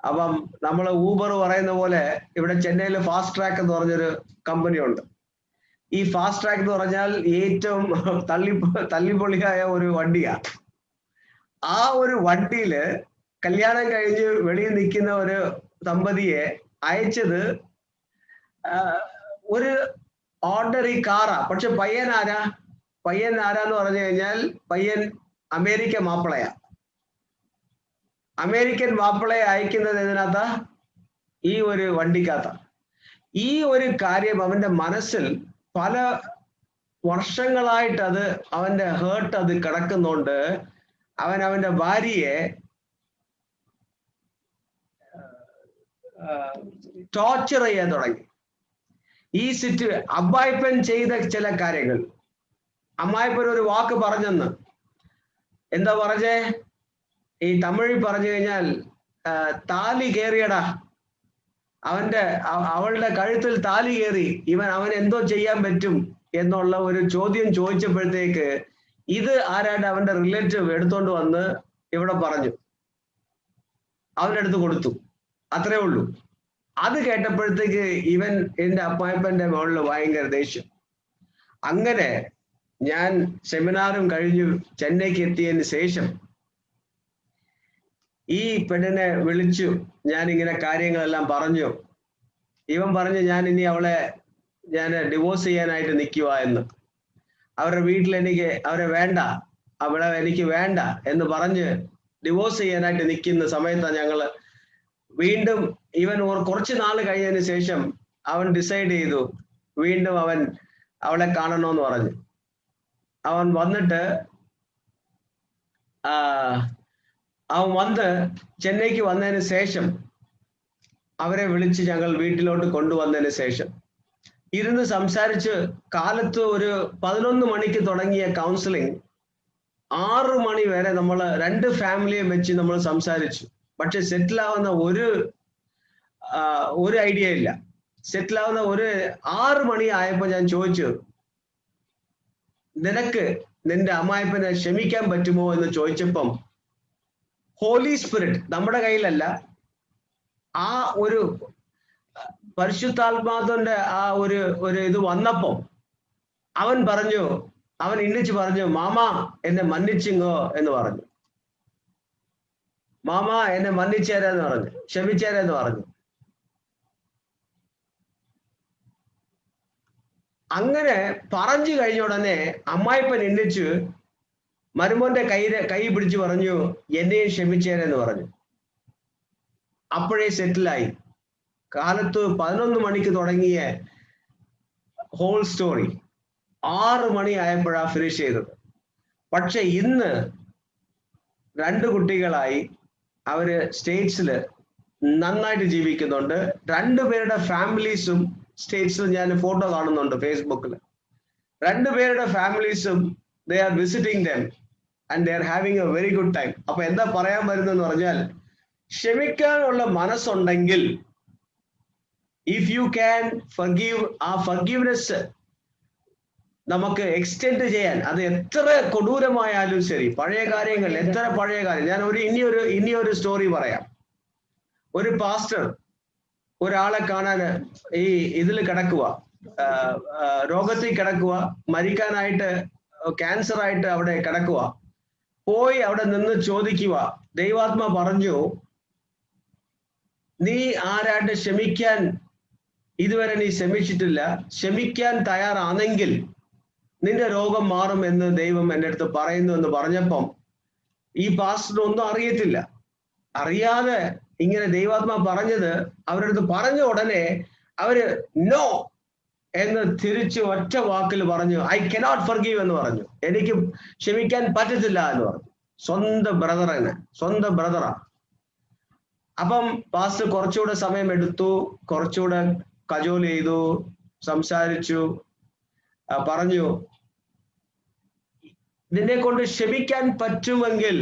അപ്പം നമ്മൾ ഊബർ പറയുന്ന പോലെ ഇവിടെ ചെന്നൈയിൽ ഫാസ്റ്റ് ട്രാക്ക് എന്ന് പറഞ്ഞൊരു കമ്പനി ഉണ്ട്. ഈ ഫാസ്റ്റ് ട്രാക്ക് എന്ന് പറഞ്ഞാൽ ഏറ്റവും തള്ളിപ്പൊളിയായ ഒരു വണ്ടിയാ. ആ ഒരു വണ്ടിയില് കല്യാണം കഴിഞ്ഞ് വെളിയിൽ നിൽക്കുന്ന ഒരു ദമ്പതിയെ അയച്ചത് ഒരു ഓർഡിനറി കാറാ. പക്ഷെ പയ്യൻ ആരാന്ന് പറഞ്ഞു കഴിഞ്ഞാൽ പയ്യൻ അമേരിക്കൻ മാപ്പിളയാ. അമേരിക്കൻ മാപ്പിളയെ അയക്കുന്നത് ഇതിനകത്താ, ഈ ഒരു വണ്ടിക്കകത്താ. ഈ ഒരു കാര്യം അവന്റെ മനസ്സിൽ പല വർഷങ്ങളായിട്ട് അത് അവന്റെ ഹേർട്ട് അത് കിടക്കുന്നുണ്ട്. അവന്റെ ഭാര്യയെ ടോർച്ചർ ചെയ്യാൻ തുടങ്ങി. ഈ അമ്മായിപ്പൻ ചെയ്ത ചില കാര്യങ്ങൾ, അമ്മായിപ്പൻ ഒരു വാക്ക് പറഞ്ഞെന്ന്, എന്താ പറഞ്ഞേ, ഈ തമിഴിൽ പറഞ്ഞു കഴിഞ്ഞാൽ താലി കേറിയടാ, അവളുടെ കഴുത്തിൽ താലി കയറി, അവൻ എന്തോ ചെയ്യാൻ പറ്റും എന്നുള്ള ഒരു ചോദ്യം ചോദിച്ചപ്പോഴത്തേക്ക് ഇത് ആരാണ്ട് അവന്റെ റിലേറ്റീവ് എടുത്തോണ്ട് വന്ന് ഇവിടെ പറഞ്ഞു, അവന്റെ അടുത്ത് കൊടുത്തു. അത്രേ ഉള്ളൂ. അത് കേട്ടപ്പോഴത്തേക്ക് എന്റെ അമ്മായിപ്പന്റെ മുകളിൽ ഭയങ്കര ദേഷ്യം. അങ്ങനെ ഞാൻ സെമിനാറും കഴിഞ്ഞു ചെന്നൈക്ക് എത്തിയതിന് ശേഷം ഈ പെണ്ണിനെ വിളിച്ചു, ഞാൻ ഇങ്ങനെ കാര്യങ്ങളെല്ലാം പറഞ്ഞു. ഇവൻ പറഞ്ഞു, ഞാൻ ഇനി അവളെ ഡിവോഴ്സ് ചെയ്യാനായിട്ട് നിൽക്കുക എന്ന്. അവരുടെ വീട്ടിൽ അവരെ വേണ്ട, അവളെ എനിക്ക് വേണ്ട എന്ന് പറഞ്ഞ് ഡിവോഴ്സ് ചെയ്യാനായിട്ട് നിൽക്കുന്ന സമയത്താണ് ഞങ്ങള് വീണ്ടും കുറച്ച് നാൾ കഴിഞ്ഞതിന് ശേഷം അവൻ ഡിസൈഡ് ചെയ്തു വീണ്ടും അവളെ കാണണമെന്ന് പറഞ്ഞു. അവൻ വന്നിട്ട് അവൻ വന്ന് ചെന്നൈക്ക് വന്നതിന് ശേഷം അവരെ വിളിച്ച് ഞങ്ങൾ വീട്ടിലോട്ട് കൊണ്ടുവന്നതിന് ശേഷം ഇരുന്ന് സംസാരിച്ച് കാലത്ത് ഒരു 11 മണിക്ക് തുടങ്ങിയ കൗൺസിലിംഗ് 6 മണി വരെ നമ്മൾ 2 ഫാമിലിയെ വെച്ച് നമ്മൾ സംസാരിച്ചു. പക്ഷെ സെറ്റിൽ ആവുന്ന ഒരു ഐഡിയ ഇല്ല. സെറ്റിൽ ആവുന്ന 6 മണി ആയപ്പോ ഞാൻ ചോദിച്ചു, നിനക്ക് നിന്റെ അമ്മായിപ്പനെ ക്ഷമിക്കാൻ പറ്റുമോ എന്ന് ചോദിച്ചപ്പം ഹോളി സ്പിരിറ്റ് നമ്മുടെ കയ്യിലല്ല, ആ ഒരു പരിശുദ്ധാത്മാവിന്റെ ആ ഒരു ഇത് വന്നപ്പോ അവൻ ഇന്നിച്ച് പറഞ്ഞു, മാമാ എന്നെ മന്നിച്ചിങ്ങോ എന്ന് പറഞ്ഞു. മാമ എന്നെ മന്നിച്ചേരാന്ന് പറഞ്ഞു, ക്ഷമിച്ചേരെന്ന് പറഞ്ഞു. അങ്ങനെ പറഞ്ഞു കഴിഞ്ഞ ഉടനെ അമ്മായിപ്പൻ എണ്ണിച്ച് മരുമോന്റെ കൈ പിടിച്ചു പറഞ്ഞു, എന്നെയും ക്ഷമിച്ചേരെന്ന് പറഞ്ഞു. അപ്പോഴേ സെറ്റിലായി. കാലത്ത് 11 മണിക്ക് തുടങ്ങിയ ഹോൾ സ്റ്റോറി 6 മണി ആയപ്പോഴാണ് ഫിനിഷ് ചെയ്തത്. പക്ഷെ ഇന്ന് 2 കുട്ടികളായി അവര് സ്റ്റേറ്റ്സില് നന്നായിട്ട് ജീവിക്കുന്നുണ്ട്. 2 പേരുടെ ഫാമിലീസും സ്റ്റേറ്റ്സിൽ ഞാൻ ഫോട്ടോ കാണുന്നുണ്ട് ഫേസ്ബുക്കിൽ. 2 പേരുടെ ഫാമിലീസും they are visiting them and they are having a very good time. അപ്പൊ എന്താ പറയാൻ വരുന്നതെന്ന് പറഞ്ഞാൽ, ക്ഷമിക്കാനുള്ള മനസ്സുണ്ടെങ്കിൽ ഇഫ് യു ക്യാൻ ഫർഗീവ്, ആ ഫർഗീവ്നെസ് നമുക്ക് എക്സ്റ്റെൻഡ് ചെയ്യാൻ, അത് എത്ര കൊടൂരമായാലും ശരി, പഴയ കാര്യങ്ങൾ, എത്ര പഴയ കാര്യം. ഞാൻ ഇനിയൊരു സ്റ്റോറി പറയാം. ഒരു പാസ്റ്റർ ഒരാളെ കാണാൻ ഈ ഇതിൽ കിടക്കുക, രോഗത്തിൽ കിടക്കുക, മരിക്കാനായിട്ട്, ക്യാൻസർ ആയിട്ട് അവിടെ കിടക്കുക. പോയി അവിടെ നിന്ന് ചോദിക്കുക, ദൈവാത്മ പറഞ്ഞു, നീ ആരായിട്ട് ക്ഷമിക്കാൻ ഇതുവരെ നീ ക്ഷമിച്ചിട്ടില്ല, ക്ഷമിക്കാൻ തയ്യാറാണെങ്കിൽ നിന്റെ രോഗം മാറും എന്ന് ദൈവം എൻ്റെ അടുത്ത് പറയുന്നു എന്ന് പറഞ്ഞപ്പം ഈ പാസ്റ്റർ ഒന്നും അറിയത്തില്ല. അറിയാതെ ഇങ്ങനെ ദൈവാത്മാ പറഞ്ഞത് അവരുടെ അടുത്ത് പറഞ്ഞ ഉടനെ അവര് നോ എന്ന് തിരിച്ച് ഒറ്റ വാക്കിൽ പറഞ്ഞു, ഐ കനോട്ട് ഫർഗീവ് എന്ന് പറഞ്ഞു. എനിക്ക് ക്ഷമിക്കാൻ പറ്റത്തില്ല എന്ന് പറഞ്ഞു. സ്വന്തം ബ്രദറാ. അപ്പം പാസ്റ്റർ കുറച്ചുകൂടെ സമയം എടുത്തു, കുറച്ചുകൂടെ കജോൽ ചെയ്തു, സംസാരിച്ചു, പറഞ്ഞു, നിന്നെ കൊണ്ട് ക്ഷമിക്കാൻ പറ്റുമെങ്കിൽ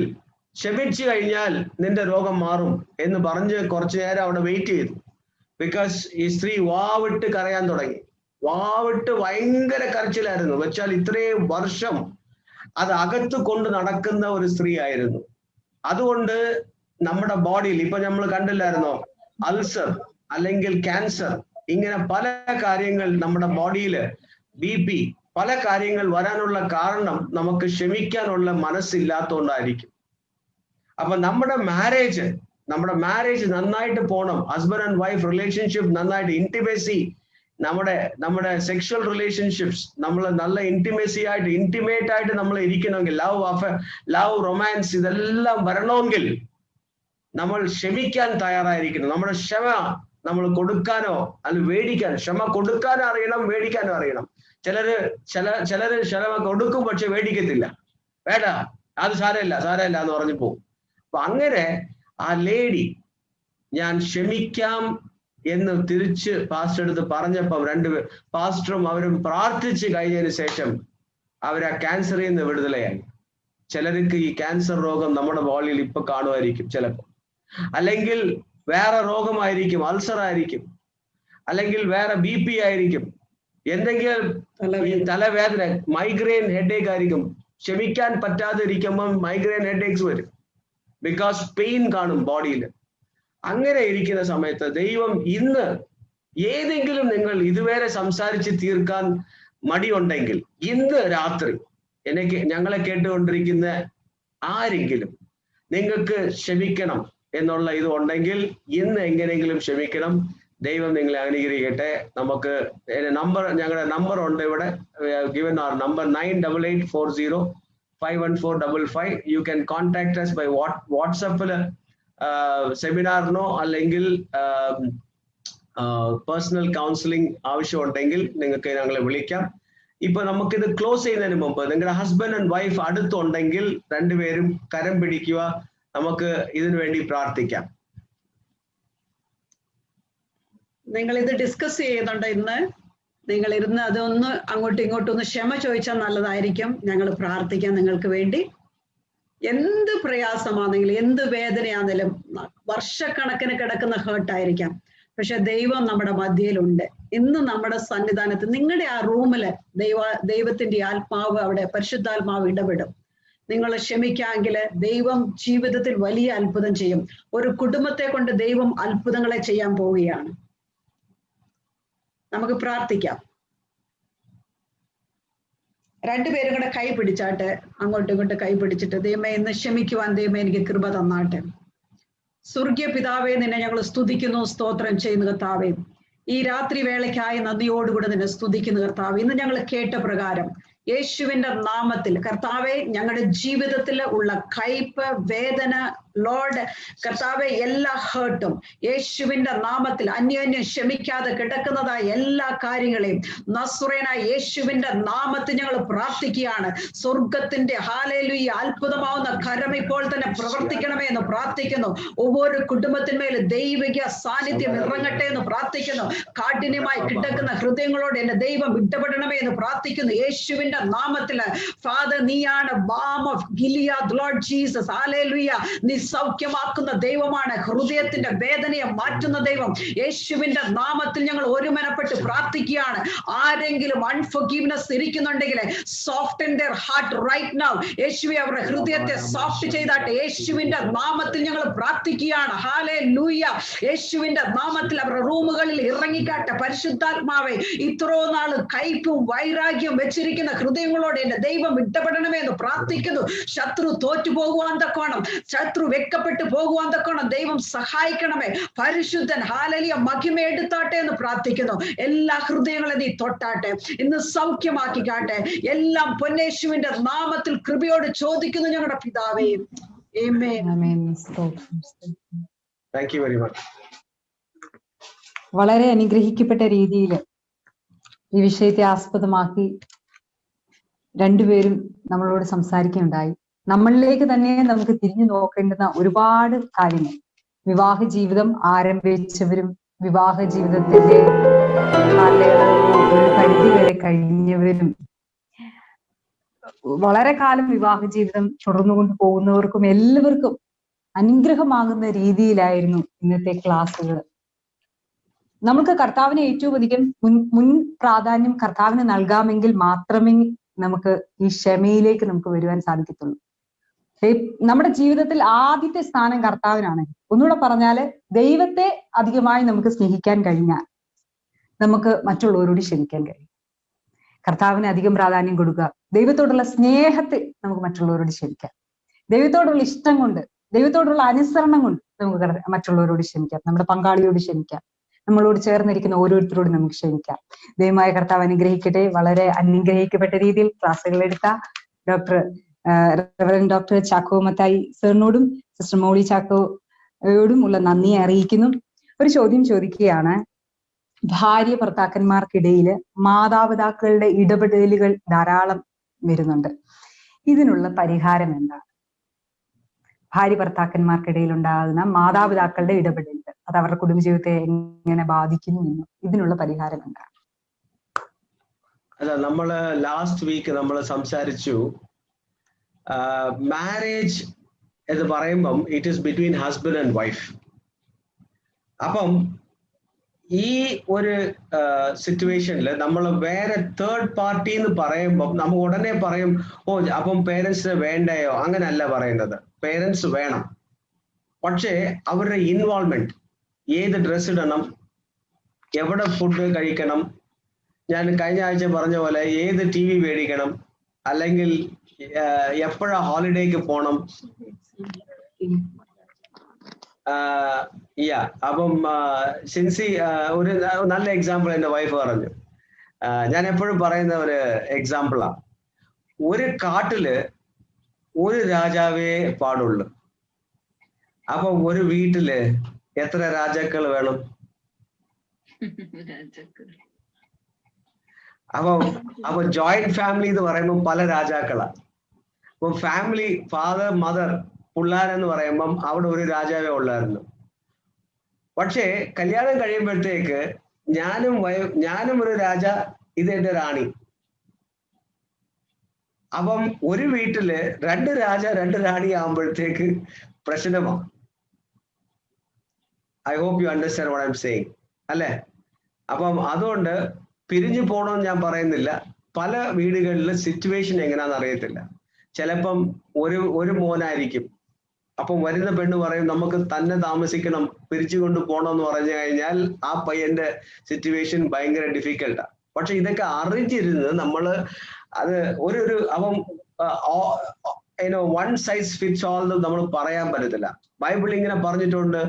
ക്ഷമിച്ചു കഴിഞ്ഞാൽ നിന്റെ രോഗം മാറും എന്ന് പറഞ്ഞ് കുറച്ചു നേരം അവിടെ വെയിറ്റ് ചെയ്തു. ബിക്കോസ് ഈ സ്ത്രീ വാവിട്ട് കരയാൻ തുടങ്ങി. വാവിട്ട് ഭയങ്കര കരച്ചിലായിരുന്നു. വെച്ചാൽ ഇത്രയും വർഷം അത് അകത്ത് കൊണ്ട് നടക്കുന്ന ഒരു സ്ത്രീ ആയിരുന്നു. അതുകൊണ്ട് നമ്മുടെ ബോഡിയിൽ ഇപ്പൊ നമ്മൾ കണ്ടില്ലായിരുന്നോ, അൾസർ അല്ലെങ്കിൽ ക്യാൻസർ, ഇങ്ങനെ പല കാര്യങ്ങൾ നമ്മുടെ ബോഡിയിൽ, BP, പല കാര്യങ്ങൾ വരാനുള്ള കാരണം നമുക്ക് ക്ഷമിക്കാനുള്ള മനസ്സില്ലാത്തതുകൊണ്ടായിരിക്കും. അപ്പൊ നമ്മുടെ മാരേജ് നന്നായിട്ട് പോകണം. ഹസ്ബൻഡ് ആൻഡ് വൈഫ് റിലേഷൻഷിപ്പ് നന്നായിട്ട്, ഇന്റിമേസി, നമ്മുടെ സെക്ഷൽ റിലേഷൻഷിപ്സ് നമ്മൾ നല്ല ഇന്റിമേറ്റ് ആയിട്ട് നമ്മൾ ഇരിക്കണമെങ്കിൽ, ലവ്, റൊമാൻസ് ഇതെല്ലാം വരണമെങ്കിൽ നമ്മൾ ക്ഷമിക്കാൻ തയ്യാറായിരിക്കണം. നമ്മുടെ ക്ഷമ നമ്മൾ കൊടുക്കാനോ അല്ല മേടിക്കാനോ, ക്ഷമ കൊടുക്കാനും അറിയണം, മേടിക്കാനും അറിയണം. ചിലര് ക്ഷമ കൊടുക്കും, പക്ഷെ മേടിക്കത്തില്ല. വേണ്ട, അത് സാരമില്ല എന്ന് പറഞ്ഞു പോകും. അപ്പൊ അങ്ങനെ ആ ലേഡി ഞാൻ ക്ഷമിക്കാം എന്ന് തിരിച്ച് പാസ്റ്റർ അടുത്ത് പറഞ്ഞപ്പം പാസ്റ്ററും അവരും പ്രാർത്ഥിച്ച് കഴിഞ്ഞതിന് ശേഷം അവർ ആ ക്യാൻസറിൽ നിന്ന് വിടുതലയായി. ചിലർക്ക് ഈ ക്യാൻസർ രോഗം നമ്മുടെ ബോഡിയിൽ ഇപ്പൊ കാണുമായിരിക്കും ചിലപ്പോൾ, അല്ലെങ്കിൽ വേറെ രോഗമായിരിക്കും, അൾസർ ആയിരിക്കും, അല്ലെങ്കിൽ വേറെ BP ആയിരിക്കും, എന്തെങ്കിലും തലവേദന, മൈഗ്രെയിൻ ഹെഡേക്ക് ആയിരിക്കും. ക്ഷമിക്കാൻ പറ്റാതെ ഇരിക്കുമ്പോൾ മൈഗ്രെയിൻ ഹെഡേക്സ് വരും. ബിക്കോസ് പെയിൻ കാണും ബോഡിയിൽ. അങ്ങനെ ഇരിക്കുന്ന സമയത്ത് ദൈവം ഇന്ന് ഏതെങ്കിലും നിങ്ങൾ ഇതുവരെ സംസാരിച്ച് തീർക്കാൻ മടിയുണ്ടെങ്കിൽ ഇന്ന് രാത്രി ഞങ്ങളെ കേട്ടുകൊണ്ടിരിക്കുന്ന ആരെങ്കിലും നിങ്ങൾക്ക് ക്ഷമിക്കണം എന്നുള്ള ഇത് ഉണ്ടെങ്കിൽ ഇന്ന് എങ്ങനെയെങ്കിലും ക്ഷമിക്കണം. ദൈവം നിങ്ങളെ അനുഗ്രഹിക്കട്ടെ. നമുക്ക് ഞങ്ങളുടെ നമ്പർ ഉണ്ട് ഇവിടെ, given our number 9884051455. You can contact us by WhatsApp സെമിനാറിനോ അല്ലെങ്കിൽ പേഴ്സണൽ കൗൺസിലിംഗ് ആവശ്യമുണ്ടെങ്കിൽ നിങ്ങൾക്ക് ഞങ്ങളെ വിളിക്കാം. ഇപ്പൊ നമുക്കിത് ക്ലോസ് ചെയ്യുന്നതിന് മുമ്പ് നിങ്ങളുടെ ഹസ്ബൻഡ് ആൻഡ് വൈഫ് അടുത്തുണ്ടെങ്കിൽ രണ്ടുപേരും കരം പിടിക്കുക, നമുക്ക് ഇതിനു വേണ്ടി പ്രാർത്ഥിക്കാം. നിങ്ങൾ ഇത് ഡിസ്കസ് ചെയ്യുന്നുണ്ട് ഇന്ന്, നിങ്ങൾ ഇരുന്ന് അതൊന്ന് അങ്ങോട്ടും ഇങ്ങോട്ടും ഒന്ന് ക്ഷമ ചോദിച്ചാൽ നല്ലതായിരിക്കും. ഞങ്ങൾ പ്രാർത്ഥിക്കാം നിങ്ങൾക്ക് വേണ്ടി. എന്ത് പ്രയാസമാണെങ്കിലും എന്ത് വേദനയാണെങ്കിലും വർഷക്കണക്കിന് കിടക്കുന്ന ഹേർട്ടായിരിക്കാം, പക്ഷെ ദൈവം നമ്മുടെ മധ്യയിലുണ്ട്. ഇന്ന് നമ്മുടെ സന്നിധാനത്ത് നിങ്ങളുടെ ആ റൂമില് ദൈവത്തിന്റെ ആത്മാവ്, അവിടെ പരിശുദ്ധാത്മാവ് ഇടപെടും. നിങ്ങൾ ക്ഷമിക്കാമെങ്കിൽ ദൈവം ജീവിതത്തിൽ വലിയ അത്ഭുതം ചെയ്യും. ഒരു കുടുംബത്തെ കൊണ്ട് ദൈവം അത്ഭുതങ്ങളെ ചെയ്യാൻ പോവുകയാണ്. നമുക്ക് പ്രാർത്ഥിക്കാം. രണ്ടുപേരും കൂടെ കൈ പിടിച്ചാട്ടെ, അങ്ങോട്ടും ഇങ്ങോട്ടും കൈ പിടിച്ചിട്ട്, ദൈവമേ ഇന്ന് ക്ഷമിക്കുവാൻ ദൈവമേ എനിക്ക് കൃപ തന്നാട്ടെ. സ്വർഗീയ പിതാവേ, നിന്നെ ഞങ്ങൾ സ്തുതിക്കുന്നു, സ്തോത്രം ചെയ്യുന്നു കർത്താവേ. ഈ രാത്രി വേളയ്ക്കായി നന്ദിയോടുകൂടെ നിന്നെ സ്തുതിക്കുന്നു കർത്താവേ. ഇന്ന് ഞങ്ങൾ കേട്ട പ്രകാരം യേശുവിന്റെ നാമത്തിൽ കർത്താവെ, ഞങ്ങളുടെ ജീവിതത്തിൽ ഉള്ള കയ്പ്, വേദന, ലോർഡ് കർത്താവെ, എല്ലാ ഹേർട്ടും യേശുവിന്റെ നാമത്തിൽ അന്യോന്യം ക്ഷമിക്കാതെ കിടക്കുന്നതായ എല്ലാ കാര്യങ്ങളെയും നസ്രേനായ യേശുവിന്റെ നാമത്തിൽ ഞങ്ങൾ പ്രാർത്ഥിക്കുകയാണ്. സ്വർഗത്തിന്റെ ഹല്ലേലൂയ അത്ഭുതമാവുന്ന കരം ഇപ്പോൾ തന്നെ പ്രവർത്തിക്കണമേ എന്ന് പ്രാർത്ഥിക്കുന്നു. ഒவ்வொரு കുടുംബത്തിന്മേൽ ദൈവിക സാന്നിധ്യം ഇറങ്ങട്ടെ എന്ന് പ്രാർത്ഥിക്കുന്നു. കാഠിന്യമായി കിടക്കുന്ന ഹൃദയങ്ങളോട് എന്റെ ദൈവം ഇടപെടണമേ എന്ന് പ്രാർത്ഥിക്കുന്നു. യേശുവിന്റെ യേശുവിന്റെ നാമത്തില് ഫാദർ നീയാണ് balm of Gilead Lord Jesus. Hallelujah. നീ സൗഖ്യമാക്കുന്ന ദൈവമാണ്. ഹൃദയത്തിന്റെ വേദനയെ മാറ്റുന്ന ദൈവം. യേശുവിന്റെ നാമത്തിൽ ഞങ്ങൾ ഒരുമനപ്പെട്ട് പ്രാർത്ഥിക്കുകയാണ്. ആരെങ്കിലും അൺഫോർഗീവ്നെസ് ഇരിക്കുന്നുണ്ടെങ്കിൽ soft in their heart right now. യേശുവെ അവരുടെ ഹൃദയത്തെ സോഫ്റ്റ് ചെയ്താട്ടെ. യേശുവിന്റെ നാമത്തിൽ ഞങ്ങൾ പ്രാർത്ഥിക്കുകയാണ്. ഹല്ലേലൂയ. യേശുവിന്റെ നാമത്തിൽ അവരുടെ റൂമുകളിൽ ഇറങ്ങിക്കാട്ടെ. പരിശുദ്ധാത്മാവേ, ഇത്രോ നാള് കയ്പും വൈരാഗ്യം വെച്ചിരിക്കുന്ന ഹൃദയങ്ങളോട് എന്റെ ദൈവം ഇടപെടണമേ എന്ന് പ്രാർത്ഥിക്കുന്നു. ശത്രു തോറ്റു പോകുവാൻ തക്കോണം, ശത്രു വെക്കപ്പെട്ടു പോകുവാൻ തക്കോണം ദൈവം സഹായിക്കണമേ. പരിശുദ്ധൻ ഹല്ലേലൂയ മഹിമയെടുത്താട്ടെ എന്ന് പ്രാർത്ഥിക്കുന്നു. എല്ലാ ഹൃദയങ്ങളെ നീ തൊട്ടാട്ടെ, ഇന്ന് സൗഖ്യമാക്കിക്കാട്ടെ. എല്ലാം പൊന്നേശുവിന്റെ നാമത്തിൽ കൃപയോട് ചോദിക്കുന്നു ഞങ്ങളുടെ പിതാവേ. ആമേൻ. Thank you very much. വളരെ അനുഗ്രഹിക്കപ്പെട്ട രീതിയിൽ ഈ വിഷയത്തെ ആസ്പദമാക്കി രണ്ടുപേരും നമ്മളോട് സംസാരിക്കുകയുണ്ടായി. നമ്മളിലേക്ക് തന്നെ നമുക്ക് തിരിഞ്ഞു നോക്കേണ്ടുന്ന ഒരുപാട് കാര്യങ്ങൾ, വിവാഹ ജീവിതം ആരംഭിച്ചവരും വിവാഹ ജീവിതത്തിന്റെ ഒരു പരിധി വരെ കഴിഞ്ഞവരും വളരെ കാലം വിവാഹ ജീവിതം തുടർന്നുകൊണ്ട് പോകുന്നവർക്കും എല്ലാവർക്കും അനുഗ്രഹമാകുന്ന രീതിയിലായിരുന്നു ഇന്നത്തെ ക്ലാസ്സുകൾ. നമുക്ക് കർത്താവിനെ ഏറ്റവും അധികം മുൻ പ്രാധാന്യം കർത്താവിന് നൽകാമെങ്കിൽ മാത്രമേ നമുക്ക് ഈ ക്ഷമയിലേക്ക് നമുക്ക് വരുവാൻ സാധിക്കത്തുള്ളൂ. നമ്മുടെ ജീവിതത്തിൽ ആദ്യത്തെ സ്ഥാനം കർത്താവിനാണ്. ഒന്നുകൂടെ പറഞ്ഞാല്, ദൈവത്തെ അധികമായി നമുക്ക് സ്നേഹിക്കാൻ കഴിഞ്ഞാൽ നമുക്ക് മറ്റുള്ളവരോട് ക്ഷമിക്കാൻ കഴിയും. കർത്താവിന് അധികം പ്രാധാന്യം കൊടുക്കുക, ദൈവത്തോടുള്ള സ്നേഹത്തിൽ നമുക്ക് മറ്റുള്ളവരോട് ക്ഷമിക്കാം. ദൈവത്തോടുള്ള ഇഷ്ടം കൊണ്ട്, ദൈവത്തോടുള്ള അനുസരണം കൊണ്ട് നമുക്ക് മറ്റുള്ളവരോട് ക്ഷമിക്കാം. നമ്മുടെ പങ്കാളിയോട് ക്ഷമിക്കാം. നമ്മളോട് ചേർന്നിരിക്കുന്ന ഓരോരുത്തരോടും നമുക്ക് ക്ഷമിക്കാം. ദൈവമായ കർത്താവ് അനുഗ്രഹിക്കട്ടെ. വളരെ അനുഗ്രഹിക്കപ്പെട്ട രീതിയിൽ ക്ലാസ്സുകൾ എടുത്ത ഡോക്ടർ ചാക്കോ മത്തായി സാറിനോടും സിസ്റ്റർ മോളി ചാക്കോയോടും ഉള്ള നന്ദി അറിയിക്കുന്നു. ഒരു ചോദ്യം ചോദിക്കുകയാണ്. ഭാര്യ ഭർത്താക്കന്മാർക്കിടയിൽ മാതാപിതാക്കളുടെ ഇടപെടലുകൾ ധാരാളം വരുന്നുണ്ട്. ഇതിനുള്ള പരിഹാരം എന്താണ്? ഭാര്യ ഭർത്താക്കന്മാർക്കിടയിൽ ഉണ്ടാകുന്ന മാതാപിതാക്കളുടെ ഇടപെടലുകൾ അത് അവരുടെ കുടുംബജീവിതത്തെ എങ്ങനെ ബാധിക്കുന്നു എന്നും ഇതിനുള്ള പരിഹാരം എന്താണ്? അല്ല, നമ്മള് ലാസ്റ്റ് വീക്ക് നമ്മൾ സംസാരിച്ചു, മാരേജ് എന്ന് പറയുമ്പം it is between husband and wife. അപ്പം ഈ ഒരു സിറ്റുവേഷനിൽ നമ്മൾ വേറെ തേർഡ് പാർട്ടി എന്ന് പറയുമ്പം നമ്മൾ ഉടനെ പറയും, ഓ അപ്പം പേരൻസിന് വേണ്ടയോ? അങ്ങനല്ല പറയുന്നത്. പേരൻസ് വേണം, പക്ഷേ അവരുടെ ഇൻവോൾവ്മെന്റ്, ഏത് ഡ്രസ് ഇടണം, എവിടെ ഫുഡ് കഴിക്കണം, ഞാൻ കഴിഞ്ഞ ആഴ്ച പറഞ്ഞ പോലെ ഏത് ടി വി മേടിക്കണം, അല്ലെങ്കിൽ എപ്പോഴാ ഹോളിഡേക്ക് പോണം. അപ്പം സിൻസി ഒരു നല്ല എക്സാമ്പിൾ എൻ്റെ വൈഫ് പറഞ്ഞു. ഞാൻ എപ്പോഴും പറയുന്ന ഒരു എക്സാമ്പിളാ. ഒരു കാട്ടില് ഒരു രാജാവേ പാടുള്ളൂ. അപ്പൊ ഒരു വീട്ടില് എത്ര രാജാക്കൾ വേണം? അപ്പൊ ജോയിന്റ് ഫാമിലി എന്ന് പറയുമ്പോൾ പല രാജാക്കളാണ്. അപ്പൊ ഫാമിലി ഫാദർ മദർ പിള്ളേരെന്ന് പറയുമ്പം അവിടെ ഒരു രാജാവേ ഉള്ളായിരുന്നു. പക്ഷേ കല്യാണം കഴിയുമ്പോഴത്തേക്ക് ഞാനും ഒരു രാജ, ഇത് എന്റെ റാണി. അപ്പം ഒരു വീട്ടില് രണ്ട് രാജ രണ്ട് റാണി ആകുമ്പോഴത്തേക്ക് പ്രശ്നമാണ്. I hope you understand what I'm saying, അല്ലേ? അപ്പം അതുകൊണ്ട് പിരിഞ്ഞു പോകണമെന്ന് ഞാൻ പറയുന്നില്ല. പല വീടുകളിൽ സിറ്റുവേഷൻ എങ്ങനെയാണെന്ന് അറിയത്തില്ല. ചിലപ്പം ഒരു മോനായിരിക്കും. അപ്പം വരുന്ന പെണ്ണ് പറയും നമുക്ക് തന്നെ താമസിക്കണം, പിരിച്ചു കൊണ്ട് പോകണമെന്ന് പറഞ്ഞു കഴിഞ്ഞാൽ ആ പയ്യന്റെ സിറ്റുവേഷൻ ഭയങ്കര ഡിഫിക്കൽട്ടാ. പക്ഷെ ഇതൊക്കെ അറിഞ്ഞിരുന്ന് നമ്മള് അത് അവൻ വൺ സൈസ് ഫിറ്റ്സ് ഓൾ നമ്മൾ പറയാൻ പറ്റത്തില്ല. ബൈബിൾ ഇങ്ങനെ പറഞ്ഞിട്ടുണ്ട്,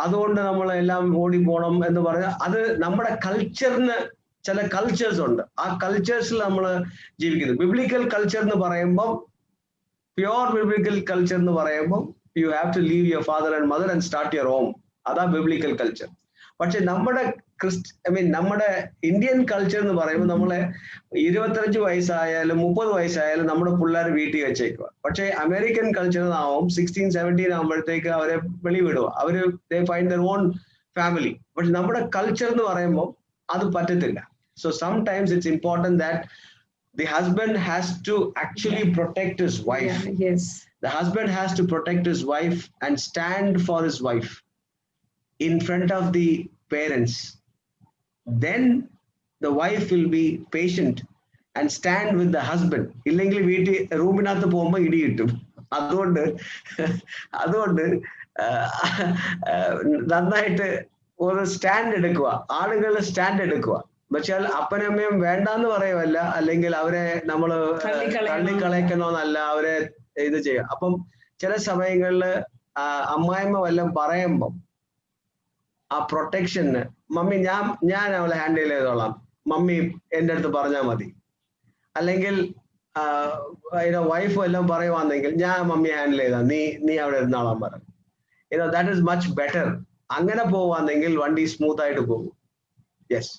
അതുകൊണ്ട് നമ്മൾ എല്ലാം ഓടിപ്പോണം എന്ന് പറഞ്ഞാൽ അത് നമ്മുടെ കൾച്ചറിന് ചില കൾച്ചേഴ്സ് ഉണ്ട്. ആ കൾച്ചേഴ്സിൽ നമ്മൾ ജീവിക്കുന്നു. ബിബ്ലിക്കൽ കൾച്ചർ എന്ന് പറയുമ്പം, പ്യുവർ ബിബ്ലിക്കൽ കൾച്ചർ എന്ന് പറയുമ്പോൾ you have to leave your father and mother and start your home. അതാ ബിബ്ലിക്കൽ കൾച്ചർ. പക്ഷെ നമ്മുടെ നമ്മുടെ ഇന്ത്യൻ കൾച്ചർ എന്ന് പറയുമ്പോൾ നമ്മളെ 25 വയസ്സായാലും 30 വയസ്സായാലും നമ്മുടെ പിള്ളേർ വീട്ടിൽ വെച്ചേക്കുക. പക്ഷെ അമേരിക്കൻ കൾച്ചർ ആവും 16-17 ആകുമ്പോഴത്തേക്ക് അവരെ വെളിവിടുക. അവര് they find their own family. പക്ഷെ നമ്മുടെ കൾച്ചർ എന്ന് പറയുമ്പോൾ അത് പറ്റത്തില്ല. So sometimes it's important that the husband has to actually protect his wife. Yeah, yes. The husband has to protect his wife and stand for his wife in front of the parents. Then the wife will be patient and stand with the husband. ഇല്ലെങ്കിൽ വീട്ടിൽ റൂമിനകത്ത് പോകുമ്പോൾ ഇടി കിട്ടും. അതുകൊണ്ട് നന്നായിട്ട് ഒരു stand എടുക്കുക, ആളുകൾ സ്റ്റാൻഡ് എടുക്കുക. പക്ഷാൽ അപ്പനമ്മയും വേണ്ടാന്ന് പറയുമല്ല, അല്ലെങ്കിൽ അവരെ നമ്മൾ തള്ളിക്കളയ്ക്കണമെന്നല്ല, അവരെ ഇത് ചെയ്യുക. അപ്പം ചില സമയങ്ങളിൽ അമ്മായിമ്മ വല്ലതും പറയുമ്പം ആ പ്രൊട്ടക്ഷന് മമ്മി ഞാൻ അവളെ ഹാൻഡിൽ ചെയ്തോളാം, മമ്മി എൻ്റെ അടുത്ത് പറഞ്ഞാൽ മതി. അല്ലെങ്കിൽ വൈഫ് വല്ലതും പറയുവാണെങ്കിൽ ഞാൻ മമ്മി ഹാൻഡിൽ ചെയ്താ, നീ അവിടെ ഇരുന്നാളാൻ പറ. That is much better. അങ്ങനെ പോവാന്നെങ്കിൽ വണ്ടി സ്മൂത്ത് ആയിട്ട് പോകും. യെസ്.